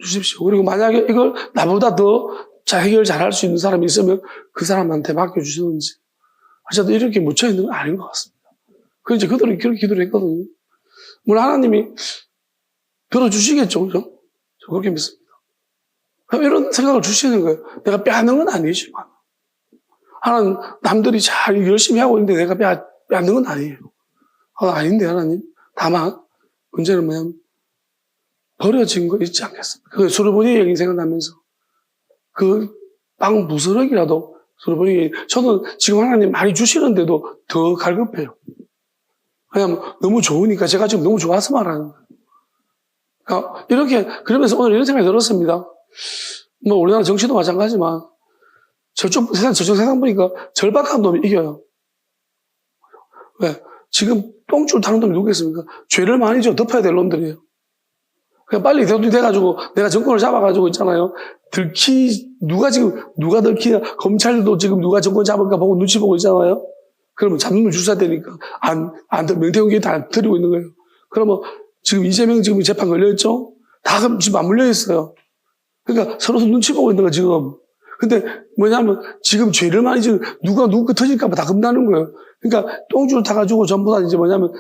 주십시오. 그리고 만약에 이걸 나보다 더 해결 잘할 수 있는 사람이 있으면 그 사람한테 맡겨주시든지. 어쨌든 이렇게 묻혀있는 건 아닌 것 같습니다. 그래서 이제 그들은 그렇게 기도를 했거든요. 물론 하나님이 들어주시겠죠, 그죠? 저 그렇게 믿습니다. 그럼 이런 생각을 주시는 거예요. 내가 빼앗는 건 아니지만. 하나님, 남들이 잘 열심히 하고 있는데 내가 빼앗는 건 아니에요. 아닌데, 하나님. 다만, 문제는 뭐냐면, 버려진 거 있지 않겠습니까? 그 솔로몬의 얘기 생각나면서, 빵 부스러기라도, 솔로몬이, 저는 지금 하나님 많이 주시는데도 더 갈급해요. 왜냐면 너무 좋으니까 제가 지금 너무 좋아서 말하는 거예요. 그러니까 이렇게, 그러면서 오늘 이런 생각이 들었습니다. 우리나라 정치도 마찬가지지만, 저쪽 세상 보니까 절박한 놈이 이겨요. 왜? 지금 똥줄 타는 놈이 누구겠습니까? 죄를 많이 덮어야 될 놈들이에요. 그러니까 빨리 돼가지고, 내가 정권을 잡아가지고 있잖아요. 누가 들키냐, 검찰도 지금 누가 정권 잡을까 보고 눈치 보고 있잖아요. 그러면 잡는 놈 주사야 되니까, 명태균 다 들이고 있는 거예요. 그러면 지금 이재명 지금 재판 걸려있죠? 다 지금 안 물려있어요. 그러니까 서로 눈치 보고 있는 거예요, 지금. 근데 뭐냐면, 지금 죄를 많이 누구 터질까봐 다 겁나는 거예요. 그러니까 똥줄 타가지고 전부 다 이제 뭐냐면,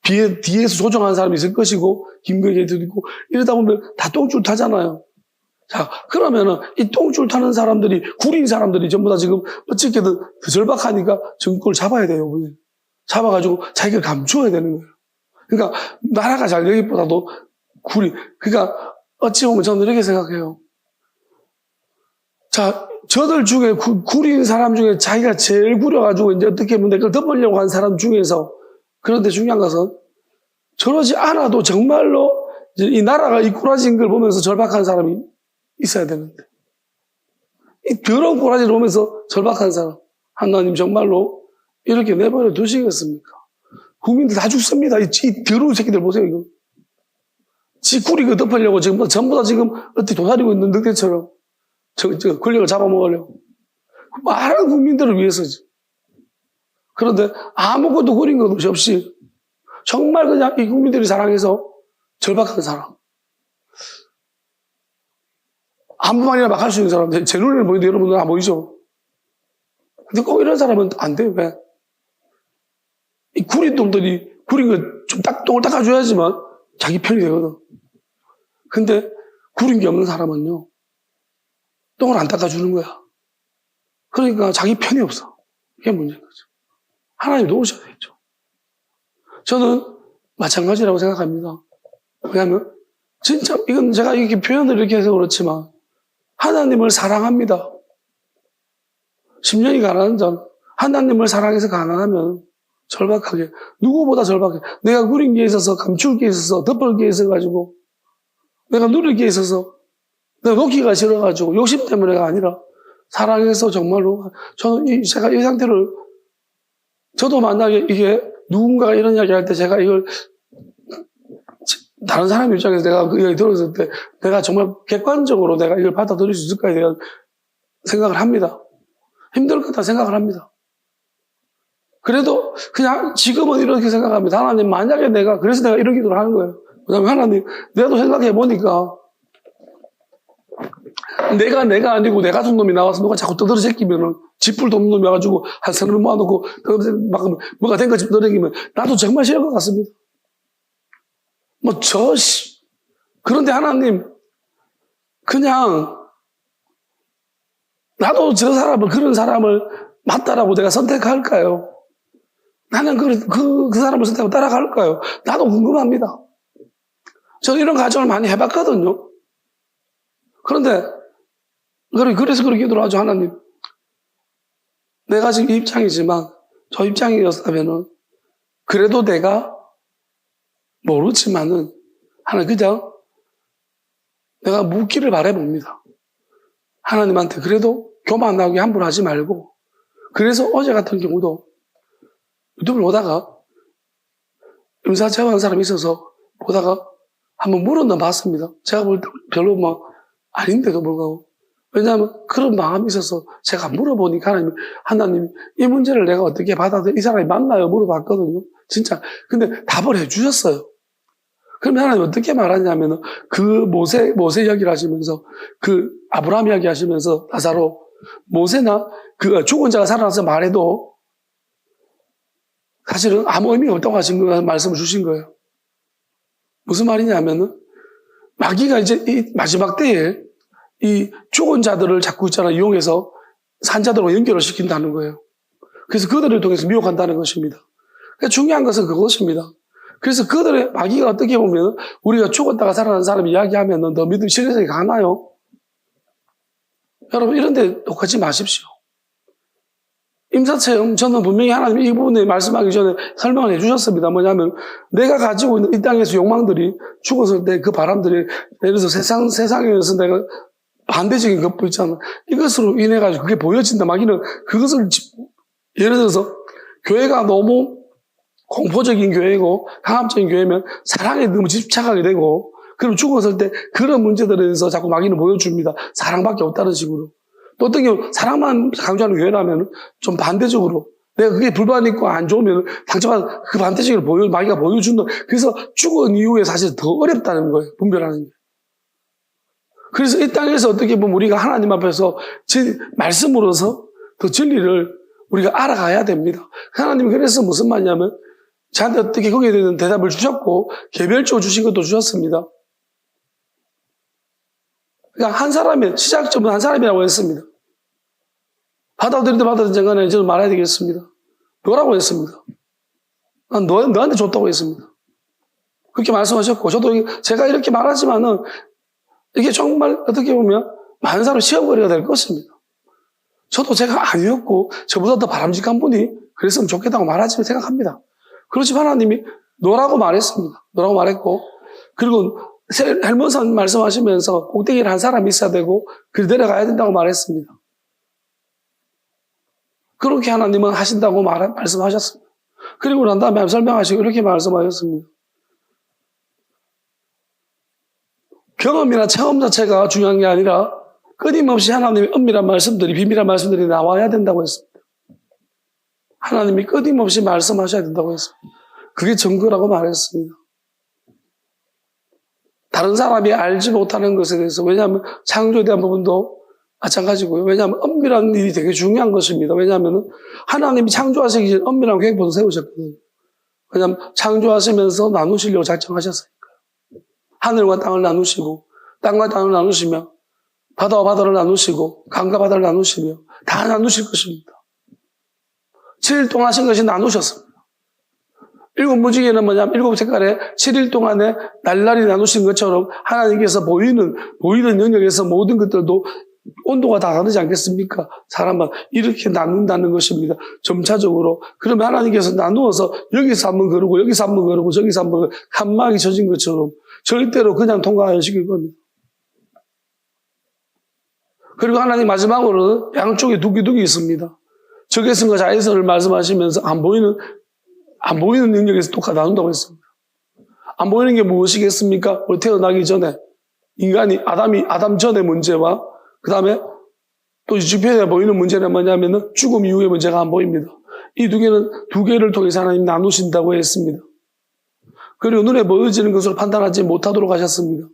뒤에서 조정하는 사람이 있을 것이고, 김건희도 있고, 이러다 보면 다 똥줄 타잖아요. 자, 그러면은, 이 똥줄 타는 사람들이, 구린 사람들이 전부 다 지금 어떻게든 절박하니까 정권을 잡아야 돼요, 오늘. 잡아가지고 자기가 감추어야 되는 거예요. 그러니까, 나라가 잘 되기보다도 그러니까, 어찌 보면 저는 이렇게 생각해요. 자, 저들 중에 구린 사람 중에 자기가 제일 구려가지고 이제 어떻게 보면 그걸 덮으려고 한 사람 중에서 그런데 중요한 것은 저러지 않아도 정말로 이 나라가 이 꼬라진 걸 보면서 절박한 사람이 있어야 되는데 이 더러운 꼬라지를 보면서 절박한 사람 하나님 정말로 이렇게 내버려 두시겠습니까? 국민들 다 죽습니다. 이 더러운 새끼들 보세요 이거. 지 구리고 덮으려고 지금 전부 다 지금 어떻게 도사리고 있는 늑대처럼 권력을 잡아먹으려고 많은 국민들을 위해서지. 그런데 아무것도 구린 것 없이 정말 그냥 이 국민들이 사랑해서 절박한 사람. 아무 말이나 막 할 수 있는 사람, 제 눈에는 보이는데 여러분들 안 보이죠? 근데 꼭 이런 사람은 안 돼요. 왜? 이 구린똥들이 구린 거 좀 똥을 닦아줘야지만 자기 편이 되거든. 근데 구린 게 없는 사람은요, 똥을 안 닦아주는 거야. 그러니까 자기 편이 없어. 이게 문제인 거죠. 하나님 도우셔야 되겠죠. 저는 마찬가지라고 생각합니다. 왜냐하면 진짜 이건 제가 이렇게 표현을 이렇게 해서 그렇지만 하나님을 사랑합니다. 10년이 가난한 자, 하나님을 사랑해서 가난하면 절박하게, 누구보다 절박해. 내가 누린 게 있어서, 감출 게 있어서, 덮을 게 있어가지고, 내가 누릴 게 있어서, 내가 놓기가 싫어가지고, 욕심 때문에가 아니라, 사랑해서 정말로, 저는 제가 이 상태를, 저도 만약에 이게 누군가가 이런 이야기 할 때 제가 이걸, 다른 사람 입장에서 내가 그 이야기 들었을 때, 내가 정말 객관적으로 내가 이걸 받아들일 수 있을까에 대한 생각을 합니다. 힘들 거다 생각을 합니다. 그래도 그냥 지금은 이렇게 생각합니다. 하나님, 만약에 그래서 내가 이런 기도를 하는 거예요. 왜냐면 하나님, 내가 또 생각해 보니까 내가 아니고 내 같은 놈이 나와서 누가 자꾸 떠들어 새끼면은 지풀 돕는 놈이 와가지고 한 서너 명 모아놓고 막 뭐가 된 것처럼 떠들기면 나도 정말 싫을 것 같습니다. 그런데 하나님, 그냥 나도 그런 사람을 맞다라고 내가 선택할까요? 나는 그 사람을 선택하고 따라갈까요? 나도 궁금합니다. 저는 이런 가정을 많이 해봤거든요. 그런데, 그래서 그렇게 기도를 하죠, 하나님. 내가 지금 이 입장이지만, 저 입장이었다면은, 그래도 내가 모르지만은, 하나님 그냥 내가 묻기를 바라봅니다. 하나님한테 그래도 교만 나오게 함부로 하지 말고, 그래서 어제 같은 경우도 유튜브를 보다가 임사 체험한 사람이 있어서 보다가 한번 물어는 봤습니다. 제가 볼 때 별로 아닌데도 불구하고. 왜냐하면 그런 마음이 있어서 제가 물어보니까 하나님, 이 문제를 내가 어떻게 이 사람이 맞나요? 물어봤거든요. 진짜. 근데 답을 해주셨어요. 그러면 하나님 어떻게 말하냐면은 그 모세 이야기를 하시면서 그 아브라함 이야기 하시면서 나사로 모세나 그 죽은 자가 살아나서 말해도 사실은 아무 의미가 없다고 하신 거예요. 말씀을 주신 거예요. 무슨 말이냐면은 마귀가 이제 이 마지막 때에 이 죽은 자들을 자꾸 이용해서 산자들과 연결을 시킨다는 거예요. 그래서 그들을 통해서 미혹한다는 것입니다. 그러니까 중요한 것은 그것입니다. 그래서 마귀가 어떻게 보면 우리가 죽었다가 살아난 사람 이야기하면 더 믿음 신뢰성이 강하나요? 여러분 이런 데 독하지 마십시오. 임사체험, 저는 분명히 하나님 이 부분에 말씀하기 전에 설명을 해주셨습니다. 뭐냐면, 내가 가지고 있는 이 땅에서 욕망들이 죽었을 때 그 바람들이, 예를 들어서 세상에서 내가 반대적인 것도 있잖아. 이것으로 인해가지고 그게 보여진다. 마귀는 그것을, 예를 들어서, 교회가 너무 공포적인 교회고, 강압적인 교회면 사랑에 너무 집착하게 되고, 그럼 죽었을 때 그런 문제들에 대해서 자꾸 마귀는 보여줍니다. 사랑밖에 없다는 식으로. 또 어떤 경우 사랑만 강조하는 교회라면 좀 반대적으로 내가 그게 불만 있고 안 좋으면 상처가 그 반대적으로 마귀가 보여준다. 그래서 죽은 이후에 사실 더 어렵다는 거예요. 분별하는 게. 그래서 이 땅에서 어떻게 보면 우리가 하나님 앞에서 말씀으로서 더 진리를 우리가 알아가야 됩니다. 하나님이 그래서 무슨 말이냐면 저한테 어떻게 거기에 대한 대답을 주셨고 개별적으로 주신 것도 주셨습니다. 그러니까 시작점은 한 사람이라고 했습니다. 받아들이든 받아들이든 간에 저는 말해야 되겠습니다. 너라고 했습니다. 난 너한테 줬다고 했습니다. 그렇게 말씀하셨고, 저도 제가 이렇게 말하지만은, 이게 정말 어떻게 보면 많은 사람이 시험거리가 될 것입니다. 저도 제가 아니었고, 저보다 더 바람직한 분이 그랬으면 좋겠다고 말하지 생각합니다. 그렇지만 하나님이 너라고 말했습니다. 너라고 말했고, 그리고 헬몬산 말씀하시면서 꼭대기를 한 사람이 있어야 되고 그 내려가야 된다고 말했습니다. 그렇게 하나님은 하신다고 말씀하셨습니다. 그리고 난 다음에 설명하시고 이렇게 말씀하셨습니다. 경험이나 체험 자체가 중요한 게 아니라 끊임없이 하나님의 은밀한 말씀들이, 비밀한 말씀들이 나와야 된다고 했습니다. 하나님이 끊임없이 말씀하셔야 된다고 했습니다. 그게 증거라고 말했습니다. 다른 사람이 알지 못하는 것에 대해서, 왜냐하면 창조에 대한 부분도 마찬가지고요. 왜냐하면 엄밀한 일이 되게 중요한 것입니다. 왜냐하면 하나님이 창조하시기 전에 엄밀한 계획부터 세우셨거든요. 왜냐하면 창조하시면서 나누시려고 작정하셨으니까요. 하늘과 땅을 나누시고 땅과 땅을 나누시며 바다와 바다를 나누시고 강과 바다를 나누시며 다 나누실 것입니다. 7일 동안 하신 것이 나누셨습니다. 7무지개는 뭐냐면 7색깔에 7일 동안에 날라리 나누신 것처럼 하나님께서 보이는 영역에서 모든 것들도 온도가 다 다르지 않겠습니까? 사람만 이렇게 나눈다는 것입니다. 점차적으로. 그러면 하나님께서 나누어서 여기서 한번 그러고 여기서 한번 그러고 저기서 한번 그러고 칸막이 쳐진 것처럼 절대로 그냥 통과하시길 겁니다. 그리고 하나님 마지막으로는 양쪽에 두기두기 있습니다. 적외선과 자외선을 말씀하시면서 안 보이는 영역에서 똑같이 나눈다고 했습니다. 안 보이는 게 무엇이겠습니까? 우리 태어나기 전에 인간이 아담 전의 문제와 그 다음에 또 주변에 보이는 문제는 뭐냐면은 죽음 이후의 문제가 안 보입니다. 이 두 개를 통해서 하나님 나누신다고 했습니다. 그리고 눈에 보여지는 것으로 판단하지 못하도록 하셨습니다.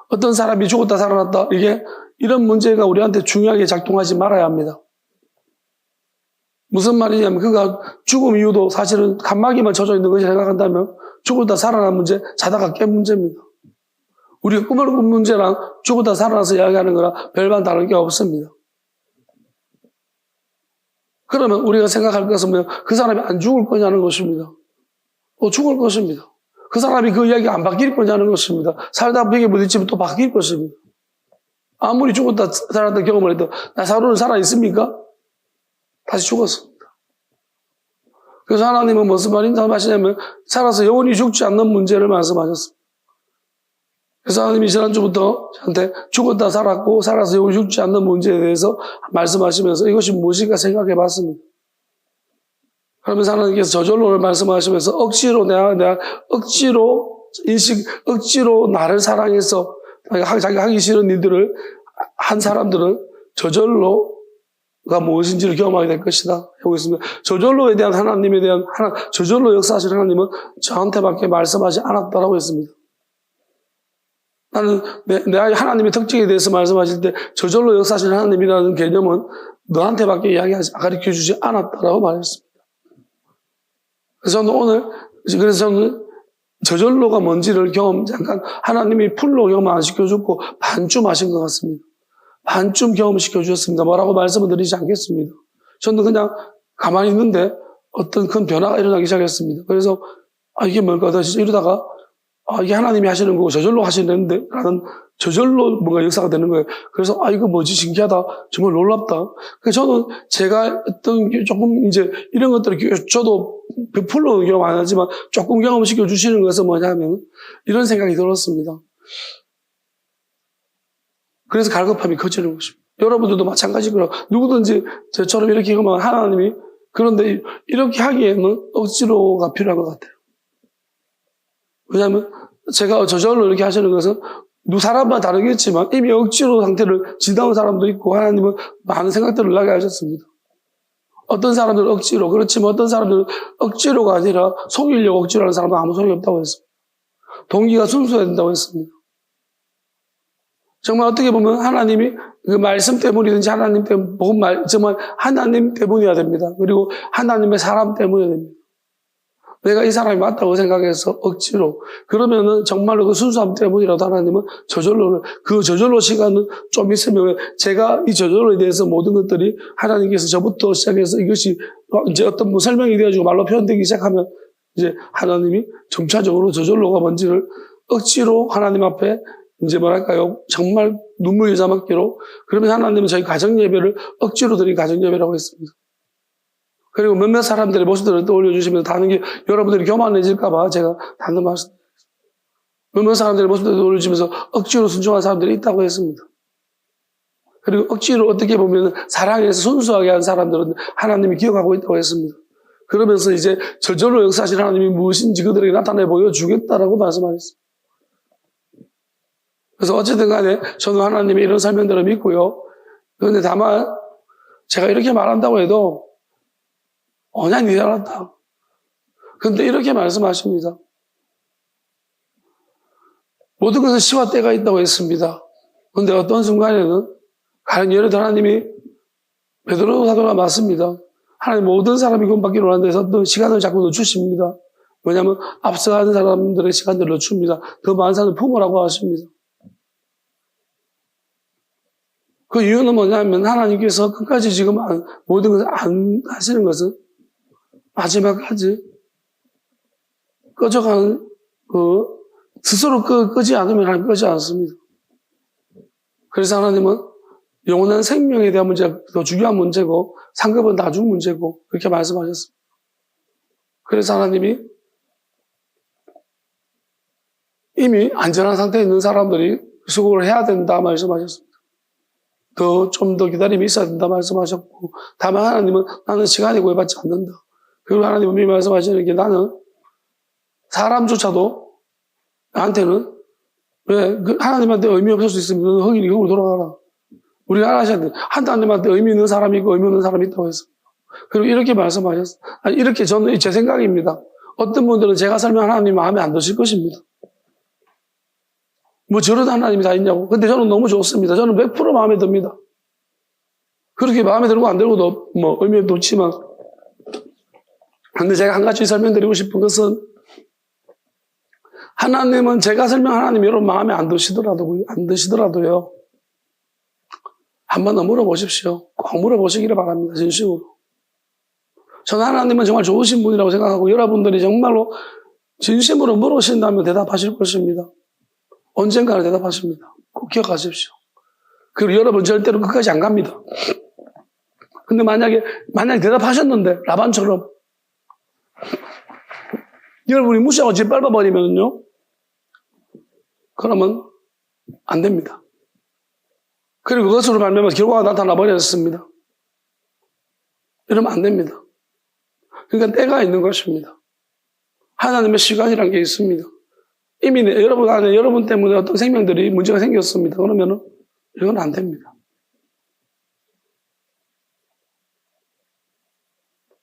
어떤 사람이 죽었다 살아났다, 이런 문제가 우리한테 중요하게 작동하지 말아야 합니다. 무슨 말이냐면 그가 죽음 이후도 사실은 칸막이만 쳐져 있는 것이 생각한다면 죽었다 살아난 문제, 자다가 깬 문제입니다. 우리가 꿈을 꾼 문제랑 죽었다 살아나서 이야기하는 거랑 별반 다른 게 없습니다. 그러면 우리가 생각할 것은 뭐냐? 그 사람이 안 죽을 거냐는 것입니다. 죽을 것입니다. 그 사람이 그 이야기가 안 바뀔 거냐는 것입니다. 살다 벽에 부딪히면 또 바뀔 것입니다. 아무리 죽었다 살았다 경험을 해도 나사로는 살아있습니까? 다시 죽었습니다. 그래서 하나님은 무슨 말씀하시냐면 살아서 영원히 죽지 않는 문제를 말씀하셨습니다. 그래서 하나님이 지난주부터 저한테 죽었다 살았고 살아서 영원히 죽지 않는 문제에 대해서 말씀하시면서 이것이 무엇인가 생각해 봤습니다. 그러면서 하나님께서 저절로를 말씀하시면서 억지로 나를 사랑해서 자기가 하기 싫은 일들을 한 사람들은 저절로가 무엇인지를 경험하게 될 것이다 하고 있습니다. 저절로에 대한 저절로 역사하신 하나님은 저한테밖에 말씀하지 않았다라고 했습니다. 나는 내 하나님의 특징에 대해서 말씀하실 때 저절로 역사하신 하나님이라는 개념은 너한테밖에 가르쳐주지 않았다라고 말했습니다. 그래서 저는 저절로가 뭔지를 잠깐 하나님이 풀로 경험 안 시켜줬고 반쯤 하신 것 같습니다. 반쯤 경험시켜 주셨습니다. 뭐라고 말씀을 드리지 않겠습니다. 저는 그냥 가만히 있는데 어떤 큰 변화가 일어나기 시작했습니다. 그래서 이게 뭘까 이러다가 이게 하나님이 하시는 거고 저절로 하시는데 라는 저절로 뭔가 역사가 되는 거예요. 그래서 이거 뭐지 신기하다. 정말 놀랍다. 그래서 저는 제가 어떤 조금 이제 이런 것들을 저도 100% 경험 안 하지만 조금 경험시켜 주시는 것은 뭐냐면 이런 생각이 들었습니다. 그래서 갈급함이 커지는 것입니다. 여러분들도 마찬가지고요. 누구든지 저처럼 이렇게 하면 하나님이 그런데 이렇게 하기에는 억지로가 필요한 것 같아요. 왜냐하면 제가 저절로 이렇게 하시는 것은 사람마다 다르겠지만 이미 억지로 상태를 지나온 사람도 있고 하나님은 많은 생각들을 나게 하셨습니다. 어떤 사람들은 억지로 그렇지만 어떤 사람들은 억지로가 아니라 속이려고 억지로 하는 사람은 아무 소용이 없다고 했습니다. 동기가 순수해야 된다고 했습니다. 정말 어떻게 보면 하나님이 그 말씀 때문이든지 하나님 때문에 정말 하나님 때문이어야 됩니다. 그리고 하나님의 사람 때문이어야 됩니다. 내가 이 사람이 맞다고 생각해서 억지로 그러면은 정말로 그 순수함 때문이라도 하나님은 그 저절로 시간은 좀 있으면 제가 이 저절로에 대해서 모든 것들이 하나님께서 저부터 시작해서 이것이 이제 어떤 설명이 되어지고 말로 표현되기 시작하면 이제 하나님이 점차적으로 저절로가 뭔지를 억지로 하나님 앞에 이제 정말 눈물 여자맞기로 그러면 하나님은 저희 가정예배를 억지로 드린 가정예배라고 했습니다. 그리고 몇몇 사람들의 모습들을 떠올려주시면서 다른 게 여러분들이 교만해질까봐 제가 다른 말씀 몇몇 사람들의 모습들을 떠올려주시면서 억지로 순종한 사람들이 있다고 했습니다. 그리고 억지로 어떻게 보면 사랑해서 순수하게 한 사람들은 하나님이 기억하고 있다고 했습니다. 그러면서 이제 저절로 역사하신 하나님이 무엇인지 그들에게 나타내 보여주겠다라고 말씀하셨습니다. 그래서 어쨌든 간에 저는 하나님의 이런 설명들을 믿고요. 그런데 다만 제가 이렇게 말한다고 해도 언양이 일어났다. 그런데 이렇게 말씀하십니다. 모든 것은 시와 때가 있다고 했습니다. 그런데 어떤 순간에는 과연 예를 들어 하나님이 베드로 사도가 맞습니다. 하나님 모든 사람이 구원받기를 원하는데 어떤 시간을 자꾸 늦추십니다. 왜냐하면 앞서가는 사람들의 시간들을 늦춥니다. 더 많은 사람을 품으라고 하십니다. 그 이유는 뭐냐면 하나님께서 끝까지 지금 모든 것을 안 하시는 것은 마지막까지 꺼져가는 스스로 끄지 않으면 하나님 끄지 않습니다. 그래서 하나님은 영원한 생명에 대한 문제가 더 중요한 문제고 상급은 나중 문제고 그렇게 말씀하셨습니다. 그래서 하나님이 이미 안전한 상태에 있는 사람들이 수고를 해야 된다 말씀하셨습니다. 좀 더 기다림이 있어야 된다 말씀하셨고 다만 하나님은 나는 시간이 구애받지 않는다. 그리고 하나님은 분명히 말씀하시는 게 나는 사람조차도 나한테는 왜 하나님한테 의미 없을 수 있으면 흙이 흙으로 돌아가라. 우리가 알아셔야 돼. 하나님한테 의미 있는 사람이 있고 의미 없는 사람이 있다고 했습니다. 그리고 이렇게 말씀하셨어요. 이렇게 저는 제 생각입니다. 어떤 분들은 제가 설명한 하나님 마음에 안 드실 것입니다. 뭐 저런 하나님이 다 있냐고. 근데 저는 너무 좋습니다. 저는 100% 마음에 듭니다. 그렇게 마음에 들고 안 들고도 뭐 의미도 없지만. 근데 제가 한 가지 설명드리고 싶은 것은 하나님은 제가 설명한 하나님 여러분 마음에 안 드시더라도요. 한 번 더 물어보십시오. 꼭 물어보시기를 바랍니다. 진심으로. 저는 하나님은 정말 좋으신 분이라고 생각하고 여러분들이 정말로 진심으로 물으신다면 대답하실 것입니다. 언젠가는 대답하십니다. 꼭 기억하십시오. 그리고 여러분 절대로 끝까지 안 갑니다. 근데 만약에 대답하셨는데 라반처럼 여러분이 무시하고 짓밟아버리면요 그러면 안 됩니다. 그리고 그것으로 말미암아 결과가 나타나 버렸습니다. 이러면 안 됩니다. 그러니까 때가 있는 것입니다. 하나님의 시간이라는 게 있습니다. 이미 여러분 안에 여러분 때문에 어떤 생명들이 문제가 생겼습니다. 그러면은 이건 안 됩니다.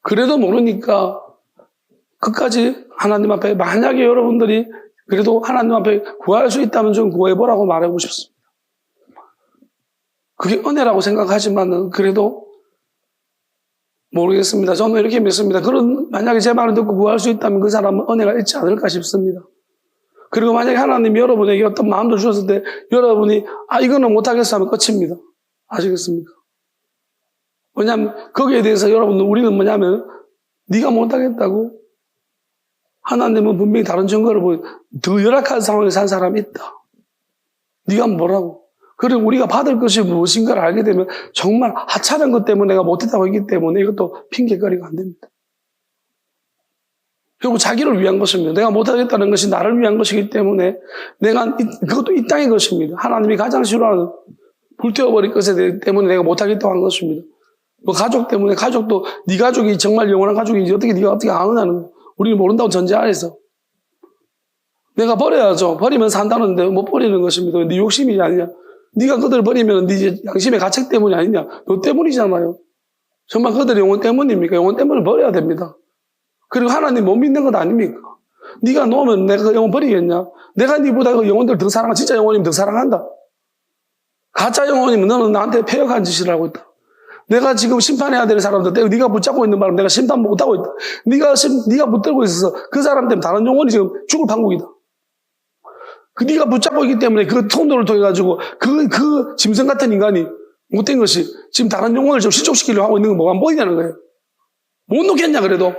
그래도 모르니까 끝까지 하나님 앞에 만약에 여러분들이 그래도 하나님 앞에 구할 수 있다면 좀 구해보라고 말하고 싶습니다. 그게 은혜라고 생각하지만은 그래도 모르겠습니다. 저는 이렇게 믿습니다. 만약에 제 말을 듣고 구할 수 있다면 그 사람은 은혜가 있지 않을까 싶습니다. 그리고 만약에 하나님이 여러분에게 어떤 마음도 주셨을 때 여러분이 이거는 못하겠어 하면 끝입니다. 아시겠습니까? 왜냐하면 거기에 대해서 우리는 뭐냐면 네가 못하겠다고 하나님은 분명히 다른 증거를 더 열악한 상황에 산 사람이 있다. 네가 뭐라고? 그리고 우리가 받을 것이 무엇인가를 알게 되면 정말 하찮은 것 때문에 내가 못했다고 했기 때문에 이것도 핑계거리가 안 됩니다. 결국 자기를 위한 것입니다. 내가 못하겠다는 것이 나를 위한 것이기 때문에 그것도 이 땅의 것입니다. 하나님이 가장 싫어하는 불태워버릴 것에 때문에 내가 못하겠다고 한 것입니다. 뭐 가족 때문에 가족도 네 가족이 정말 영원한 가족인지 네가 어떻게 아느냐는 거예요. 우리는 모른다고 전제 안에서 내가 버려야죠. 버리면 산다는데 못 버리는 것입니다. 네 욕심이 아니냐. 네가 그들을 버리면 네 양심의 가책 때문이 아니냐. 너 때문이잖아요. 정말 그들의 영혼 때문입니까? 영혼 때문에 버려야 됩니다. 그리고 하나님 못 믿는 것 아닙니까? 네가 놓으면 내가 그 영혼 버리겠냐? 내가 네보다 그 영혼들 더 사랑한다. 진짜 영혼이면 더 사랑한다. 가짜 영혼이면 너는 나한테 패역한 짓을 하고 있다. 내가 지금 심판해야 될 사람들 때문에 네가 붙잡고 있는 바람 내가 심판 못하고 있다. 네가 붙들고 있어서 그 사람 때문에 다른 영혼이 지금 죽을 판국이다. 네가 붙잡고 있기 때문에 그 통로를 통해 가지고 그 짐승 같은 인간이 못된 것이 지금 다른 영혼을 좀 실족시키려고 하고 있는 건 뭐가 안 보이냐는 거예요. 못 놓겠냐 그래도.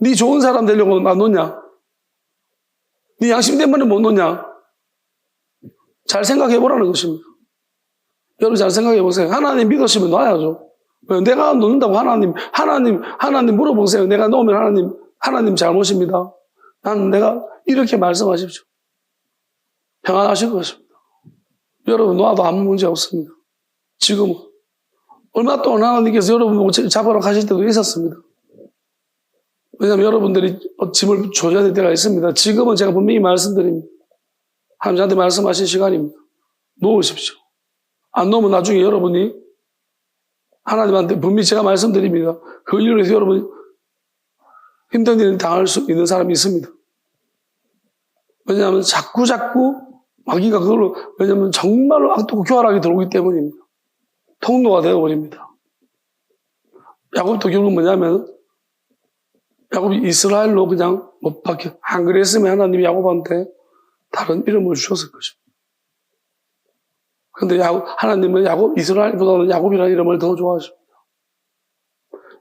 네 좋은 사람 되려고 안 놓냐? 네 양심 때문에 못 놓냐? 잘 생각해 보라는 것입니다. 여러분 잘 생각해 보세요. 하나님 믿으시면 놔야죠. 내가 놓는다고 하나님 물어보세요. 내가 놓으면 하나님 잘못입니다. 내가 이렇게 말씀하십시오. 평안하실 것입니다. 여러분 놔도 아무 문제 없습니다. 지금은. 얼마 동안 하나님께서 여러분 보고 잡으러 가실 때도 있었습니다. 왜냐하면 여러분들이 짐을 조져야 될 때가 있습니다. 지금은 제가 분명히 말씀드립니다. 하나님 저한테 말씀하신 시간입니다. 놓으십시오. 안 놓으면 나중에 여러분이 하나님한테 분명히 제가 말씀드립니다. 그 일로 해서 여러분 힘든 일을 당할 수 있는 사람이 있습니다. 왜냐하면 자꾸 마귀가 그걸로, 왜냐하면 정말로 악독 교활하게 들어오기 때문입니다. 통로가 되어버립니다. 야곱도 결국 뭐냐면, 야곱이 이스라엘로 그냥 못 박혀. 안 그랬으면 하나님이 야곱한테 다른 이름을 주셨을 것입니다. 그런데 하나님은 이스라엘보다는 야곱이라는 이름을 더 좋아하십니다.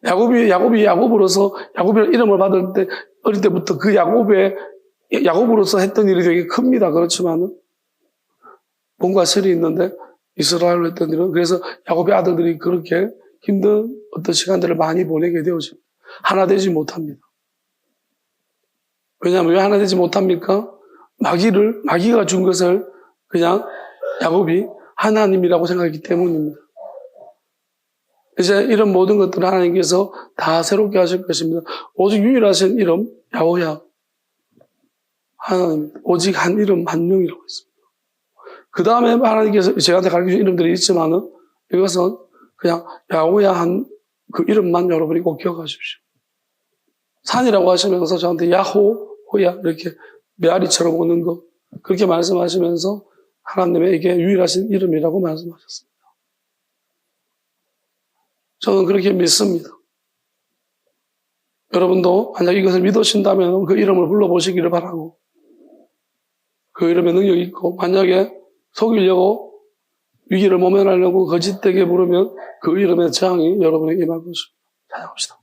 야곱이 야곱으로서 야곱이라는 이름을 받을 때, 어릴 때부터 그 야곱으로서 했던 일이 되게 큽니다. 그렇지만은, 뭔가 설이 있는데, 이스라엘로 했던 일은, 그래서 야곱의 아들들이 그렇게 힘든 어떤 시간들을 많이 보내게 되어집니다. 하나 되지 못합니다. 왜냐하면 왜 하나 되지 못합니까? 마귀가 준 것을 그냥 야곱이 하나님이라고 생각했기 때문입니다. 이제 이런 모든 것들을 하나님께서 다 새롭게 하실 것입니다. 오직 유일하신 이름, 야호야. 하나님, 오직 한 이름, 한 명이라고 했습니다. 그 다음에 하나님께서 저한테 가르쳐준 이름들이 있지만은 이것은 그냥 야호야 한 그 이름만 여러분이 꼭 기억하십시오. 산이라고 하시면서 저한테 야호야 이렇게 메아리처럼 오는 것 그렇게 말씀하시면서 하나님의 이게 유일하신 이름이라고 말씀하셨습니다. 저는 그렇게 믿습니다. 여러분도 만약 이것을 믿으신다면 그 이름을 불러보시기를 바라고 그 이름에 능력이 있고 만약에 속이려고 위기를 모면하려고 거짓되게 부르면 그 이름의 재앙이 여러분에게 임할 것입니다. 찬양합시다.